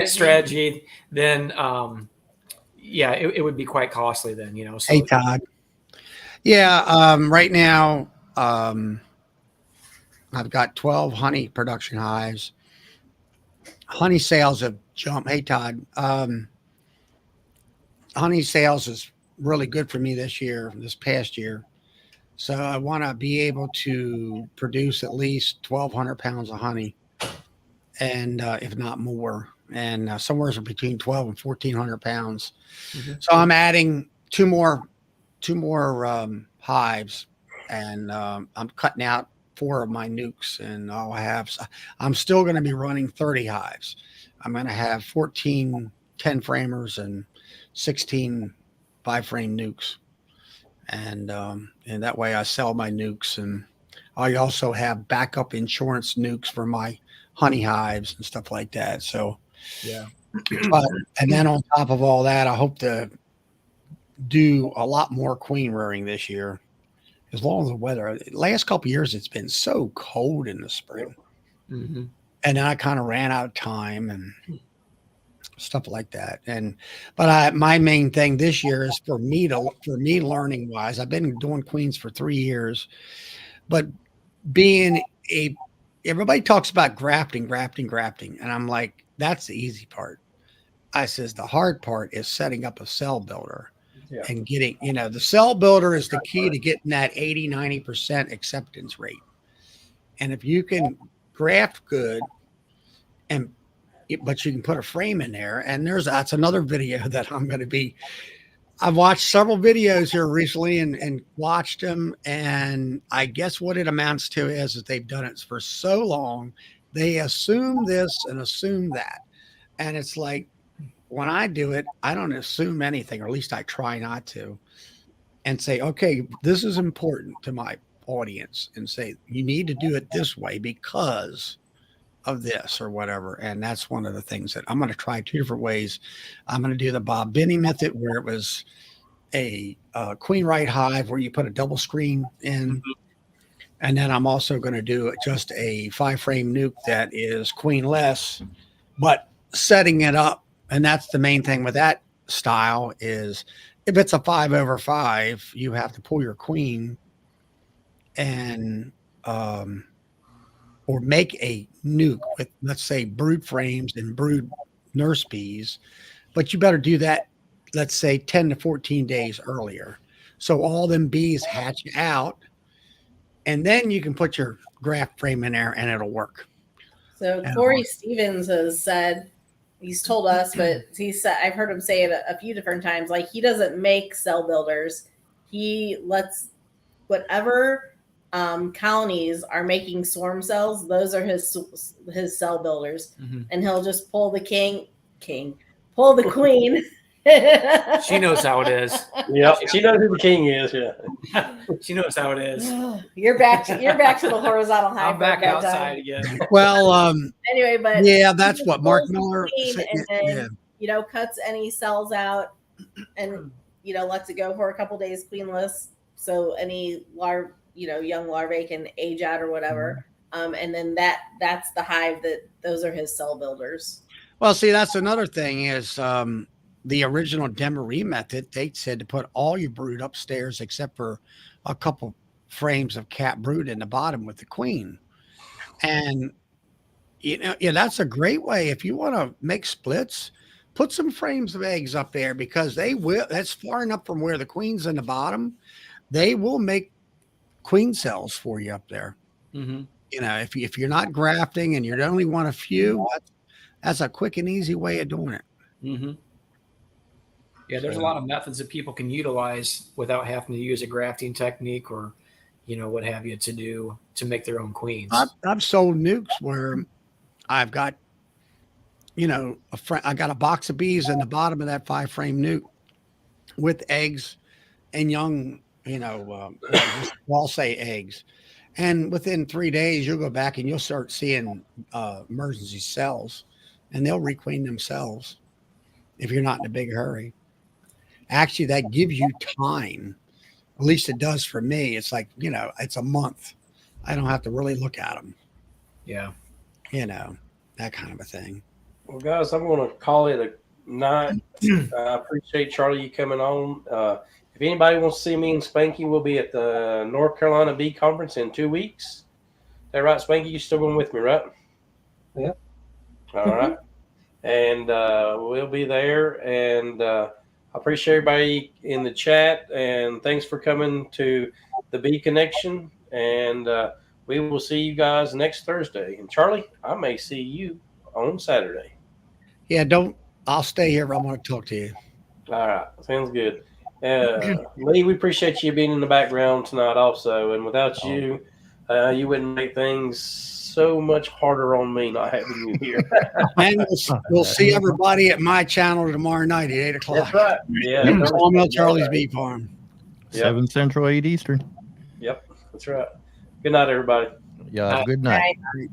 strategy, then yeah, it would be quite costly then, you know. So Hey, Todd. Yeah. Right now, I've got 12 honey production hives. Honey sales have jumped. Hey, Todd. Honey sales is really good for me this past year. So I want to be able to produce at least 1,200 pounds of honey, and if not more, and somewhere between 12 and 1,400 pounds. So I'm adding two more hives, and I'm cutting out 4 of my nukes, and I'm still going to be running 30 hives. I'm going to have 14 10 framers and 16 5-frame nukes, and that way I sell my nukes, and I also have backup insurance nukes for my honey hives and stuff like that. So yeah. And then on top of all that, I hope to do a lot more queen rearing this year, as long as the weather. Last couple of years, it's been so cold in the spring, and then I kind of ran out of time and stuff like that. But my main thing this year is for me learning wise. I've been doing queens for 3 years, but everybody talks about grafting, and I'm like, that's the easy part. I says the hard part is setting up a cell builder. Yeah. And getting, the cell builder is the key to getting that 80-90% acceptance rate. And if you can graft good, but you can put a frame in there, and that's another video that I've watched several videos here recently and watched them. And I guess what it amounts to is that they've done it for so long, they assume this and assume that. And it's like, when I do it, I don't assume anything, or at least I try not to, and say, okay, this is important to my audience, and say, you need to do it this way because of this or whatever. And that's one of the things that I'm going to try 2 different ways. I'm going to do the Bob Binney method, where it was a queen right hive where you put a double screen in. And then I'm also going to do just a 5-frame nuke that is queenless, but setting it up. And that's the main thing with that style is, if it's a 5/5, you have to pull your queen and or make a nuke with, let's say, brood frames and brood nurse bees, but you better do that, let's say, 10 to 14 days earlier, so all them bees hatch out, and then you can put your graft frame in there and it'll work. So Corey Stevens has said, he's told us, but he said, I've heard him say it a few different times, like he doesn't make cell builders. He lets whatever colonies are making swarm cells, those are his cell builders. And he'll just pull the pull the queen. She knows how it is. Yeah, she knows who the king is. Yeah, she knows how it is. You're back to the horizontal hive. I'm back outside again. Well, anyway, but yeah, that's what Mark Miller said, and then, cuts any cells out and lets it go for a couple days queenless, so any young larvae can age out or whatever. And then that's the hive those are his cell builders. Well, see, that's another thing is the original Demery method. They said to put all your brood upstairs except for a couple frames of cat brood in the bottom with the queen. And that's a great way. If you want to make splits, put some frames of eggs up there, because that's far enough from where the queen's in the bottom. They will make queen cells for you up there. If you're not grafting and you only want a few, that's a quick and easy way of doing it. Yeah, there's a lot of methods that people can utilize without having to use a grafting technique or, what have you to make their own queens. I've sold nukes where I've got, I got a box of bees in the bottom of that 5-frame nuke, with eggs and young, I'll say eggs. And within 3 days, you'll go back and you'll start seeing emergency cells, and they'll requeen themselves if you're not in a big hurry. Actually, that gives you time. At least it does for me. It's like, it's a month. I don't have to really look at them. Yeah. That kind of a thing. Well, guys, I'm going to call it a night. I appreciate Charlie you coming on. If anybody wants to see me and Spanky, we'll be at the North Carolina Bee Conference in 2 weeks. Is that right, Spanky? You still going with me, right? Yeah. All right. And we'll be there. And I appreciate everybody in the chat. And thanks for coming to the Bee Connection. And we will see you guys next Thursday. And Charlie, I may see you on Saturday. Yeah, I'll stay here. I'm going to talk to you. All right. Sounds good. Lee, we appreciate you being in the background tonight also. And without you, you wouldn't make things so much harder on me not having you here. And we'll see everybody at my channel tomorrow night at 8 o'clock. That's right. Yeah. Sawmill Charlie's Bee Farm. 7 Central, 8 Eastern. Yep. That's right. Good night, everybody. Yeah. Good night. Right.